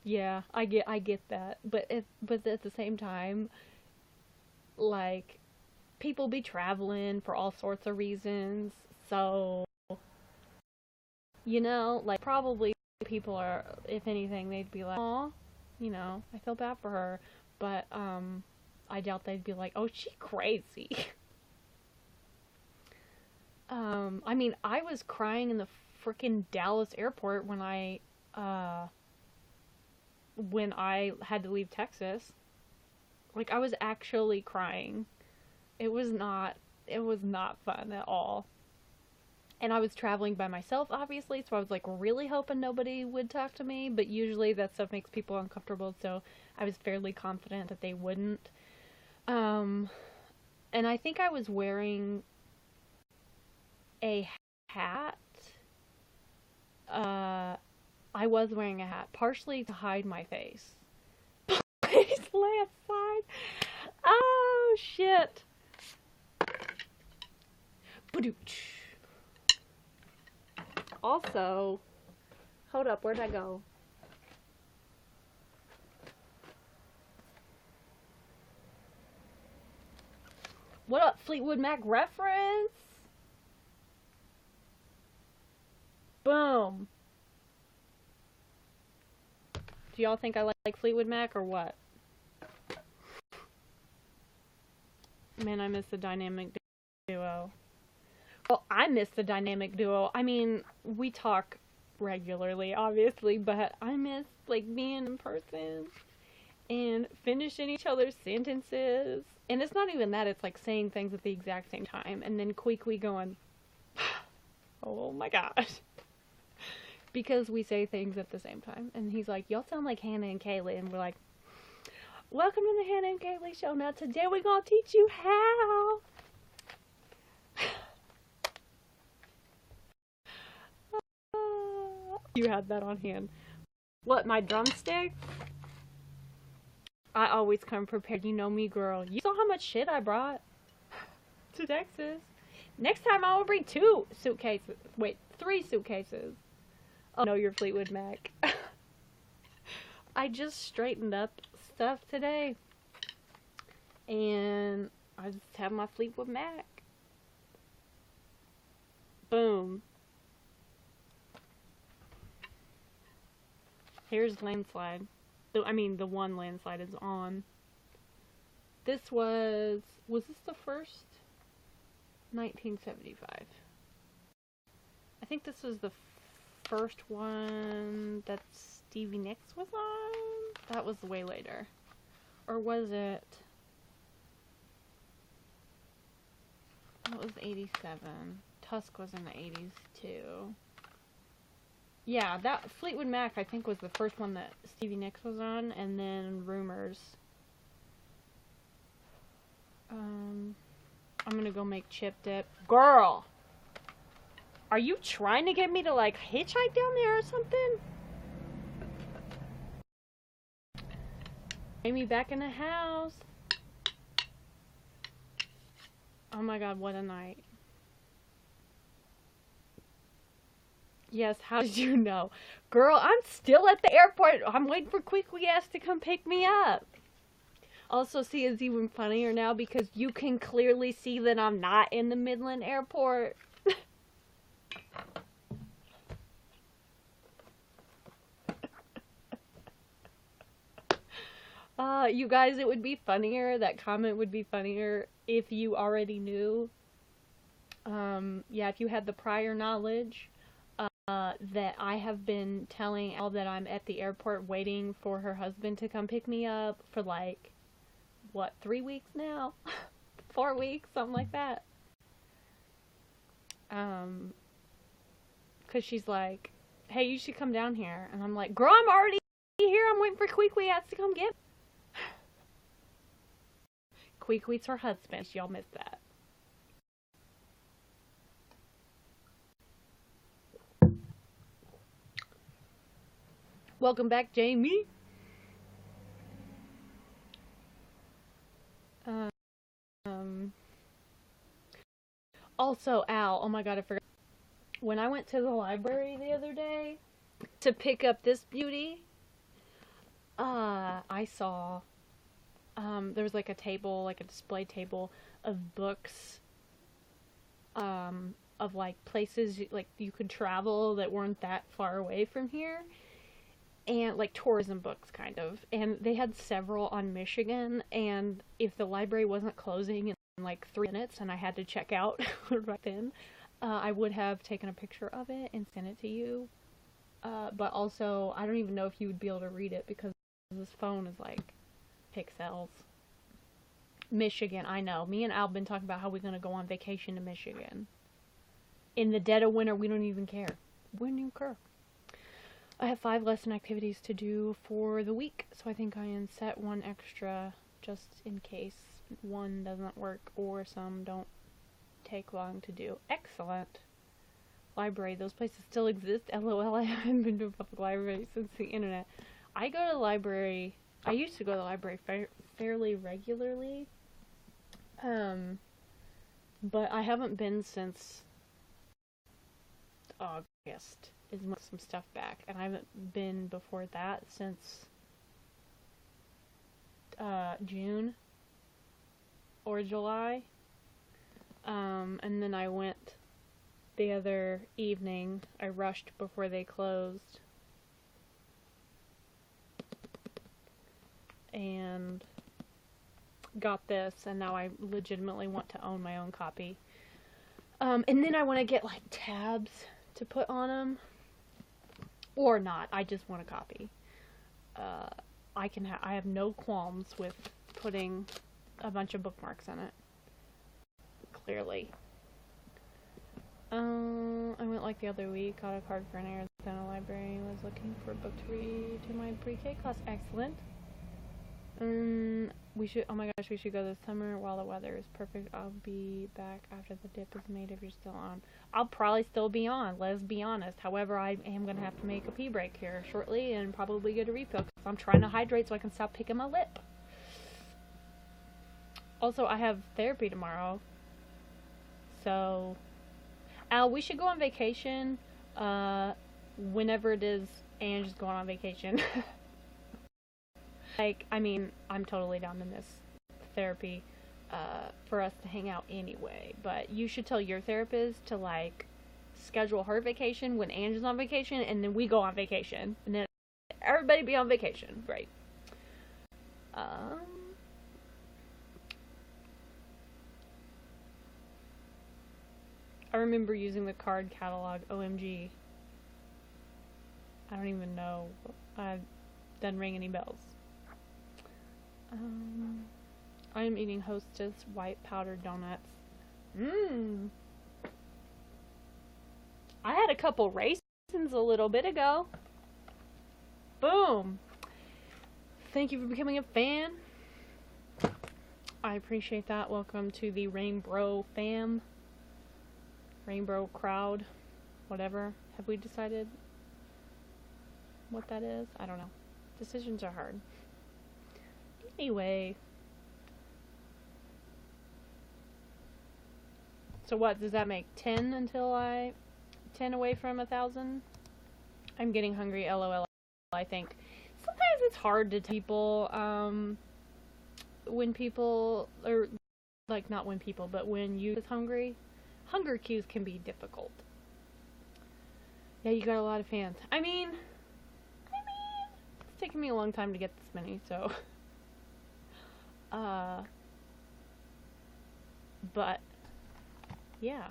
yeah, I get that. But at the same time, people be traveling for all sorts of reasons. So, probably people are, if anything, they'd be like, "Aw, I feel bad for her." But I doubt they'd be like, "Oh, she crazy." I was crying in the freaking Dallas airport when I had to leave Texas. I was actually crying. It was not fun at all. And I was traveling by myself, obviously, so I was really hoping nobody would talk to me, but usually that stuff makes people uncomfortable, so I was fairly confident that they wouldn't. And I think I was wearing a hat. I was wearing a hat, partially to hide my face. Please lay aside. Oh, shit. Also, hold up, where'd I go? What up, Fleetwood Mac reference? Boom. Do y'all think I like Fleetwood Mac or what? Man, I miss the dynamic duo. Well, I miss the dynamic duo. I mean, we talk regularly, obviously, but I miss, like, being in person and finishing each other's sentences. And it's not even that, it's like saying things at the exact same time, and then Queequeg going, oh my gosh. Because we say things at the same time. And he's like, y'all sound like Hannah and Kaylee. And we're like, welcome to the Hannah and Kaylee show. Now today we're gonna teach you how. You had that on hand. What, my drumstick? I always come prepared. You know me, girl. You saw how much shit I brought to Texas. Next time I will bring 2 suitcases. Wait, 3 suitcases. Oh no, you're Fleetwood Mac. I just straightened up stuff today. And I just have my Fleetwood Mac. Boom. Here's landslide. I mean, the one landslide is on. This was this the first? 1975. I think this was the first one that Stevie Nicks was on? That was way later. Or was it? That was 87. Tusk was in the 80s too. Yeah, that Fleetwood Mac I think was the first one that Stevie Nicks was on, and then Rumors. I'm gonna go make chip dip. Girl! Are you trying to get me to, like, hitchhike down there or something? Amy back in the house. Oh my god, what a night. Yes, how did you know? Girl, I'm still at the airport. I'm waiting for Queequeg ass to come pick me up. Also, see, it's even funnier now because you can clearly see that I'm not in the Midland airport. You guys, it would be funnier, that comment would be funnier if you already knew. Yeah, if you had the prior knowledge. That I have been telling Elle that I'm at the airport waiting for her husband to come pick me up for, like, what, 3 weeks now? 4 weeks, something like that. 'Cause she's like, hey, you should come down here. And I'm like, girl, I'm already here. I'm waiting for Queequeg ass to come get me. Queequeg's her husband. Y'all missed that. Welcome back, Jamie. Also, Al, oh my god, I forgot. When I went to the library the other day to pick up this beauty, I saw, there was like a table, like a display table of books, of like places like you could travel that weren't that far away from here. And like tourism books, kind of. And they had several on Michigan, and if the library wasn't closing in like 3 minutes and I had to check out right then, I would have taken a picture of it and sent it to you. But also, I don't even know if you would be able to read it because this phone is like pixels. Michigan, I know. Me and Al been talking about how we're gonna go on vacation to Michigan. In the dead of winter, we don't even care. We don't even care. I have 5 lesson activities to do for the week, so I think I can set 1 extra just in case one doesn't work or some don't take long to do. Excellent. Library, those places still exist. LOL, I haven't been to a public library since the internet. I go to the library, I used to go to the library fairly regularly, but I haven't been since August. Is some stuff back, and I haven't been before that since June or July. And then I went the other evening. I rushed before they closed. And got this, and now I legitimately want to own my own copy. And then I want to get like tabs to put on them. Or not, I just want a copy. I have no qualms with putting a bunch of bookmarks in it. Clearly. I went like the other week, got a card for an Arizona library, was looking for a book to read to my pre-K class. Excellent. We should, oh my gosh, we should go this summer while the weather is perfect. I'll be back after the dip is made if you're still on. I'll probably still be on, let's be honest. However, I am going to have to make a pee break here shortly and probably get a refill because I'm trying to hydrate so I can stop picking my lip. Also, I have therapy tomorrow. So, Al, we should go on vacation whenever it is Ange is going on vacation. Like, I mean, I'm totally down to miss therapy for us to hang out anyway. But you should tell your therapist to, like, schedule her vacation when Ange is on vacation, and then we go on vacation. And then everybody be on vacation. Right. I remember using the card catalog. OMG. I don't even know. Doesn't ring any bells. I am eating Hostess white powdered donuts. I had a couple raisins a little bit ago. Boom. Thank you for becoming a fan. I appreciate that. Welcome to the Rainbow fam. Rainbow crowd. Whatever. Have we decided what that is? I don't know. Decisions are hard. Anyway. So what, does that make 10 until 10 away from 1,000? I'm getting hungry, LOL, I think. Sometimes it's hard to tell people, when people, or, like, not when people, but when you is hungry. Hunger cues can be difficult. Yeah, you got a lot of fans. I mean, it's taken me a long time to get this many, so... but, yeah,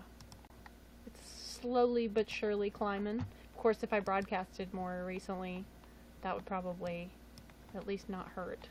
it's slowly but surely climbing. Of course, if I broadcasted more recently, that would probably at least not hurt.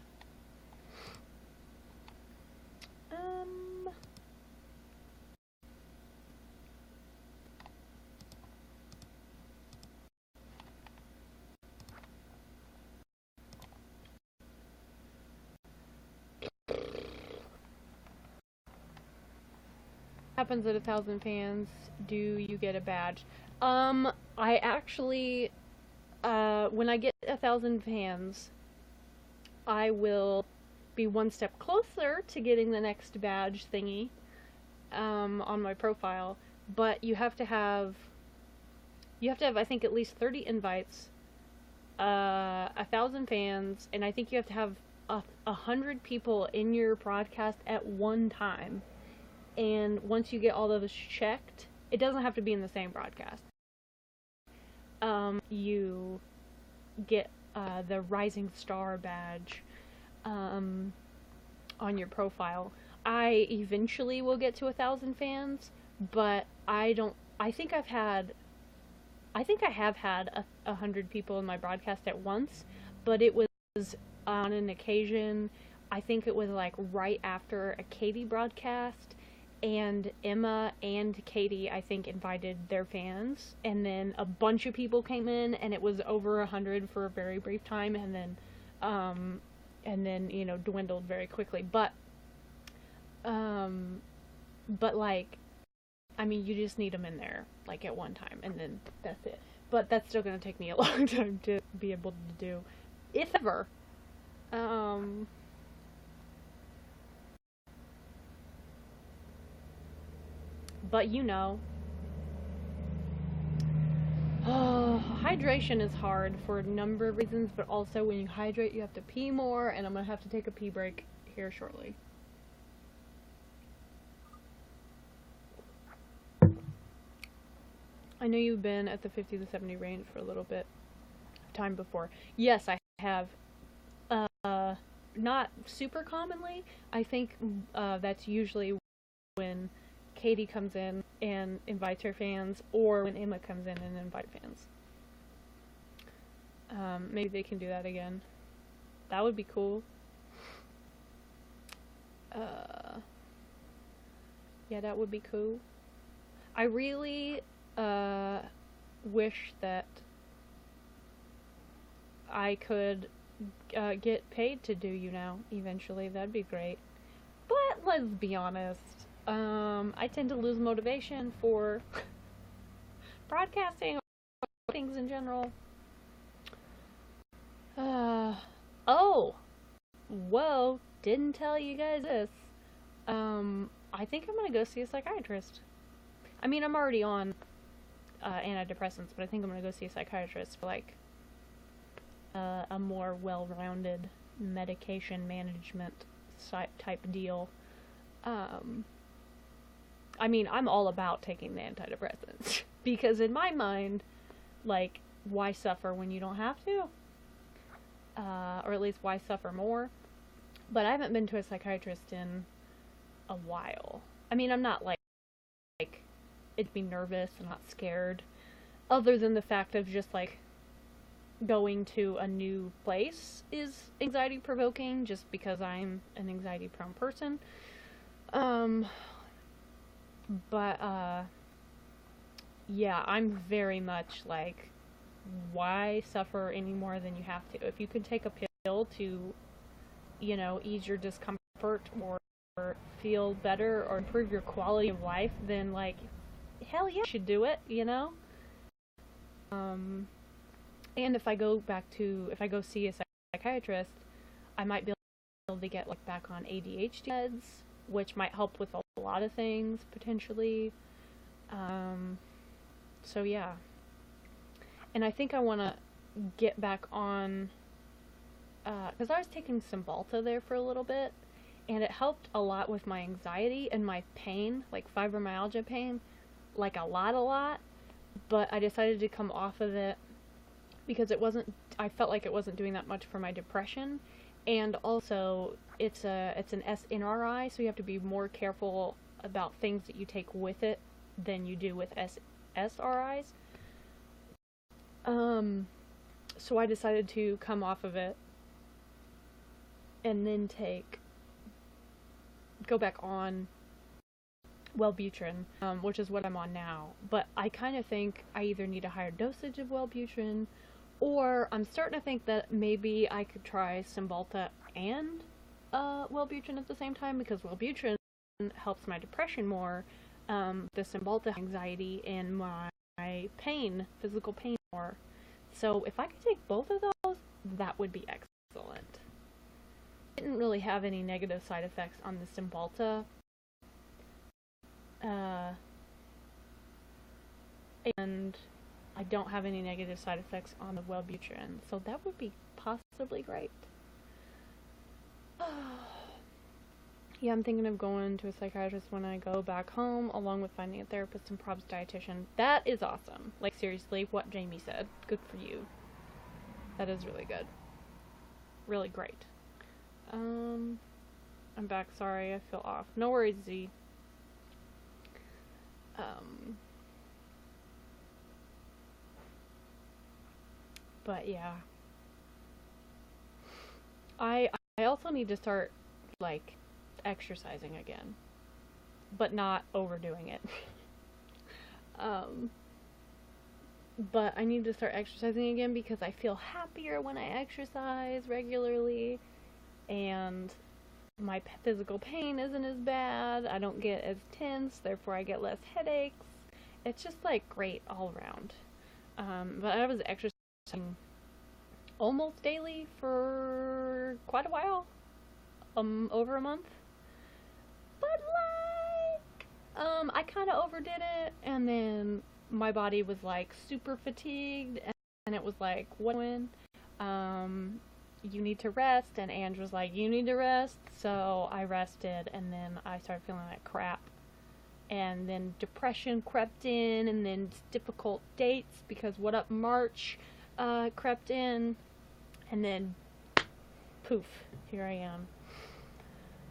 Happens at 1,000 fans, do you get a badge? I actually, when I get 1,000 fans, I will be one step closer to getting the next badge thingy, on my profile, but you have to have, I think, at least 30 invites, 1,000 fans, and I think you have to have 100 people in your broadcast at one time. And once you get all those checked, it doesn't have to be in the same broadcast. You get the Rising Star badge on your profile. I eventually will get to 1,000 fans, but I think I have had 100 people in my broadcast at once, but it was on an occasion, I think it was like right after a Katie broadcast. And Emma and Katie, I think, invited their fans, and then a bunch of people came in, and it was over 100 for a very brief time, and then you know, dwindled very quickly. But like, I mean, you just need them in there like at one time, and then that's it. But that's still gonna take me a long time to be able to do, if ever. But you know, hydration is hard for a number of reasons, but also when you hydrate, you have to pee more, and I'm going to have to take a pee break here shortly. I know you've been at the 50 to 70 range for a little bit time before. Yes, I have. Not super commonly. I think that's usually when Katie comes in and invites her fans, or when Emma comes in and invites fans. Maybe they can do that again. That would be cool. Yeah, that would be cool. I really wish that I could get paid to do YouNow eventually. That'd be great. But let's be honest. I tend to lose motivation for broadcasting or things in general. Oh! Whoa! Didn't tell you guys this. I think I'm gonna go see a psychiatrist. I mean, I'm already on antidepressants, but I think I'm gonna go see a psychiatrist for like a more well-rounded medication management type deal. I mean, I'm all about taking the antidepressants because in my mind, like, why suffer when you don't have to? Or at least why suffer more? But I haven't been to a psychiatrist in a while. I mean, I'm not like it'd be nervous. I'm not scared. Other than the fact of just like going to a new place is anxiety provoking just because I'm an anxiety prone person. But yeah, I'm very much like, why suffer any more than you have to? If you can take a pill to, you know, ease your discomfort or feel better or improve your quality of life, then like, hell yeah, you should do it, you know? And if I go see a psychiatrist, I might be able to get like back on ADHD meds, which might help with a lot of things potentially. So yeah. And I think I want to get back on, because I was taking Cymbalta there for a little bit, and it helped a lot with my anxiety and my pain, like fibromyalgia pain, like a lot, but I decided to come off of it because I felt like it wasn't doing that much for my depression, and also it's an SNRI, so you have to be more careful about things that you take with it than you do with SRIs. So I decided to come off of it and then go back on Wellbutrin, which is what I'm on now. But I kind of think I either need a higher dosage of Wellbutrin, or I'm starting to think that maybe I could try Cymbalta and Wellbutrin at the same time, because Wellbutrin helps my depression more, the Cymbalta anxiety and my physical pain more. So if I could take both of those, that would be excellent. I didn't really have any negative side effects on the Cymbalta. And I don't have any negative side effects on the Wellbutrin, so that would be possibly great. Yeah, I'm thinking of going to a psychiatrist when I go back home, along with finding a therapist and probs dietitian. That is awesome. Like, seriously, what Jamie said. Good for you. That is really good. Really great. I'm back. Sorry, I feel off. No worries, Z. But yeah. I also need to start, like, exercising again, but not overdoing it. But I need to start exercising again because I feel happier when I exercise regularly, and my physical pain isn't as bad. I don't get as tense, therefore I get less headaches. It's just like great all around. But I was exercising almost daily for quite a while, over a month. But like, I kind of overdid it, and then my body was like super fatigued, and it was like, what when? You need to rest, and Ange was like, you need to rest, so I rested, and then I started feeling like crap, and then depression crept in, and then difficult dates because What Up March crept in, and then poof, here I am.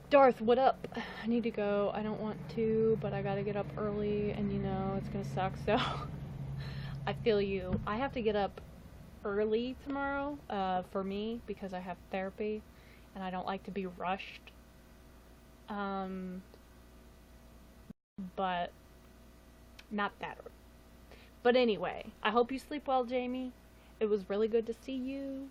Darth, what up? I need to go. I don't want to, but I gotta get up early, and you know, it's gonna suck, so I feel you. I have to get up early tomorrow, for me, because I have therapy, and I don't like to be rushed. But not that early. But anyway, I hope you sleep well, Jamie. It was really good to see you.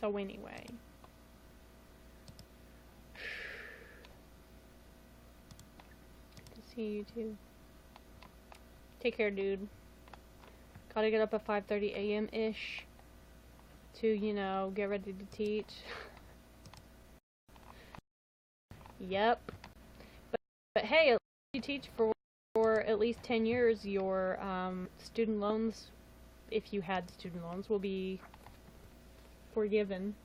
So anyway. Good to see you too. Take care, dude. Gotta get up at 5:30 a.m. to, you know, get ready to teach. Yep. But hey, if you teach for at least 10 years, your student loans, if you had student loans, will be forgiven.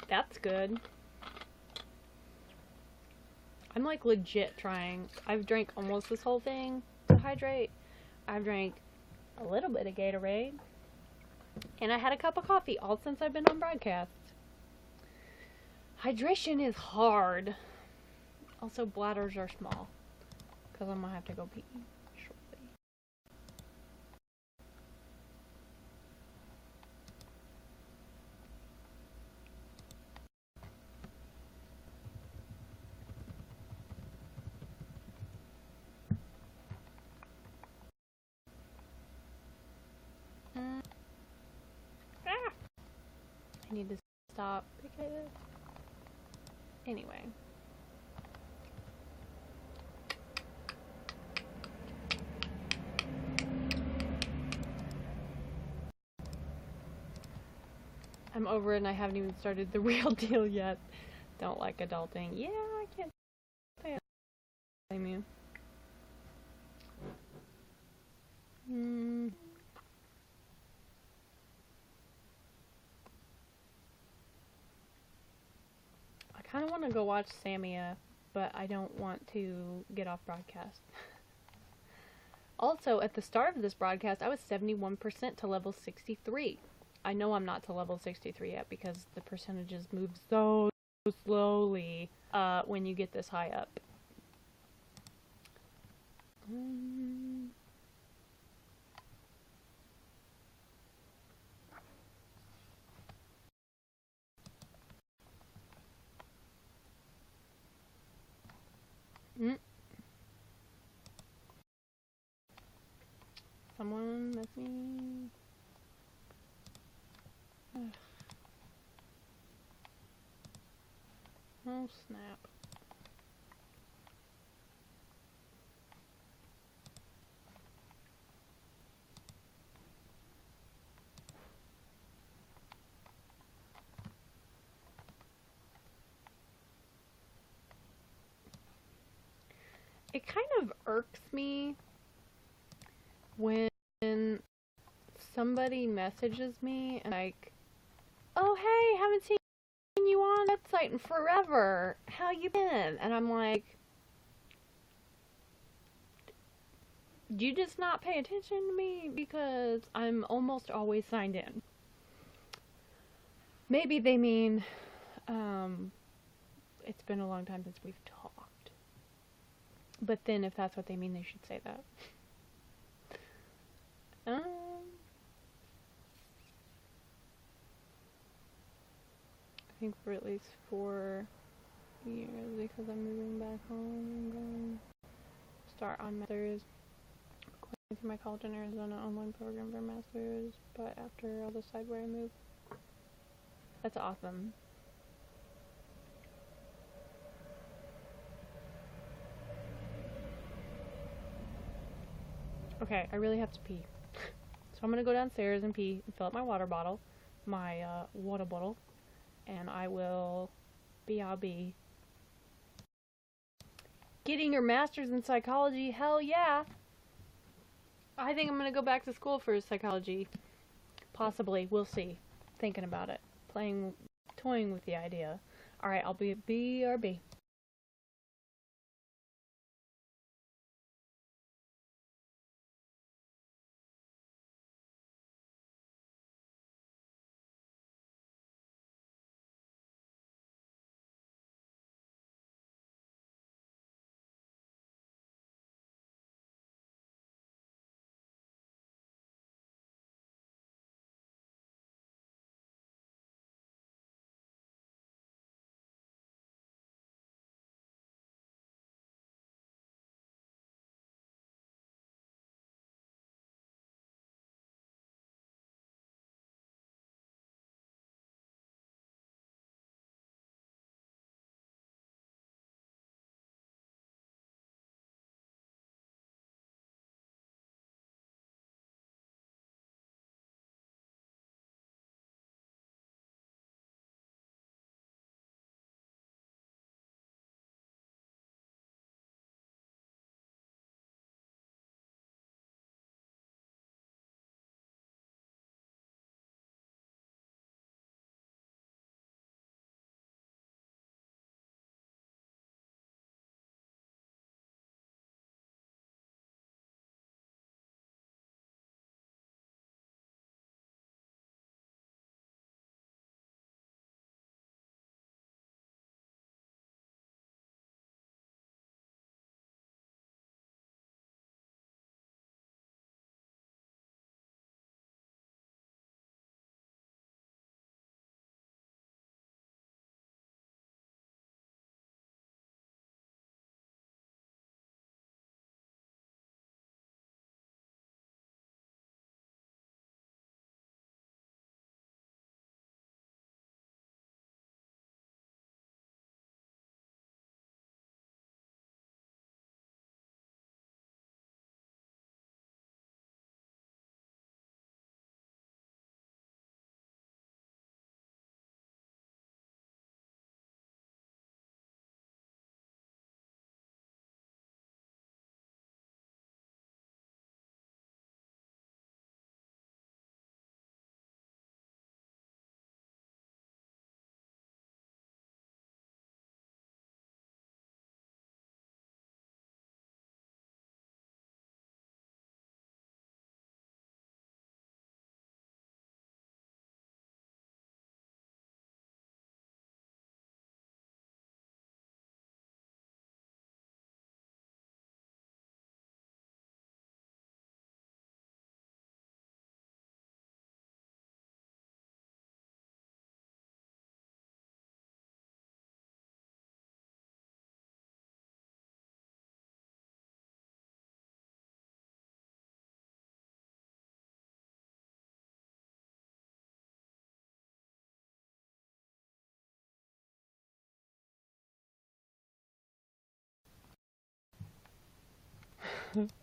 That's good. I'm like legit trying. I've drank almost this whole thing to hydrate. I've drank a little bit of Gatorade. And I had a cup of coffee all since I've been on broadcast. Hydration is hard. Also, bladders are small. Because I'm going to have to go pee shortly. I need to stop because... Anyway. I'm over it and I haven't even started the real deal yet. Don't like adulting. Yeah, I can't blame you. I kind of want to go watch Samia, but I don't want to get off broadcast. Also, at the start of this broadcast, I was 71% to level 63. I know I'm not to level 63 yet because the percentages move so slowly when you get this high up. Someone, that's me. Ugh. Oh, snap. It kind of irks me when somebody messages me and like, oh hey, haven't seen you on the website in forever. How you been? And I'm like, do you just not pay attention to me? Because I'm almost always signed in. Maybe they mean, it's been a long time since we've talked. But then if that's what they mean, they should say that. I think for at least 4 years because I'm moving back home and going to start on masters. Going through my college in Arizona online program for masters, but after I'll decide where I move. That's awesome. Okay, I really have to pee. So I'm gonna go downstairs and pee and fill up my water bottle, and I will BRB Getting your master's in psychology, hell yeah. I think I'm gonna go back to school for psychology. Possibly, we'll see. Thinking about it. Toying with the idea. Alright, I'll be BRB.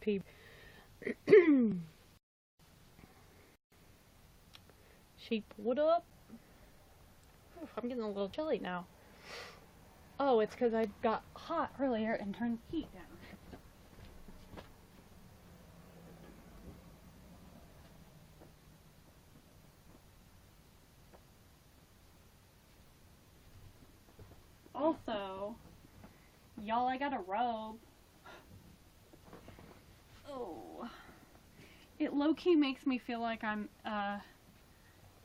Peep. Sheep, what up? Oof, I'm getting a little chilly now. Oh, it's because I got hot earlier and turned the heat down. Also, y'all, I got a robe. Oh. It low-key makes me feel like I'm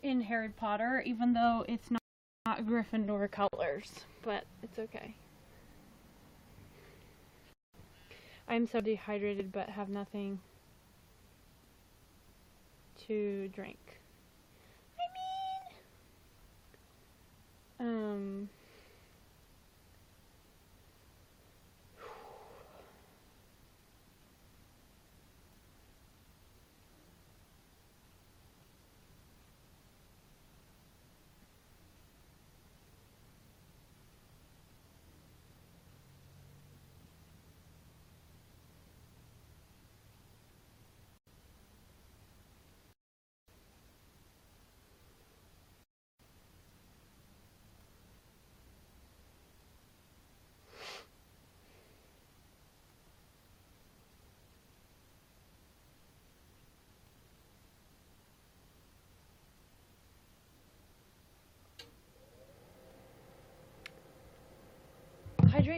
in Harry Potter, even though it's not Gryffindor colors. But it's okay. I'm so dehydrated but have nothing to drink. I mean,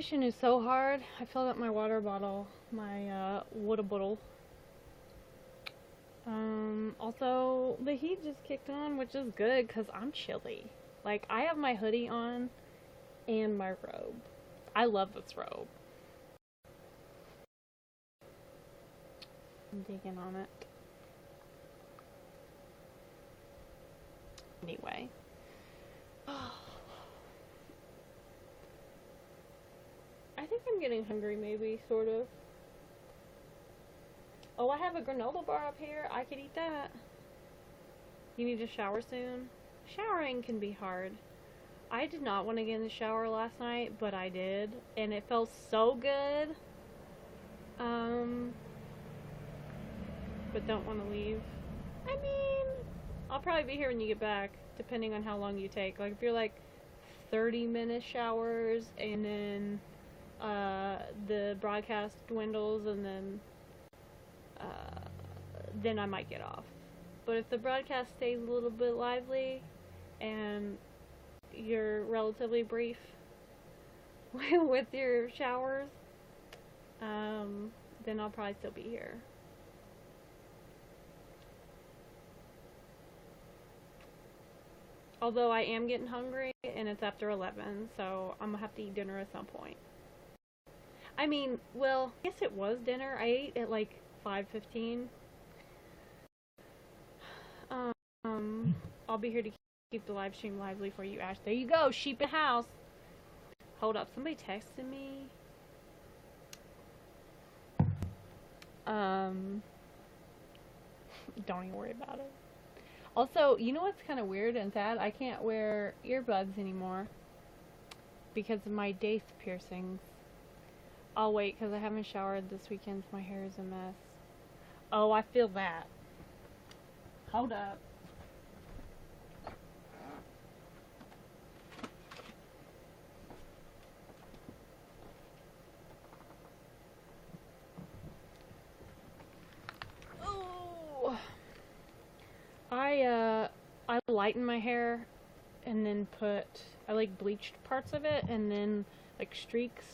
hydration is so hard. I filled up my water bottle, my water bottle. Also, the heat just kicked on, which is good because I'm chilly. Like, I have my hoodie on and my robe. I love this robe. I'm digging on it. Anyway. I think I'm getting hungry, maybe, sort of. Oh, I have a granola bar up here. I could eat that. You need to shower soon? Showering can be hard. I did not want to get in the shower last night, but I did. And it felt so good. But don't want to leave. I mean, I'll probably be here when you get back, depending on how long you take. Like, if you're like 30-minute showers, and then the broadcast dwindles, and then I might get off. But if the broadcast stays a little bit lively, and you're relatively brief with your showers, then I'll probably still be here. Although I am getting hungry, and it's after 11, so I'm gonna have to eat dinner at some point. I mean, well, I guess it was dinner. I ate at like 5:15. I'll be here to keep the live stream lively for you, Ash. There you go, sheep in the house. Hold up, somebody texted me. Don't even worry about it. Also, you know what's kind of weird and sad? I can't wear earbuds anymore because of my daith piercings. I'll wait because I haven't showered this weekend, so my hair is a mess. Oh, I feel that. Hold up. Oh. I lighten my hair and then I like bleached parts of it and then like streaks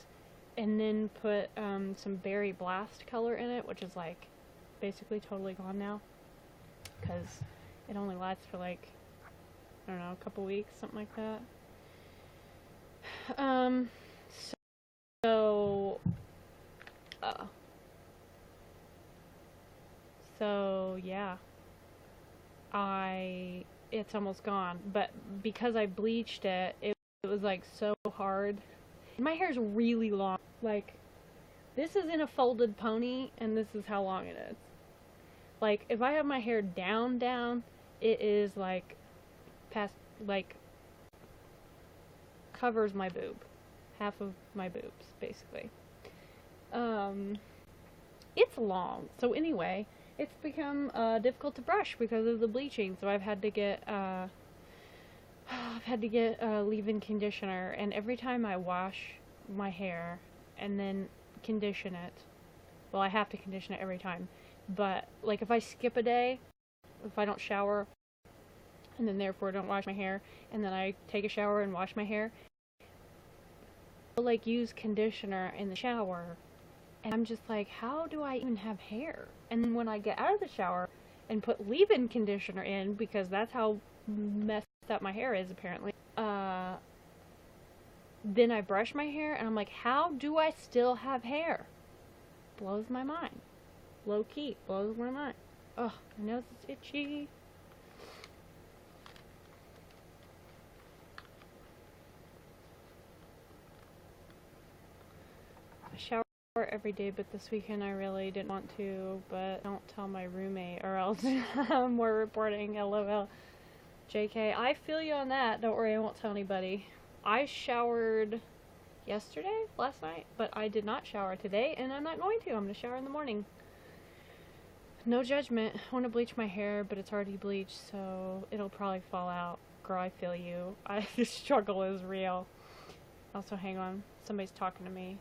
and then put some berry blast color in it, which is like basically totally gone now because it only lasts for like, I don't know, a couple weeks, something like that. So yeah, it's almost gone, but because I bleached it, it was like so hard. My hair's really long. Like, this is in a folded pony, and this is how long it is. Like, if I have my hair down, it is like past, like, covers my boob. Half of my boobs, basically. It's long. So anyway, it's become difficult to brush because of the bleaching. So I've had to get leave-in conditioner, and every time I wash my hair and then condition it, well, I have to condition it every time. But like if I skip a day, if I don't shower, and then therefore don't wash my hair, and then I take a shower and wash my hair, I'll like use conditioner in the shower. And I'm just like, how do I even have hair? And then when I get out of the shower and put leave-in conditioner in, because that's how messed up my hair is apparently, then I brush my hair and I'm like, how do I still have hair? Blows my mind. Low key, blows my mind. Oh, my nose is itchy. I shower every day, but this weekend I really didn't want to, but don't tell my roommate or else we're reporting, LOL. JK, I feel you on that. Don't worry, I won't tell anybody. I showered last night, but I did not shower today, and I'm not going to. I'm going to shower in the morning. No judgment. I want to bleach my hair, but it's already bleached, so it'll probably fall out. Girl, I feel you. The struggle is real. Also, hang on. Somebody's talking to me.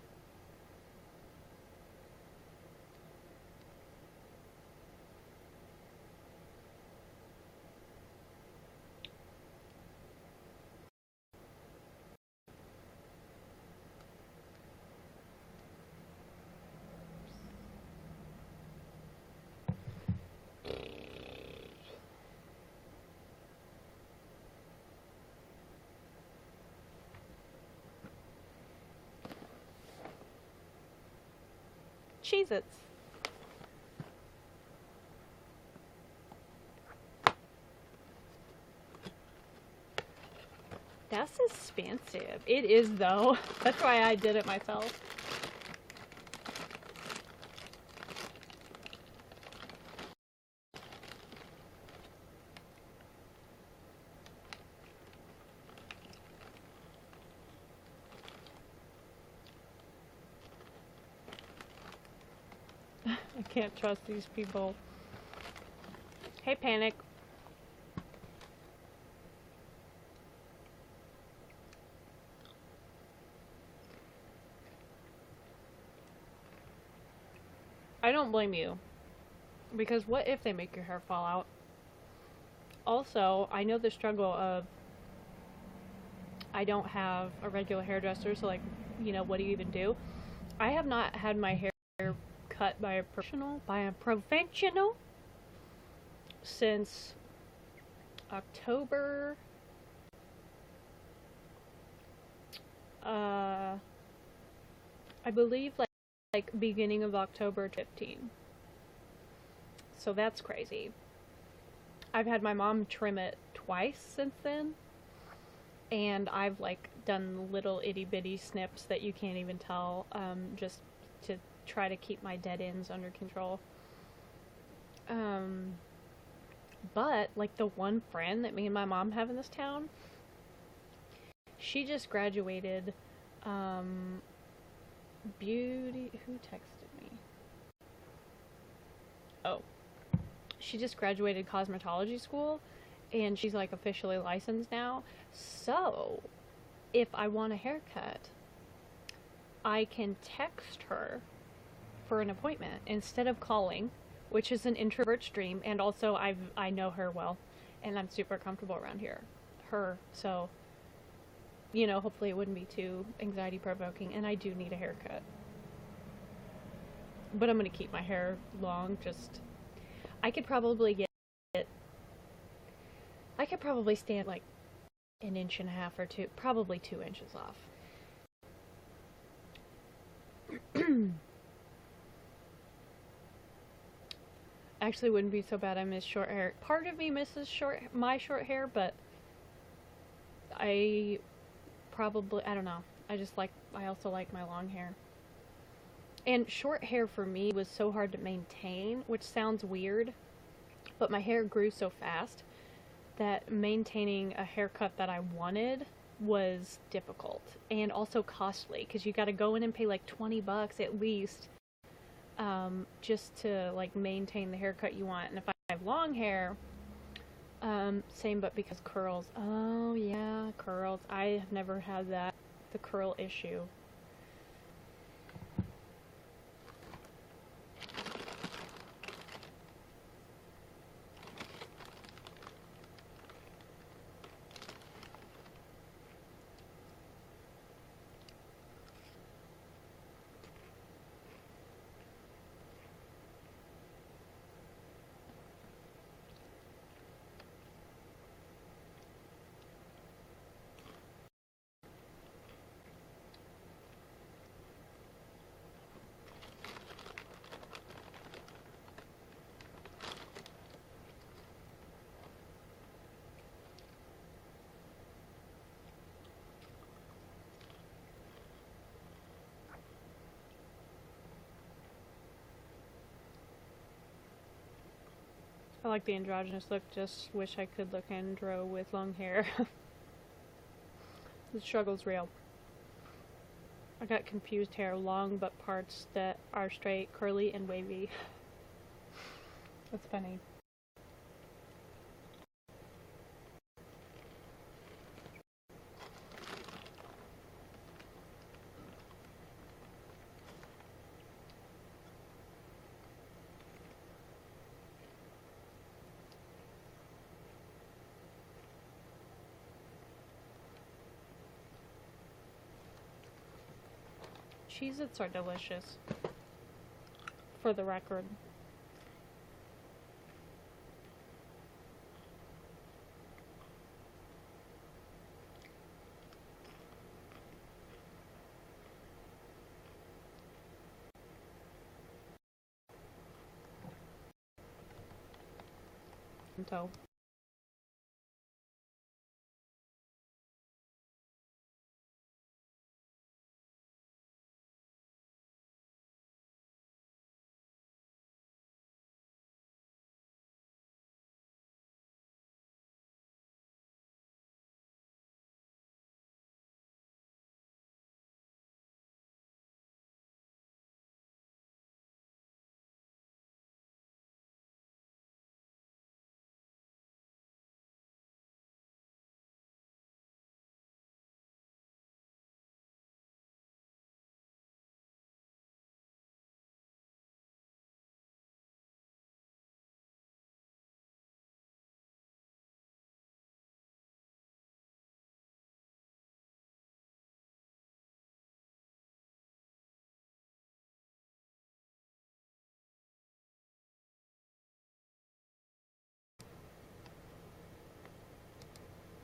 Cheez-Its. That's expensive. It is, though. That's why I did it myself. I can't trust these people. Hey, Panic. I don't blame you. Because what if they make your hair fall out? Also, I know the struggle of I don't have a regular hairdresser, so like, you know, what do you even do? I have not had my hair cut by a professional since October I believe like beginning of October 15. So that's crazy. I've had my mom trim it twice since then, and I've like done little itty bitty snips that you can't even tell, just to try to keep my dead ends under control. But like the one friend that me and my mom have in this town, she just graduated beauty. Who texted me? Oh, she just graduated cosmetology school, and she's like officially licensed now. So if I want a haircut, I can text her for an appointment instead of calling, which is an introvert's dream. And also I know her well, and I'm super comfortable around her. So, you know, hopefully it wouldn't be too anxiety provoking. And I do need a haircut, but I'm gonna keep my hair long. I could probably stand like an inch and a half or two, probably 2 inches off. Actually, wouldn't be so bad. I miss short hair. Part of me misses my short hair, but I don't know. I also like my long hair. And short hair for me was so hard to maintain, which sounds weird, but my hair grew so fast that maintaining a haircut that I wanted was difficult and also costly, because you got to go in and pay like $20 at least, just to like maintain the haircut you want. And if I have long hair, same, but because curls. Oh yeah, curls. I have never had the curl issue. I like the androgynous look, just wish I could look andro with long hair. The struggle's real. I got confused hair, long but parts that are straight, curly, and wavy. That's funny. Cheez-Its are delicious, for the record. So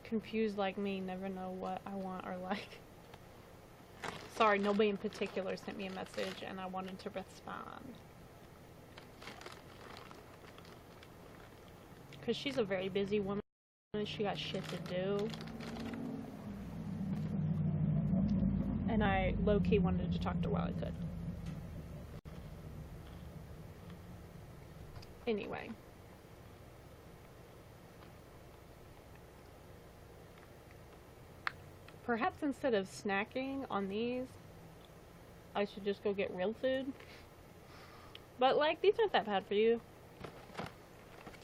confused like me, never know what I want or like. Sorry, nobody in particular sent me a message and I wanted to respond. Because she's a very busy woman and she got shit to do. And I low-key wanted to talk to her while I could. Anyway. Perhaps instead of snacking on these, I should just go get real food. But, like, these aren't that bad for you.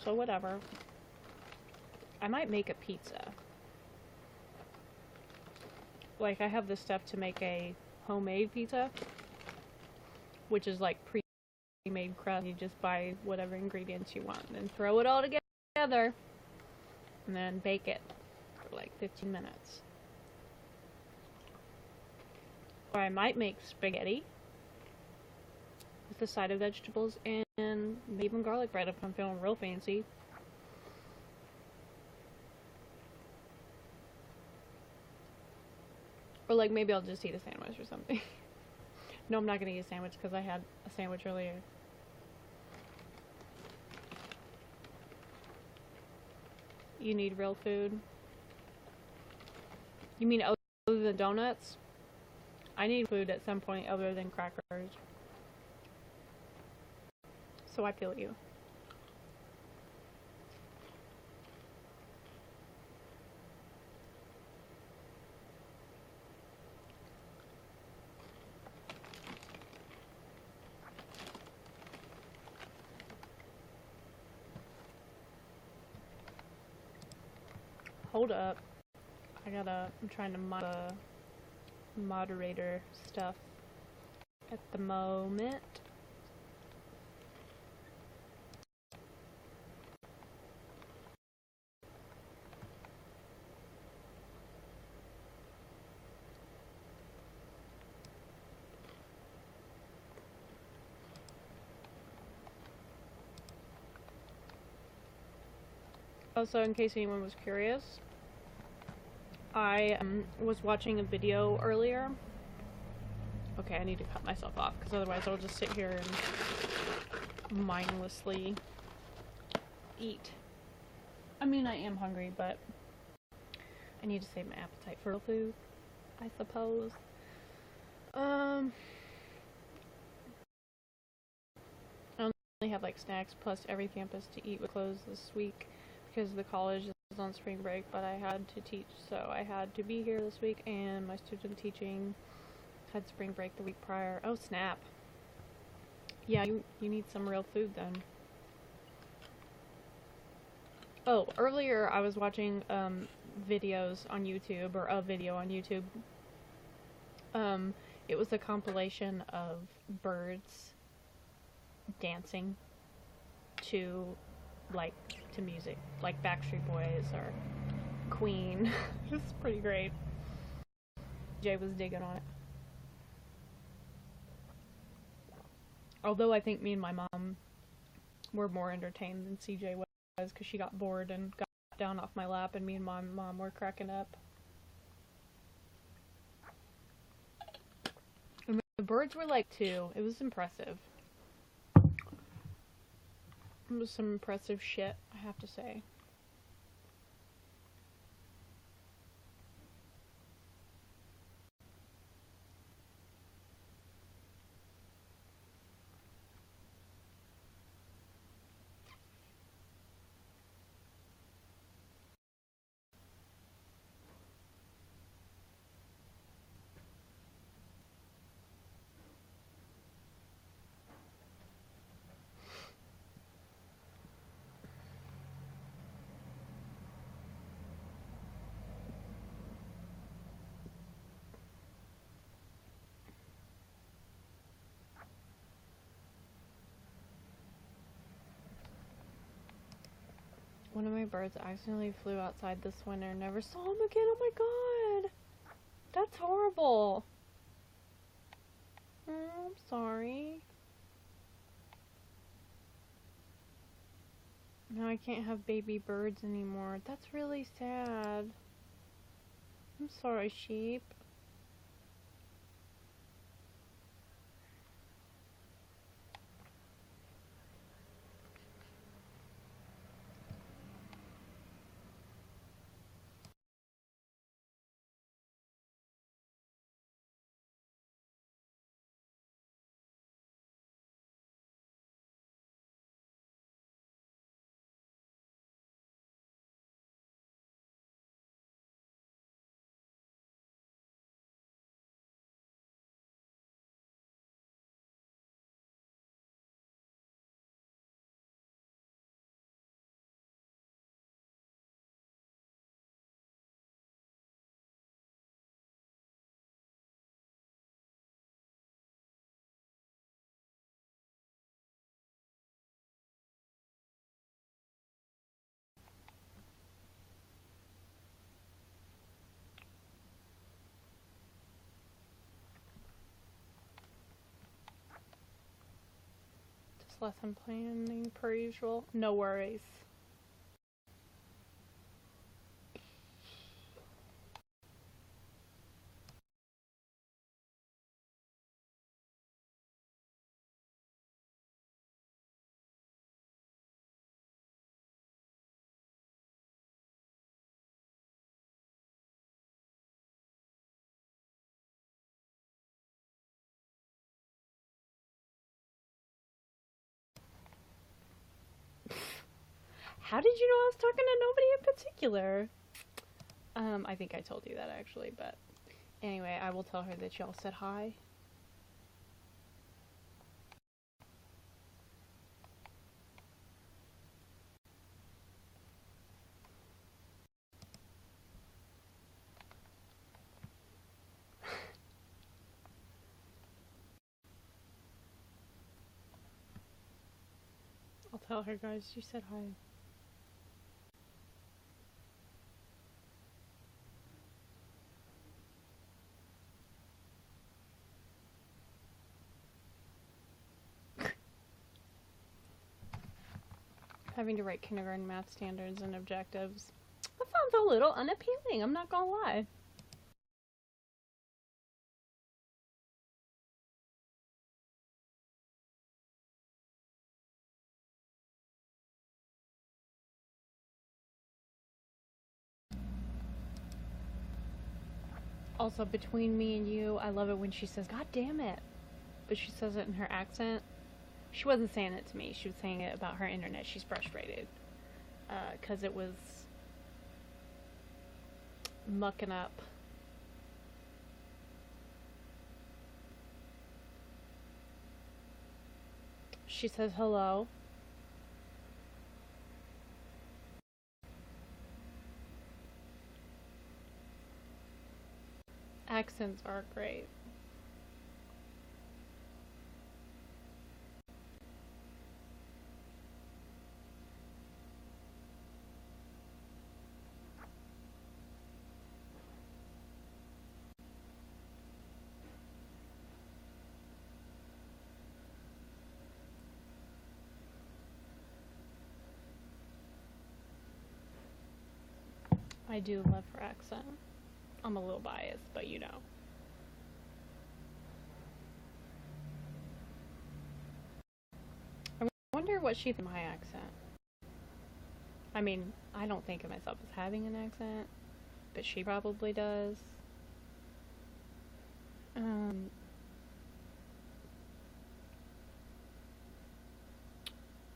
So, whatever. I might make a pizza. Like, I have the stuff to make a homemade pizza, which is, like, pre-made crust. You just buy whatever ingredients you want, and then throw it all together, and then bake it for, like, 15 minutes. Or I might make spaghetti with a side of vegetables and maybe even garlic bread if I'm feeling real fancy. Or like maybe I'll just eat a sandwich or something. No, I'm not gonna eat a sandwich because I had a sandwich earlier. You need real food? You mean other than donuts? I need food at some point other than crackers. So I feel you. Hold up. I'm trying to moderator stuff at the moment. Also, in case anyone was curious, I was watching a video earlier. Okay, I need to cut myself off because otherwise I'll just sit here and mindlessly eat. I mean, I am hungry, but I need to save my appetite for real food, I suppose. I only have like snacks plus every campus to eat with closed this week because the college is on spring break, but I had to teach, so I had to be here this week, and my student teaching had spring break the week prior. Oh snap. Yeah, you need some real food then. Oh, earlier I was watching videos on YouTube, or a video on YouTube. It was a compilation of birds dancing to music, like Backstreet Boys or Queen. It's pretty great. Jay was digging on it. Although I think me and my mom were more entertained than CJ was because she got bored and got down off my lap, and me and my mom were cracking up. And the birds were like 2. It was impressive. It was some impressive shit. I have to say. One of my birds accidentally flew outside this winter and never saw him again. Oh my god! That's horrible. Oh, I'm sorry. Now I can't have baby birds anymore. That's really sad. I'm sorry, sheep. Just lesson planning per usual. No worries. How did you know I was talking to nobody in particular? I think I told you that actually, but anyway, I will tell her that y'all said hi. I'll tell her, guys, you said hi. Having to write kindergarten math standards and objectives. That sounds a little unappealing, I'm not gonna lie. Also, between me and you, I love it when she says, God damn it. But she says it in her accent. She wasn't saying it to me. She was saying it about her internet. She's frustrated. Because it was mucking up. She says hello. Accents are great. I do love her accent. I'm a little biased, but you know. I wonder what she thinks of my accent. I mean, I don't think of myself as having an accent, but she probably does. Um,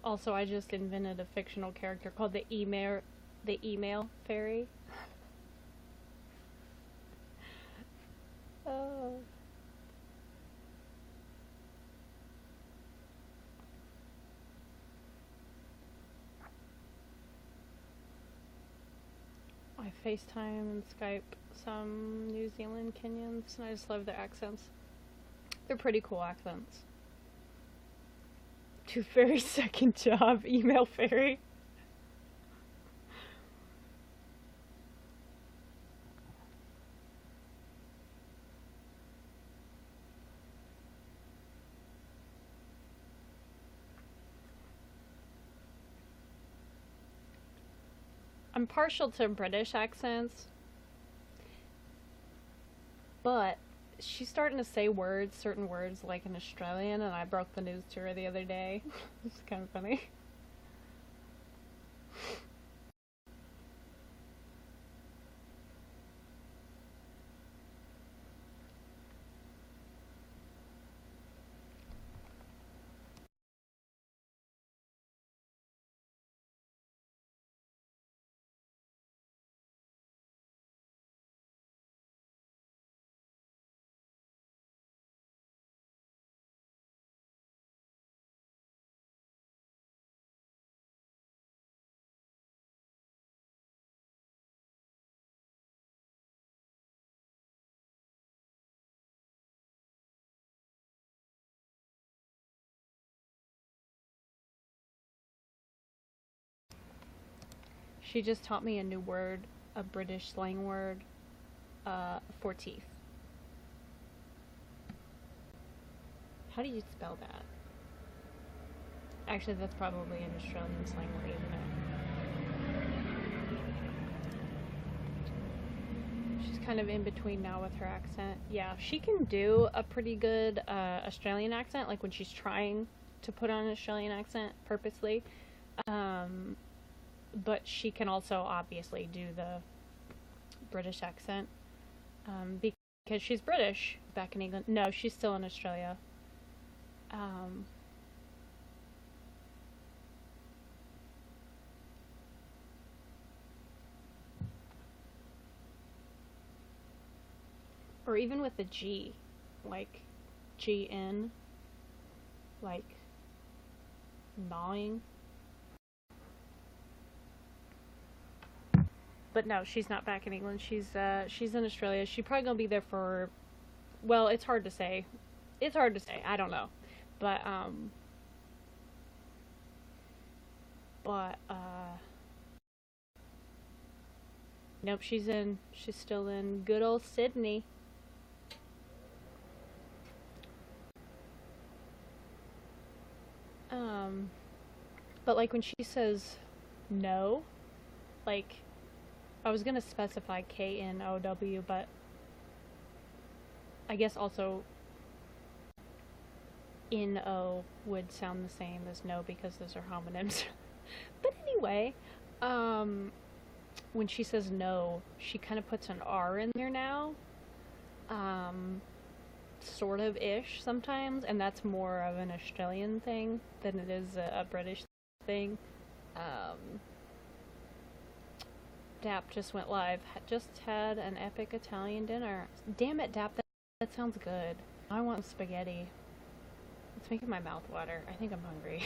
Also, I just invented a fictional character called the email fairy. Oh. I FaceTime and Skype some New Zealand Kenyans, and I just love their accents. They're pretty cool accents. To fairy second job, email fairy. I'm partial to British accents, but she's starting to say certain words like an Australian, and I broke the news to her the other day. It's kind of funny. She just taught me a new word, a British slang word, for teeth. How do you spell that? Actually, that's probably an Australian slang word, isn't it? She's kind of in between now with her accent. Yeah, she can do a pretty good Australian accent, like when she's trying to put on an Australian accent purposely. Um, but she can also obviously do the British accent because she's British back in England. No, she's still in Australia. Um, or even with the G, like GN, like gnawing. But no, she's not back in England. She's in Australia. She's probably gonna be there for. Well, it's hard to say. It's hard to say. I don't know, but nope. She's still in good old Sydney. Um, but like when she says no, like I was gonna specify KNOW, but I guess also NO would sound the same as no because those are homonyms. But anyway, um, when she says no, she kind of puts an R in there now. Um, Sort of ish sometimes, and that's more of an Australian thing than it is a British thing. Um, Dap just went live. Just had an epic Italian dinner. Damn it, Dap, that sounds good. I want spaghetti. It's making my mouth water. I think I'm hungry.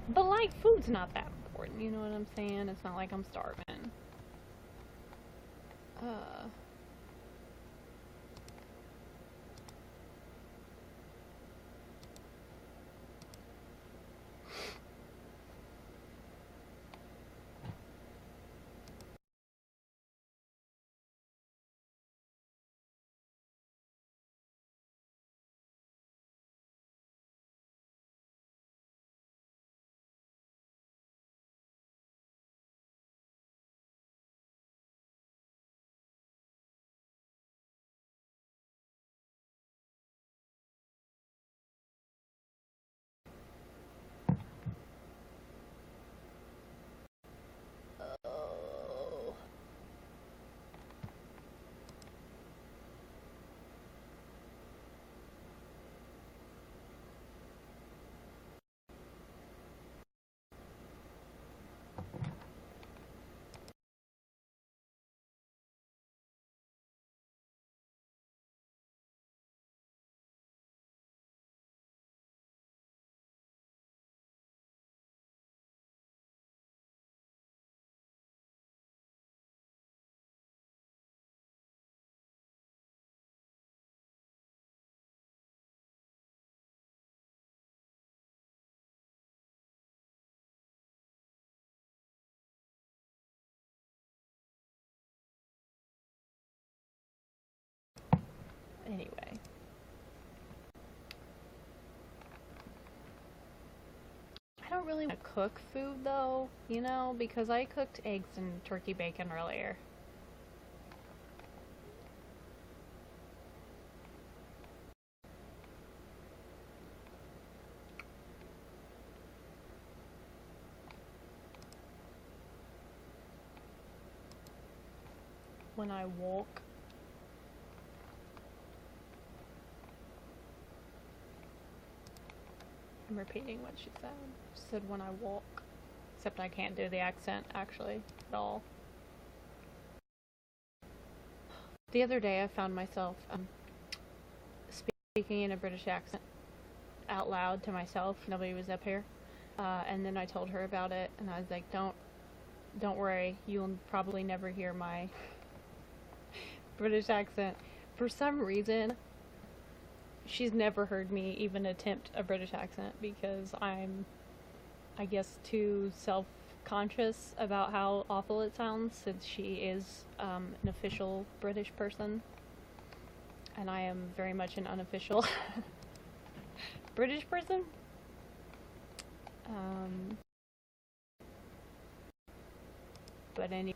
But like, food's not that important, you know what I'm saying? It's not like I'm starving. Uh, Anyway. I don't really want to cook food though, you know, because I cooked eggs and turkey bacon earlier. When I woke. I'm repeating what she said. She said when I woke. Except I can't do the accent, actually, at all. The other day I found myself speaking in a British accent out loud to myself. Nobody was up here. And then I told her about it, and I was like, don't worry, you'll probably never hear my British accent. For some reason, she's never heard me even attempt a British accent because I'm, I guess, too self-conscious about how awful it sounds since she is an official British person. And I am very much an unofficial British person. But anyway.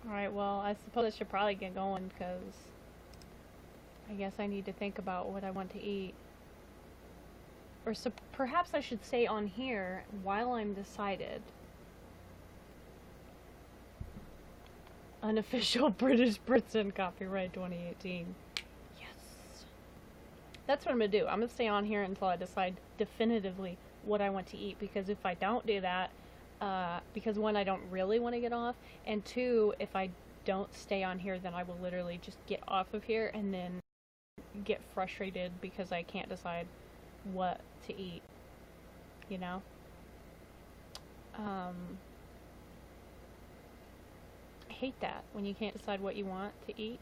Alright, well, I suppose I should probably get going because I guess I need to think about what I want to eat. Or perhaps I should stay on here while I'm decided. Unofficial British person, copyright 2018. Yes. That's what I'm going to do. I'm going to stay on here until I decide definitively what I want to eat. Because if I don't do that, because one, I don't really want to get off. And two, if I don't stay on here, then I will literally just get off of here and then get frustrated because I can't decide what to eat, you know? I hate that when you can't decide what you want to eat.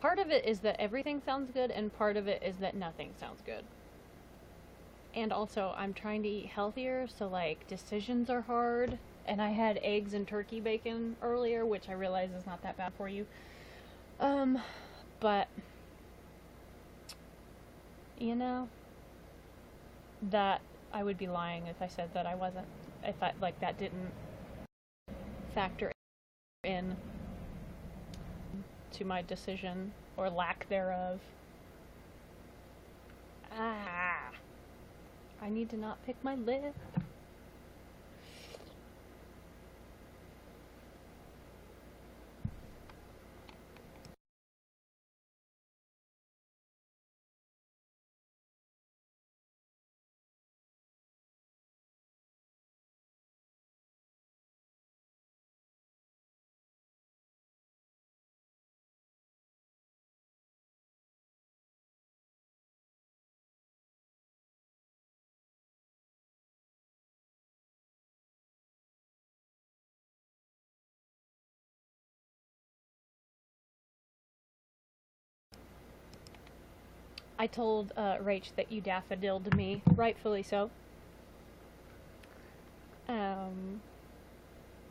Part of it is that everything sounds good, and part of it is that nothing sounds good. And also, I'm trying to eat healthier, so like decisions are hard. And I had eggs and turkey bacon earlier, which I realize is not that bad for you. But you know, that I would be lying if I said that I wasn't, if I, like, that didn't factor in to my decision or lack thereof. I need to not pick my lip. I told Rach that you daffodiled me, rightfully so.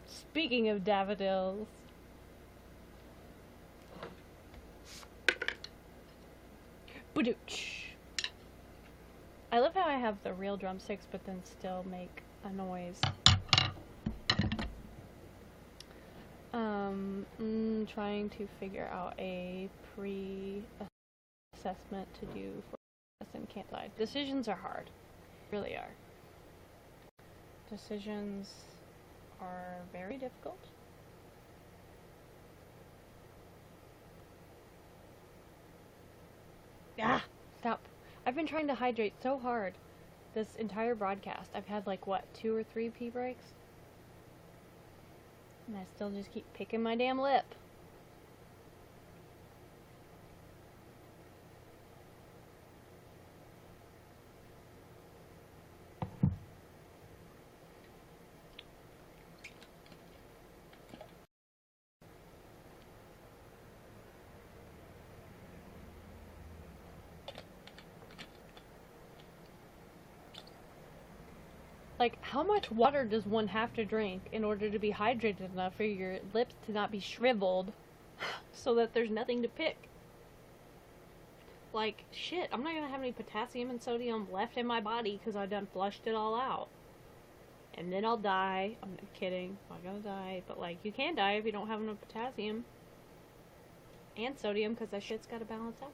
Speaking of daffodils, badooch. I love how I have the real drumsticks, but then still make a noise. Trying to figure out a pre-assessment to do for us and can't decide. Decisions are hard. Really are. Decisions are very difficult. Ah! Stop. I've been trying to hydrate so hard this entire broadcast. I've had like, what, 2 or 3 pee breaks? And I still just keep picking my damn lip. Like, how much water does one have to drink in order to be hydrated enough for your lips to not be shriveled so that there's nothing to pick? Like, shit, I'm not gonna have any potassium and sodium left in my body because I done flushed it all out. And then I'll die. I'm not kidding. I'm not gonna die. But, like, you can die if you don't have enough potassium and sodium because that shit's gotta balance out.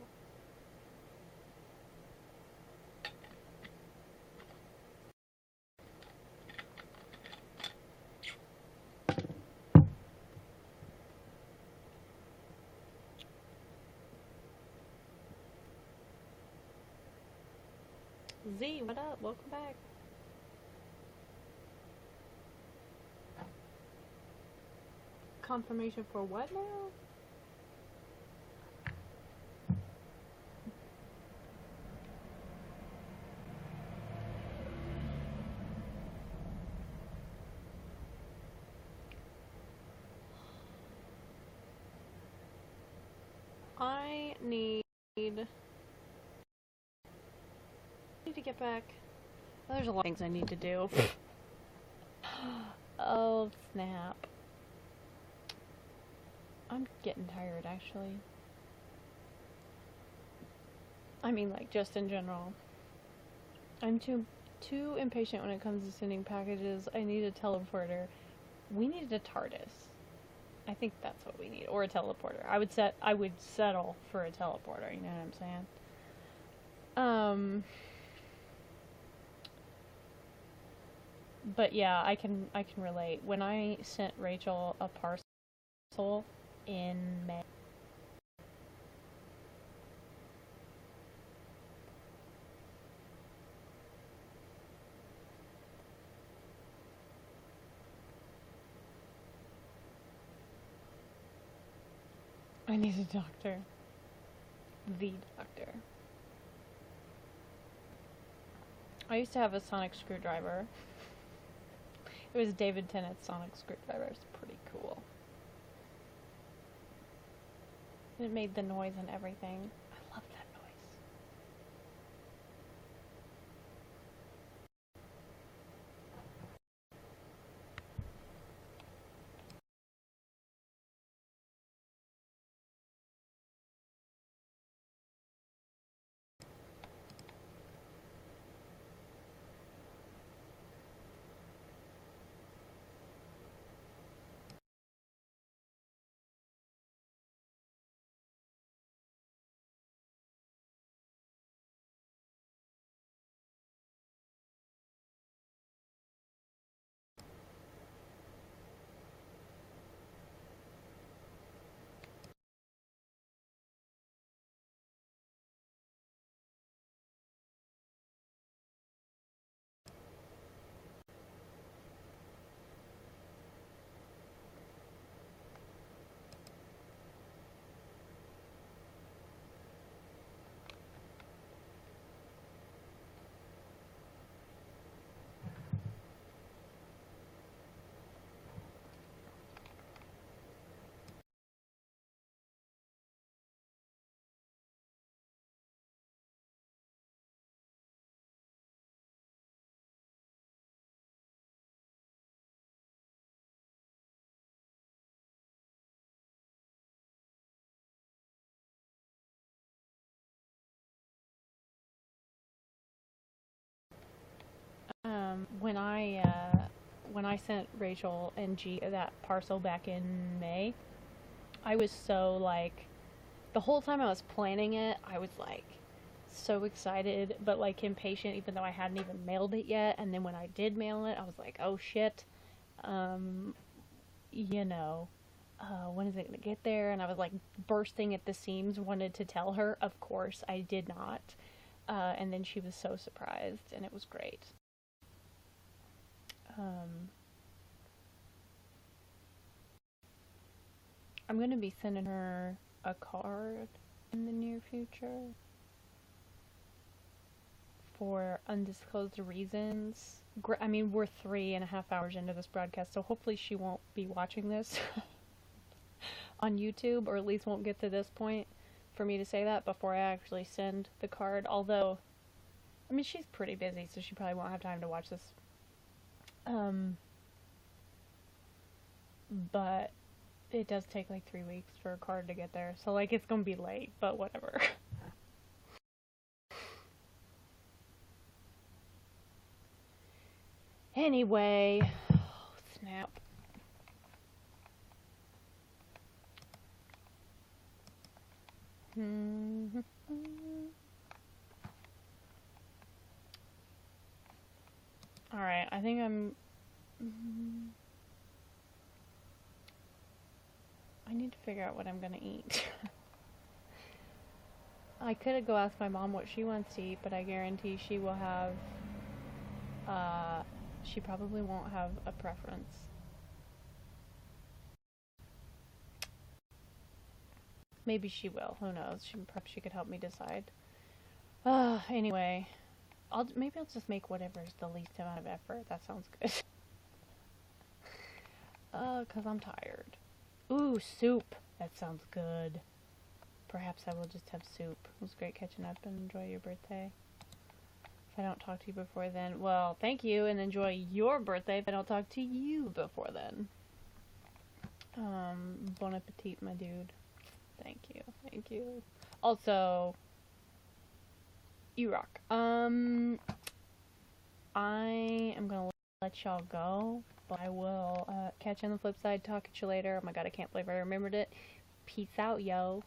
Z, what up? Welcome back. Confirmation for what now? I need to get back. Oh, there's a lot of things I need to do. Oh, snap. I'm getting tired, actually. I mean, like, just in general. I'm too impatient when it comes to sending packages. I need a teleporter. We need a TARDIS. I think that's what we need. Or a teleporter. I would settle for a teleporter, you know what I'm saying? But yeah, I can relate. When I sent Rachel a parcel in May, I need a doctor. The doctor. I used to have a sonic screwdriver. It was David Tennant's sonic screwdriver. It's pretty cool. It made the noise and everything. I love that when I sent Rachel and G that parcel back in May, I was so like, the whole time I was planning it, I was like so excited, but like impatient, even though I hadn't even mailed it yet. And then when I did mail it, I was like, oh shit, you know, when is it gonna get there? And I was like bursting at the seams, wanted to tell her. Of course, I did not. And then she was so surprised, and it was great. I'm gonna be sending her a card in the near future for undisclosed reasons. I mean, we're 3.5 hours into this broadcast, so hopefully she won't be watching this on YouTube, or at least won't get to this point for me to say that before I actually send the card. Although, I mean, she's pretty busy, so she probably won't have time to watch this. But it does take like 3 weeks for a card to get there, so like it's gonna be late, but whatever. Anyway, oh, snap. Alright, I think I need to figure out what I'm gonna eat. I could go ask my mom what she wants to eat, but I guarantee she will have, she probably won't have a preference. Maybe she will, who knows, perhaps she could help me decide. Anyway, maybe I'll just make whatever's the least amount of effort, that sounds good. 'Cause I'm tired. Ooh, soup, that sounds good. Perhaps I will just have soup. It was great catching up and enjoy your birthday. If I don't talk to you before then, well, thank you and enjoy your birthday if I don't talk to you before then. Bon appetit, my dude. Thank you, thank you. Also, you rock. I am gonna let y'all go, but I will catch you on the flip side, talk at you later. Oh my god, I can't believe I remembered it. Peace out, yo.